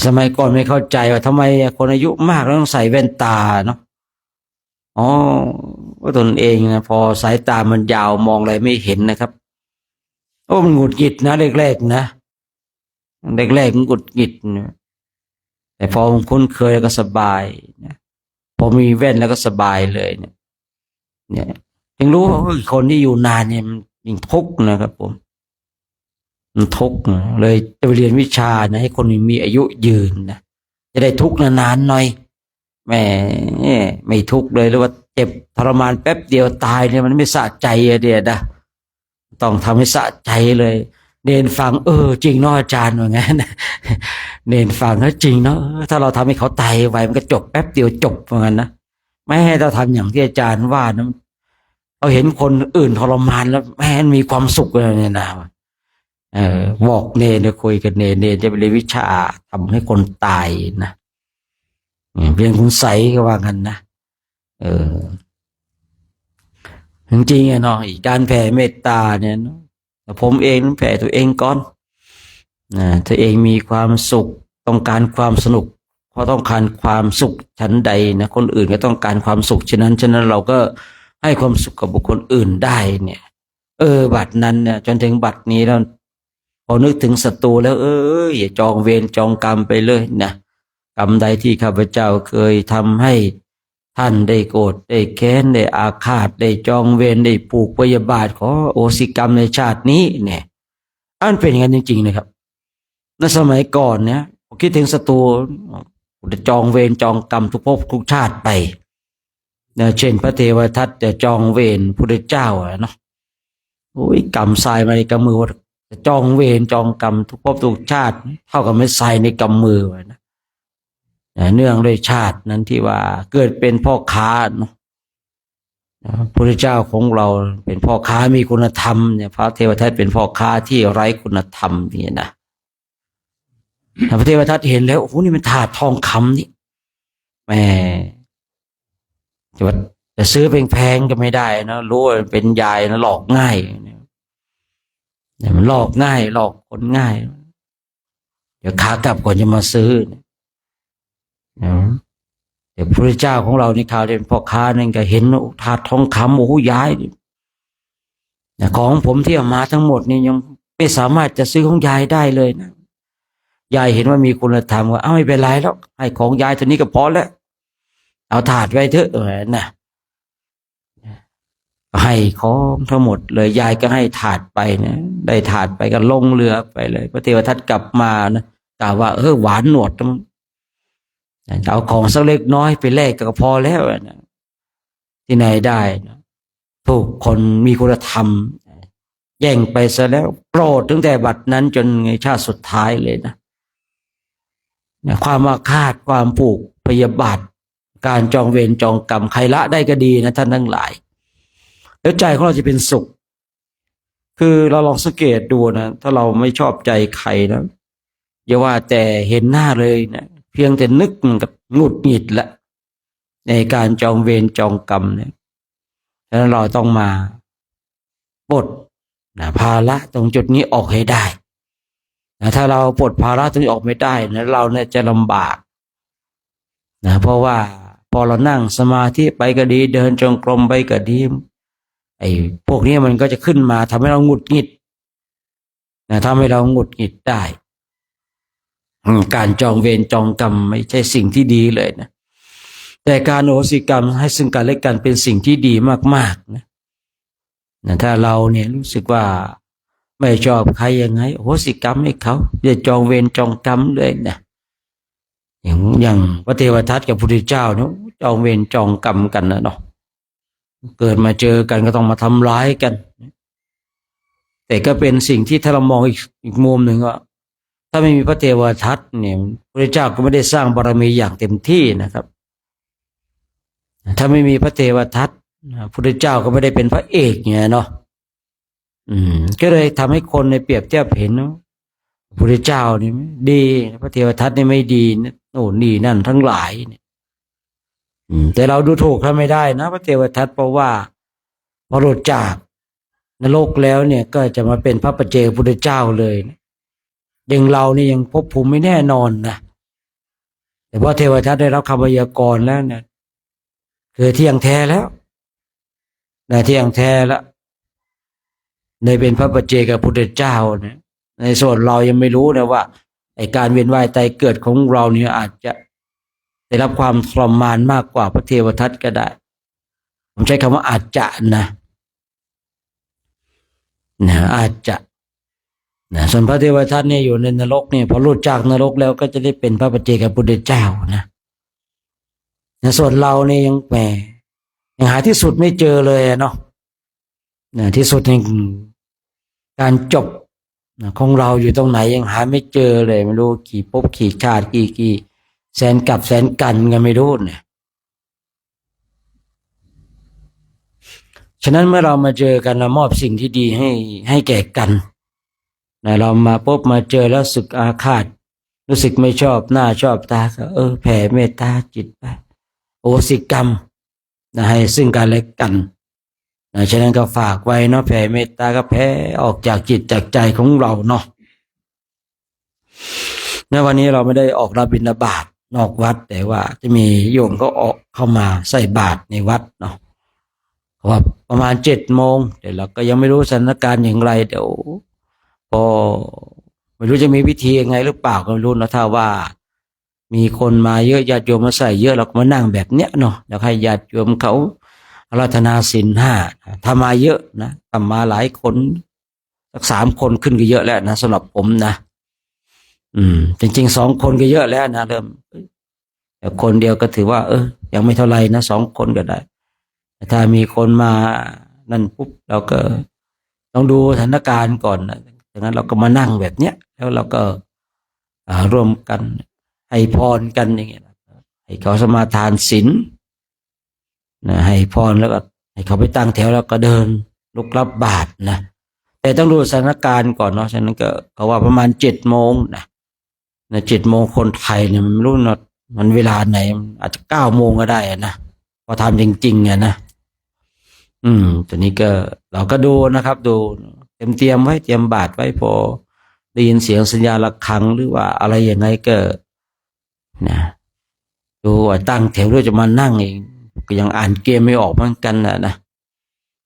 สมัยก่อนไม่เข้าใจว่าทำไมคนอายุมากแล้วต้องใส่แว่นตาเนาะว่าตนเองนะพอสายตามันยาวมองอะไรไม่เห็นนะครับมันหงุดหงิดนะแรกๆนะแรกๆมันหงุดหงิดนะแต่พอผมคุ้นเคยแล้วก็สบายนะพอมีแว่นแล้วก็สบายเลยเนี่ยยังรู้ว่าคนที่อยู่นานเนี่ยมันยิ่งทุกข์นะครับผมมันทุกข์เลยจะไปเรียนวิชานะให้คนมีอายุยืนนะจะได้ทุกข์นานๆหน่อยไม่ทุกข์เลยหรือว่าเจ็บทรมานแป๊บเดียวตายเนี่ยมันไม่สะใจเดียนะต้องทำให้สะใจเลยเนนฟังจริงเนาะอาจารย์ว่างั้นเนนฟังแล้วจริงเนาะถ้าเราทำให้เขาตายไวมันก็จบแป๊บเดียวจบว่างั้นนะไม่ให้เราทำอย่างที่อาจารย์ว่านะเราเห็นคนอื่นทรมานแล้วแม่มีความสุขเลยเนี่ยนะบอกเนนคุยกับเนนจะไปเรียนวิชาทำให้คนตายนะเพียงคุณใสก็ว่ากันนะจริงๆเนาะการแผ่เมตตาเนี่ยผมเองต้องแผ่ตัวเองก่อนถ้าเองมีความสุขต้องการความสนุกเพราะต้องการความสุขชั้นใดนะคนอื่นก็ต้องการความสุขฉะนั้นเราก็ให้ความสุขกับบุคคลอื่นได้เนี่ยบัดนั้นเนี่ยจนถึงบัดนี้แล้วพอนึกถึงศัตรูแล้วอย่าจองเวรจองกรรมไปเลยนะกรรมใดที่ข้าพเจ้าเคยทำให้ท่านได้โกรธได้แค้นได้อาฆาตได้จองเวรได้ผูกพยาบาทขอโอสิกรรมในชาตินี้เนี่ยเป็นอย่างนั้นจริงๆนะครับในสมัยก่อนเนี่ยผมคิดถึงศัตรูจะจองเวรจองกรรมทุกภพทุกชาติไปเช่นพระเทวทัตจะจองเวรพุทธเจ้าเนาะกรรมทรายมาในกำมือว่าจะจองเวรจองกรรมทุกภพทุกชาติเท่ากับไม่ทรายในกำมือนะเนื่องด้วยชาตินั้นที่ว่าเกิดเป็นพ่อค้าเนาะ พระพุทธเจ้าของเราเป็นพ่อค้ามีคุณธรรมเนี่ยพระเทวทัตเป็นพ่อค้าที่ไร้คุณธรรมนี่นะพระเทวทัตเห็นแล้วโอ้โหนี่มันถาดทองคำนี่แหมจะซื้อแพงๆก็ไม่ได้นะรู้ว่าเป็นยายนะหลอกง่ายเนี่ยมันหลอกง่ายหลอกคนง่ายเดี๋ยวขากลับก่อนจะมาซื้อเนี่ยแต่พระเจ้าของเราในข่าวเป็นพ่อค้านั่นก็เห็นถาดทองคำโอ้โหยายของผมที่เอามาทั้งหมดนี่ยังไม่สามารถจะซื้อของยายได้เลยนะยายเห็นว่ามีคุณธรรมว่าไม่เป็นไรแล้วให้ของยายตัวนี้ก็พอแล้วเอาถาดไว้เถอะนะให้ของทั้งหมดเลยยายก็ให้ถาดไปนะได้ถาดไปก็ลงเรือไปเลยพระเทวทัตกลับมานะกล่าวว่าหวานหนวดเอาของสักเล็กน้อยไปแลกก็พอแล้วนะที่ไหนได้นะถูกคนมีคุณธรรมแย่งไปซะแล้วโกรธตั้งแต่บัดนั้นจนในชาติสุดท้ายเลยนะความอาฆาตความผูกพยาบาทการจองเวรจองกรรมใครละได้ก็ดีนะท่านทั้งหลายแล้วใจของเราจะเป็นสุขคือเราลองสังเกตดูนะถ้าเราไม่ชอบใจใครนะอย่าว่าแต่เห็นหน้าเลยนะเพียงแต่นึกมันกับหงุดหงิดละในการจองเวรจองกรรมเนี่ยฉะนั้นเราต้องมาปลดภาระตรงจุดนี้ออกให้ได้ถ้าเราปลดภาระตรงนี้ออกไม่ได้นะเราเนี่ยจะลำบากเพราะว่าพอเรานั่งสมาธิไปก็ดีเดินจงกรมไปก็ดีไอ้พวกนี้มันก็จะขึ้นมาทำให้เราหงุดหงิดทำให้เราหงุดหงิดได้การจองเวรจองกรรมไม่ใช่สิ่งที่ดีเลยนะแต่การโอสิกรรมให้ซึ่งกันและกันเป็นสิ่งที่ดีมากๆนะถ้าเราเนี่ยรู้สึกว่าไม่ชอบใครยังไงโอสิกรรมให้เขาอย่าจองเวรจองกรรมเลยนะอย่างพระเทวทัตกับพระพุทธเจ้าเนาะจองเวรจองกรรมกันนะเนาะเกิดมาเจอกันก็ต้องมาทำร้ายกันแต่ก็เป็นสิ่งที่ถ้าเรามองอีกมุมหนึ่งว่าถ้าไม่มีพระเทวทัตเนี่ยพระเจ้าก็ไม่ได้สร้างบารมีอย่างเต็มที่นะครับถ้าไม่มีพระเทวทัตพระพุทธเจ้าก็ไม่ได้เป็นพระเอกเนี่ยเนาะก็เลยทำให้คนในเปรียบเทียบเห็นว่าพระพุทธเจ้านี่ดีพระเทวทัตนี่ไม่ดีนะโน่นนี่นั่นทั้งหลายเนี่ยแต่เราดูถูกเขาไม่ได้นะพระเทวทัตเพราะว่าพอหลุดจากนรกแล้วเนี่ยก็จะมาเป็นพระปัจเจกพุทธเจ้าเลยอย่างเรานี่ยังภพภูมิไม่แน่นอนนะแต่พอเทวทัตได้รับคำพยากรณ์แล้วเนี่ยคือเที่ยงแท้แล้วเที่ยงแท้แล้วในเป็นพระปัจเจกพุทธเจ้าเนี่ยในส่วนเรายังไม่รู้นะว่าไอ้การเวียนว่ายตายเกิดของเราเนี่ยอาจจะได้รับความทรมานมากกว่าพระเทวทัตก็ได้ผมใช้คำว่าอาจจะนะอาจจะส่วนพระเทวทัตเนี่ยอยู่ในนรกเนี่ยพอหลุดจากนรกแล้วก็จะได้เป็นพระปัจเจกพุทธเจ้านะส่วนเราเนี่ยยังหาที่สุดไม่เจอเลยเนาะที่สุดในการจบของเราอยู่ตรงไหนยังหาไม่เจอเลยไม่รู้กี่ภพกี่ชาติกี่แสนกับแสนกันกันไม่รู้เนี่ยฉะนั้นเมื่อเรามาเจอกันเรามอบสิ่งที่ดีให้แก่กันเรามาพบมาเจอแล้วสึกอาฆาตรู้สึกไม่ชอบหน้าชอบตาก็แผ่เมตตาจิตไปโอสิกรรมให้ซึ่งกันและกันฉะนั้นก็ฝากไว้เนาะแผ่เมตตาก็แผ่ออกจากจิตจากใจของเราเนาะในวันนี้เราไม่ได้ออกรับบิณฑบาตนอกวัดแต่ว่าจะมีโยมก็ออกเข้ามาใส่บาตรในวัดเนาะว่าประมาณ7 โมงแต่เราก็ยังไม่รู้สถานการณ์อย่างไรเดี๋ยวพอไม่รู้จะมีวิธียังไงหรือเปล่าก็ไม่รู้นะถ้าว่ามีคนมาเยอะญาติโยมมาใส่เยอะเราก็มานั่งแบบเนี้ยเนาะอยากให้ญาติโยมเขาอาราธนาศีล 5ถ้ามาเยอะนะทำมาหลายคนสัก3 คนขึ้นก็เยอะแล้วนะสำหรับผมนะจริงๆ2 คนก็เยอะแล้วนะเริ่มแต่คนเดียวก็ถือว่ายังไม่เท่าไรนะ2 คนก็ได้แต่ถ้ามีคนมานั่นปุ๊บเราก็ต้องดูสถานการณ์ก่อนนะดังนั้นเราก็มานั่งแบบเนี้ยแล้วเราก็ร่วมกันให้พรกันอย่างเงี้ยให้เขาสมาทานศีลให้พรแล้วก็ ให้เขาไปตั้งแถวแล้วก็เดินลุกรับบาตรนะแต่ต้องดูสถานการณ์ก่อนเนาะฉะนั้นก็เขาว่าประมาณ7 โมงนะ7 โมงคนไทยเนี่ยมันไม่รู้นะมันเวลาไหนอาจจะ9 โมงก็ได้นะพอทำจริงๆนะตอนนี้ก็เราก็ดูนะครับดูเตรียมไว้เตรียมบาตรไว้พอได้ยินเสียงสัญญาณระฆังหรือว่าอะไรอย่างไรก็นะดูว่าตั้งแถวด้วยจะมานั่งเองก็ยังอ่านเกมไม่ออกเหมือนกันนะ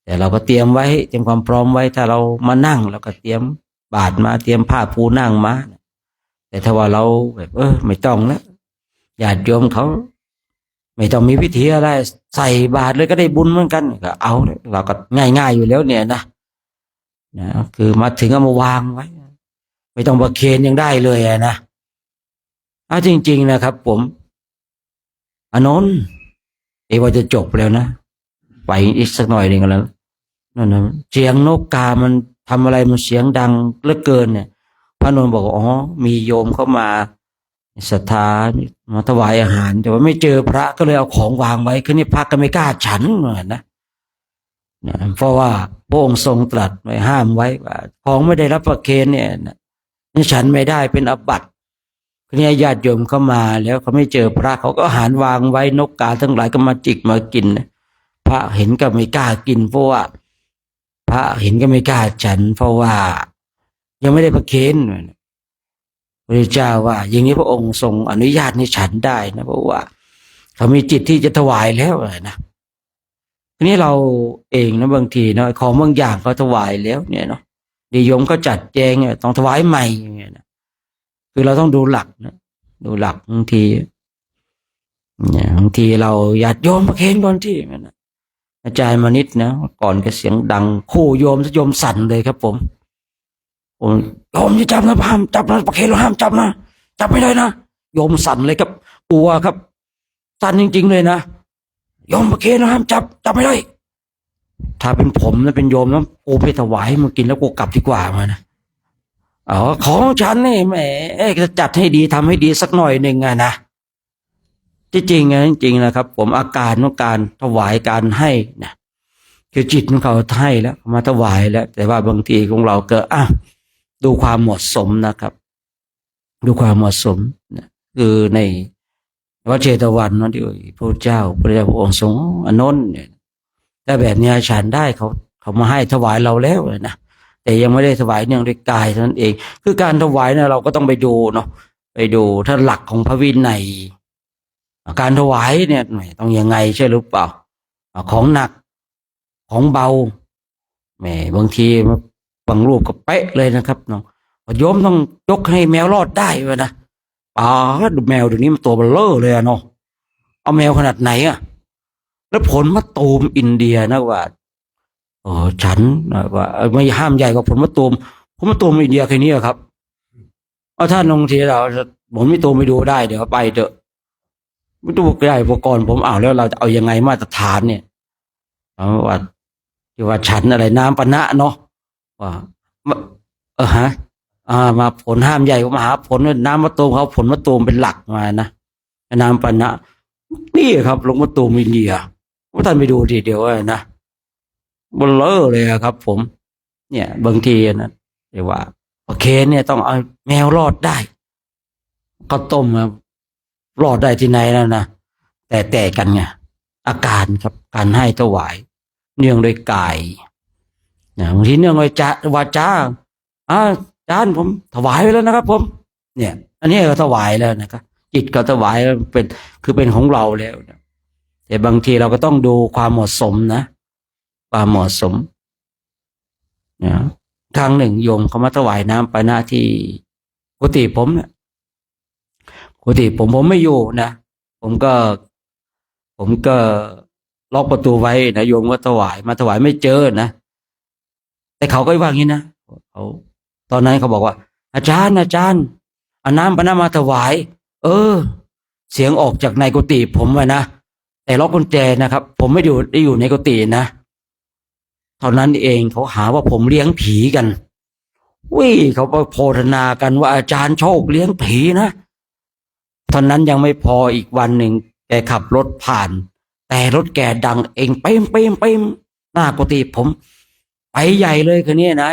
แต่เราก็เตรียมไว้เตรียมความพร้อมไว้ถ้าเรามานั่งเราก็เตรียมบาตรมาเตรียมผ้าปูนั่งมาแต่ถ้าว่าเราแบบไม่ต้องแล้วญาติโยมเขาไม่ต้องมีพิธีอะไรใส่บาตรเลยก็ได้บุญเหมือนกันก็เอาเราก็ง่ายๆอยู่แล้วเนี่ยนะคือมาถึงก็มาวางไว้ไม่ต้องประเคนยังได้เลยนะจริงๆนะครับผมอนนท์ว่าจะจบแล้วนะไปอีกสักหน่อยหนึ่งแล้วนั่นนะเสียงนกกามันทำอะไรมันเสียงดังเหลือเกินเนี่ยพระนนท์บอกอ๋อมีโยมเข้ามาศรัทธามาถวายอาหารแต่ว่าไม่เจอพระก็เลยเอาของวางไว้คือนี่พระก็ไม่กล้าฉันเหมือนนะเพราะว่าพระองค์ทรงตรัสไว้ห้ามไว้ว่าของไม่ได้รับประเคนเนี่ยนี่ฉันไม่ได้เป็นอบัติคือนี่ญาติโยมเข้ามาแล้วเขาไม่เจอพระเขาก็อาหารวางไว้นกกาทั้งหลายก็มาจิกมากินพระเห็นก็ไม่กล้ากินเพราะว่าพระเห็นก็ไม่กล้าฉันเพราะว่ายังไม่ได้ประเคนพระเจ้าว่าอย่างนี้พระองค์ทรงอนุญาตให้ฉันได้นะเพราะว่าเขามีจิตที่จะถวายแล้วนะทีนี้เราเองนะบางทีเนาะของบางอย่างเขาถวายแล้วเนี่ยเนาะนิยมก็จัดแจงเนี่ยต้องถวายใหม่อย่างเงี้ยนะคือเราต้องดูหลักนะดูหลักบางทีเนี่ยบางทีเราญาติโยมประเคนก่อนที่นะอาจารย์มณิษฐ์นะก่อนก็เสียงดังคู่โยมสั่นเลยครับผมโยมจะจับนะห้ามจับนะประเคนเราห้ามจับนะจับไม่ได้นะโยมสั่นเลยครับกลัวครับสั่นจริงๆเลยนะโยมประเคนเราห้ามจับไม่ได้ถ้าเป็นผมนะเป็นโยมนะกูไปถวายมันกินแล้วกูกลับดีกว่ามานะของฉันนี่แหมจะจัดให้ดีทำให้ดีสักหน่อยหนึ่งนะจริงนะครับผมอาการของการถวายการให้นะคือจิตของเขาให้แล้วมาถวายแล้วแต่ว่าบางทีของเราก็ดูความเหมาะสมนะครับดูความเหมาะสมนะคือในวัดเชตวันนั่นที่พระเจ้าพระองค์ทรงอนนท์เนี่ยแต่แบบนี้ฉันได้เขามาให้ถวายเราแล้วนะแต่ยังไม่ได้ถวายเนื่องด้วยกายเท่านั้นเองคือการถวายเนี่ยเราก็ต้องไปดูเนาะไปดูถ้าหลักของพระวินัยการถวายเนี่ยต้องยังไงใช่หรือเปล่าของหนักของเบาแหมบางทีบางรูปก็เป๊ะเลยนะครับน้องโยมต้องยกให้แมวรอดได้ไว้นะดูแมวเดี๋ยวนี้มันตัวเบลอเลยเนาะเอาแมวขนาดไหนแล้วผลมะตูมอินเดียนะว่าฉันว่าไม่ห้ามใหญ่กว่าผลมะตูมอินเดียแค่นี้ครับเอาท่านลงทีเราผมไม่ตูมไปดูได้เดี๋ยวไปเถอะไม่ต้องได้อุปกรณ์ผมแล้วเราจะเอายังไงมาตรฐานเนี่ยว่าที่ว่าฉันอะไรน้ำปะนะเนาะว่ามาผลห้ามใหญ่กว่ามาหาผลน้ำมะตูมเขาผลมะตูมเป็นหลักมานะน้ำปะนะนี่ครับลงมะตูมอินเดียว่าท่านไปดูทีเดียวนะเบลอเลยครับผมเนี่ยบางทีนะเรียกว่าโอเคเนี่ยต้องเอาแมวรอดได้ก็ต้มรอดได้ที่ไหนแล้วนะแต่กันไงอาการครับการให้ถวายเนื่องโดยกายบางทีเนื่องโดยวาจาอาจารย์ผมถวายไปแล้วนะครับผมเนี่ยอันนี้ก็ถวายแล้วนะครับจิตก็ถวายเป็นของเราแล้วนะแต่บางทีเราก็ต้องดูความเหมาะสมนะความเหมาะสมครั้งหนึ่งโยมเขามาถวายน้ำปานะที่กุฏิผมเนี่ยกุฏิผมไม่อยู่นะผมก็ล็อกประตูไว้นะโยมก็ถวายไม่เจอนะแต่เขาก็ว่างี้นะเขาตอนนั้นเขาบอกว่าอาจารย์เอาน้ำปานะมาถวายเสียงออกจากในกุฏิผมไว้นะแต่ล็อกกุญแจนะครับผมไม่ได้อยู่ในกุฏินะเท่านั้นเองเขาหาว่าผมเลี้ยงผีกันเขาไปโพธนากันว่าอาจารย์โชคเลี้ยงผีนะตอนนั้นยังไม่พออีกวันหนึ่งแกขับรถผ่านแต่รถแกดังเองเป้ม หน้ากุฏิผมไปใหญ่เลยคือเนี่ยนะ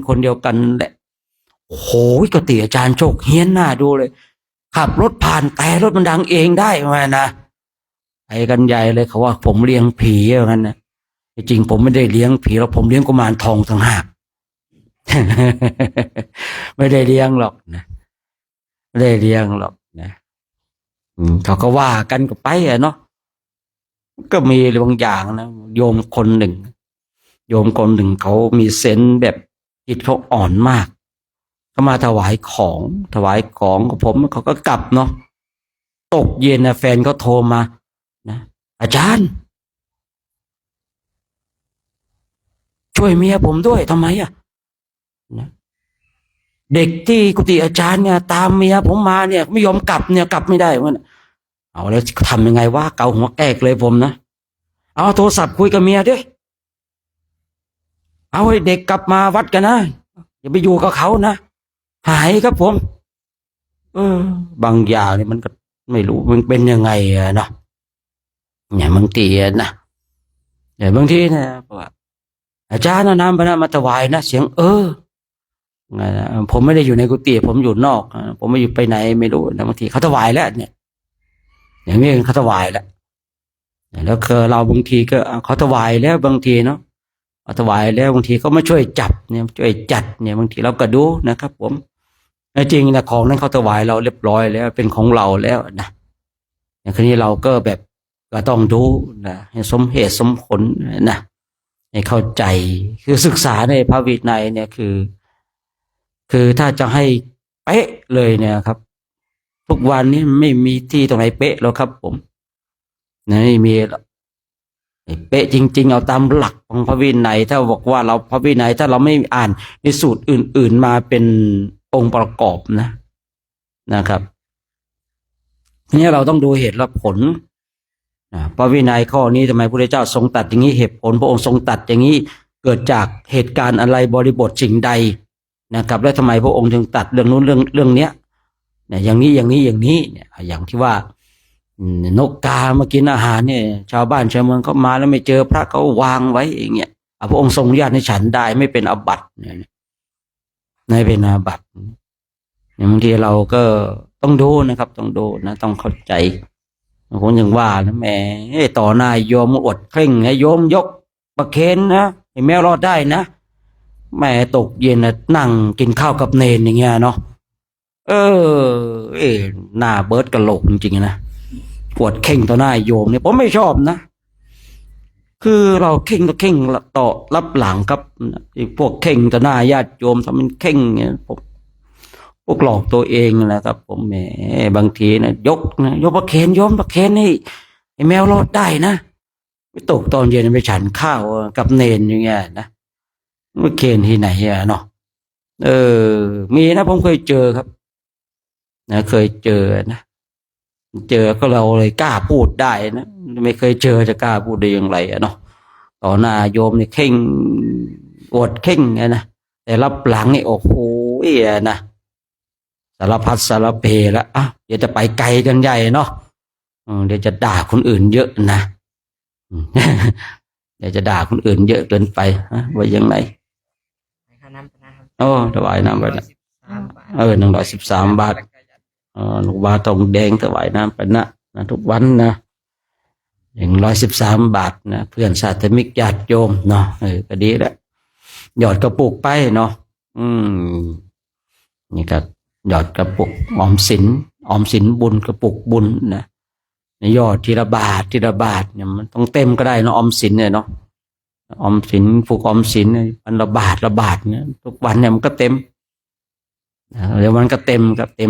คนเดียวกันแหละโอ้โหกุฏิอาจารย์โชคเฮี้ยนหน้าดูเลยขับรถผ่านแต่รถมันดังเองได้มานะไปกันใหญ่เลยเขาว่าผมเลี้ยงผีอย่างนั้นนะจริงผมไม่ได้เลี้ยงผีหรอกผมเลี้ยงกุมารทองต่างหาก ไม่ได้เลี้ยงหรอกนะไม่ได้เลี้ยงหรอกนะเขาก็ว่ากันก็ไปอะเนาะก็มีบางอย่างนะโยมคนหนึ่งเขามีเซนส์แบบจิตเขาอ่อนมากเขามาถวายของกับผมเขาก็กลับเนาะตกเย็นนะแฟนเขาโทรมานะอาจารย์ช่วยเมียผมด้วยทำไมอ่ะนะเด็กที่กุฏิอาจารย์เนี่ยตามเมียผมมาเนี่ยไม่ยอมกลับเนี่ยกลับไม่ได้มันเอาแล้วทำยังไงวะเกาหัวแกกเลยผมนะเอาโทรศัพท์คุยกับเมียด้วยเอาให้เด็กกลับมาวัดกันนะอย่าไปอยู่กับเขานะหายครับผมบางอย่างเนี่ยมันก็ไม่รู้มันเป็นยังไงอะเนาะเนี่ยบางทีนะเนี่ยบางทีนะว่าอาจารย์เอาน้ำมาถวายนะเสียงผมไม่ได้อยู่ในกุฏิผมอยู่นอกผมไม่อยู่ไปไหนไม่รู้นะบางทีเขาถวายแล้วเนี่ยอย่างนี้เขาถวายแล้วแล้วคือเราบางทีก็เขาถวายแล้วบางทีเนาะเขาถวายแล้วบางทีเขาไม่ช่วยจับเนี่ยช่วยจัดเนี่ยบางทีเราก็ดูนะครับผมจริงนะของนั้นเขาถวายเราเรียบร้อยแล้วเป็นของเราแล้วนะอย่างนี้เราก็แบบก็ต้องดูนะให้สมเหตุสมผลนะให้เข้าใจคือศึกษาในพระวินัยเนี่ยคือถ้าจะให้เป๊ะเลยเนี่ยครับทุกวันนี้ไม่มีที่ตรงไหนเป๊ะแล้วครับผมไม่มีเป๊ะจริงๆเอาตามหลักของพระวินัยถ้าบอกว่าเราพระวินัยถ้าเราไม่อ่านในสูตรอื่นๆมาเป็นองค์ประกอบนะครับนี่เราต้องดูเหตุและผลพระวินัยข้อนี้ทำไมพระพุทธเจ้าทรงตรัสอย่างนี้เหตุผลพระองค์ทรงตรัสอย่างนี้เกิดจากเหตุการณ์อะไรบริบทสิ่งใดนะครับแล้วทำไมพระองค์จึงตรัสเรื่องนู้นเรื่องเนี้ยเนี่ยอย่างนี้เนี่ยอย่างที่ว่านกกามากินอาหารเนี่ยชาวบ้านชาวเมืองเขามาแล้วไม่เจอพระเขาวางไว้อย่างเงี้ยพระองค์ทรงอนุญาตให้ฉันได้ไม่เป็นอาบัติเนี่ยไม่เป็นอาบัติบางทีเราก็ต้องดูนะครับต้องดูนะต้องเข้าใจผมยังว่านะแม่ต่อหน้าโยมอดเคร่งให้โยมยกประเคนนะให้แมวรอดได้นะแม่ตกเย็นนะนั่งกินข้าวกับเนนอย่างเงี้ยเนาะหน้าเบิร์ดกะโหลกจริงๆนะปวดเข่งต่อหน้าโยมเนี่ยผมไม่ชอบนะคือเราเข่งต่อรับหลังครับพวกเข่งต่อหน้าญาติโยมทำเป็นเข่งเนี่ยพวกหลอกตัวเองนะครับผมแหมบางทีนะยกประเคนโยมประเคนให้แมวรอดได้นะไม่ตกตอนเย็นไปฉันข้าวกับเนนอย่างเงี้ยนะไม่เคนที่ไหนอะเนาะมีนะผมเคยเจอครับนะเคยเจอนะเจอก็เราเลยกล้าพูดได้นะไม่เคยเจอจะกล้าพูดได้อย่างไรอะเนาะต่อหน้าโยมนี่เข่งอวดเข่งนะแต่รับหลังนี่โอ้โหนะสารพัดสารเพแล้วเดี๋ยวจะไปไกลกันใหญ่เนาะเดี๋ยวจะด่าคนอื่นเยอะนะเดี๋ยวจะด่าคนอื่นเยอะเกินไปว่ายังไงถวายน้ำไปนะ113 บาทลูกบาททองแดงถวายน้ำไปนะทุกวันนะ113 บาทนะเพื่อนสาธมิกญาติโยมเนาะก็ดีแล้วหยอดกระปุกไปเนาะนี่ก็หยอดกระปุกออมสินบุญกระปุกบุญนะยอดทีละบาทเนี่ยมันต้องเต็มก็ได้เนาะออมสินเนี่ยเนาะออมสินผูกออมสินมันละบาทเนี่ยทุกวันเนี่ยมันก็เต็มเดี๋ยวมันก็เต็ม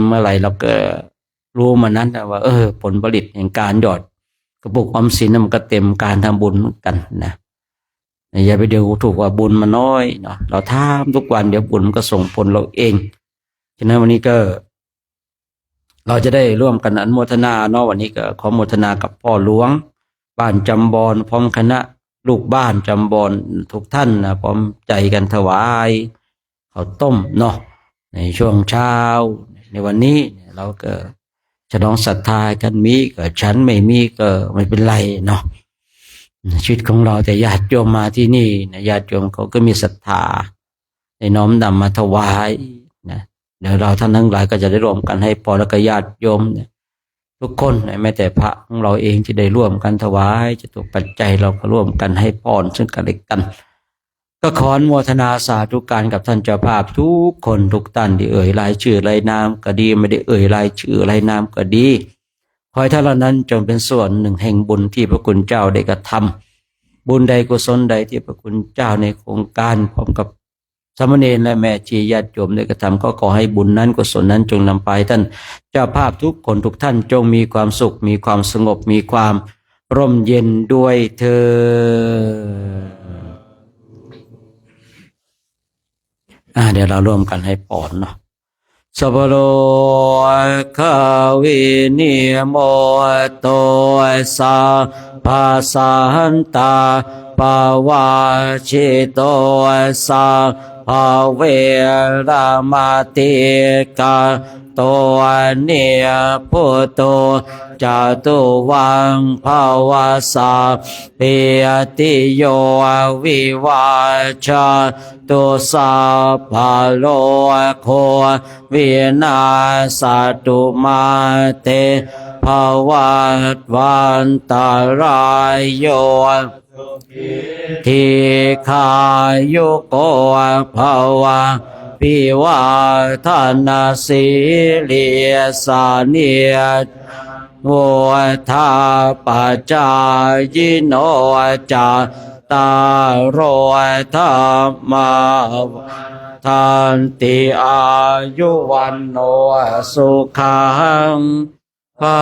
เมื่อไหร่เราก็รู้มันนั้นว่าผลผลิตแห่งการหยอดกระปุกออมสินมันก็เต็มการทำบุญเหมือนกันนะอย่าไปเดี๋ยวถูกว่าบุญมันน้อยเนาะเราทำทุกวันเดี๋ยวบุญมันก็ส่งผลเราเองฉะนั้นวันนี้ก็เราจะได้ร่วมกันอนุโมทนาเนาะวันนี้ก็ขอโมทนากับพ่อหลวงบ้านจำบอนพร้อมคณะลูกบ้านจำบอนทุกท่านนะพร้อมใจกันถวายข้าวต้มเนาะในช่วงเช้าในวันนี้เราก็ฉลองศรัทธากันมีก็ฉันไม่มีก็ไม่เป็นไรเนาะ ชีวิตของเราแต่ญาติโยมมาที่นี่นะญาติโยมเขาก็มีศรัทธาได้น้อมนำมาถวายนะเดี๋ยวเราท่านทั้งหลายก็จะได้ร่วมกันให้พรแล้วก็ญาติโยมเนี่ยทุกคนแม้แต่พระของเราเองที่ได้ร่วมกันถวายจะถูกปัจจัยเราก็ร่วมกันให้พรซึ่งกันและกันก็ขออนุโมทนาสาธุการกับท่านเจ้าภาพทุกคนทุกท่านที่เอ่ยรายชื่อรายนามก็ดีไม่ได้เอ่ยรายชื่อรายนามก็ดีขอให้ท่านเหล่านั้นจงเป็นส่วนหนึ่งแห่งบุญที่พระคุณเจ้าได้กระทำบุญใดกุศลใดที่พระคุณเจ้าในโครงการพร้อมกับสามเณรและแม่ชีญาติโยมได้กระทำก็ขอให้บุญนั้นกุศลนั้นจงนำไปท่านเจ้าภาพทุกคนทุกท่านจงมีความสุขมีความสงบมีความร่มเย็นด้วยเถิดเดี๋ยวเราร่วมกันให้พรเนาะสัพพโลกวินิโมโตสาภาสันตาปวาชิโตสาภาเวรามาติกาโตเนียพุโตจตุวังภาวาสาเปียติโยวิวาชาตุสาภาโลโควินาสตุมาเตภวัตวันตารายโยทีขายุโกภาวะพิวาทนาสิริสานิยโวทาปัจจายโนจาตารโรธรรมาทันติอายุวันโนสุขังภะ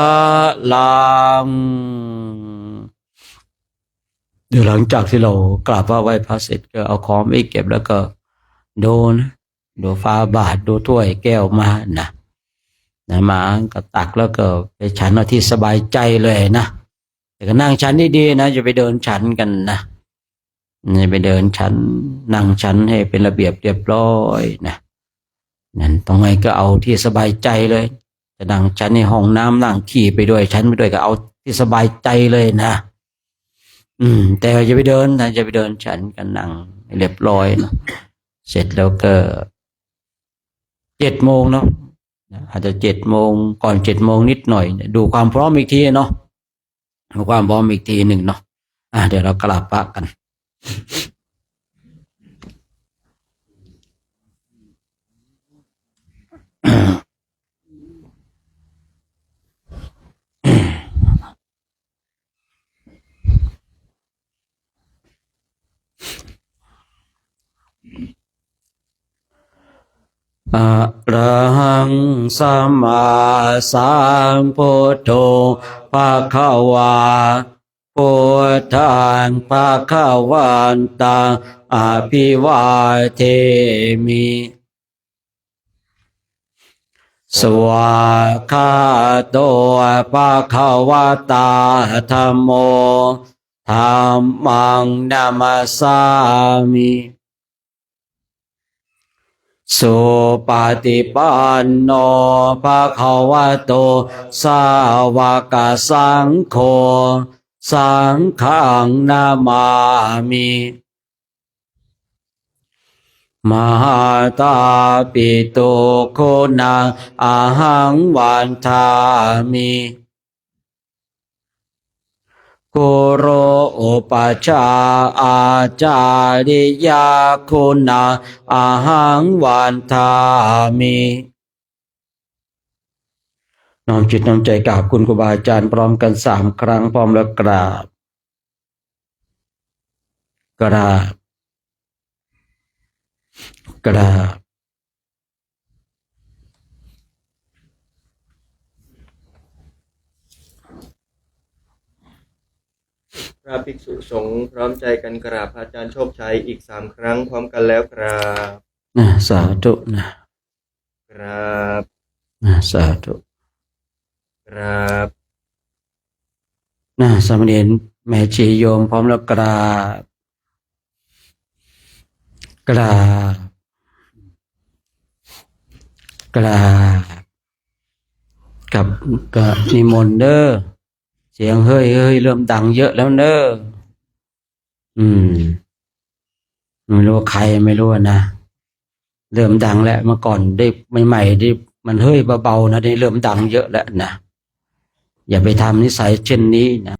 ลังเดี๋ยวหลังจากที่เรากราบไหว้พระเสร็จก็เอาของไปเก็บแล้วก็ดูฟ้าบาทดูถ้วยแก้วมานะมาก็ตักแล้วก็ไปฉันเอาที่สบายใจเลยนะแต่ก็นั่งฉันดีๆนะจะไปเดินฉันกันนะไปเดินฉันนั่งฉันให้เป็นระเบียบเรียบร้อยนะนั่นตรงไหนก็เอาที่สบายใจเลยจะนั่งฉันในห้องน้ำนั่งขี่ไปด้วยฉันไปด้วยก็เอาที่สบายใจเลยนะแต่จะไปเดินนะจะไปเดินฉันกันนั่งเรียบร้อยนะเสร็จแล้วก็7 โมงเนาะอาจจะ7 โมงก่อน7 โมงนิดหน่อยดูความพร้อมอีกทีเนาะดูความพร้อมอีกทีหนึ่งเนาะเดี๋ยวเรากราบพระกัน อะระหังสัมมาสัมพุทโธภะคะวาพุทธังภะคะวันตังอะภิวาเทมิสวากขาโตภะคะวะตาธัมโมธัมมังนัมสสามิสุปฏิปันโนภะคะวะโตสาวกสังโฆสังฆังนามามิมหาตาปิตุโคนังอะหังวันทามิกุโรอุปชาอาจาริยาคุณาอะหังวันทามิน้อมจิตน้อมใจกราบคุณครูบาอาจารย์พร้อมกัน3 ครั้งพร้อมแล้วกราบกราบกราบพระภิกษุสงฆ์พร้อมใจกันกราบพระอาจารย์โชคชัยอีก3 ครั้งพร้อมกันแล้วครับสาธุนะครับสาธุครับสามเณรแม่ชีโยมพร้อมแล้วกราบกราบกราบกับนิมนต์เด้อเสียงเฮ้ยเริ่มดังเยอะแล้วเด้อ ไม่รู้ว่าใครไม่รู้นะเริ่มดังแล้วเมื่อก่อนได้ใหม่ๆได้มันเฮ้ยเบาๆนะได้เริ่มดังเยอะแล้วนะอย่าไปทำนิสัยเช่นนี้นะ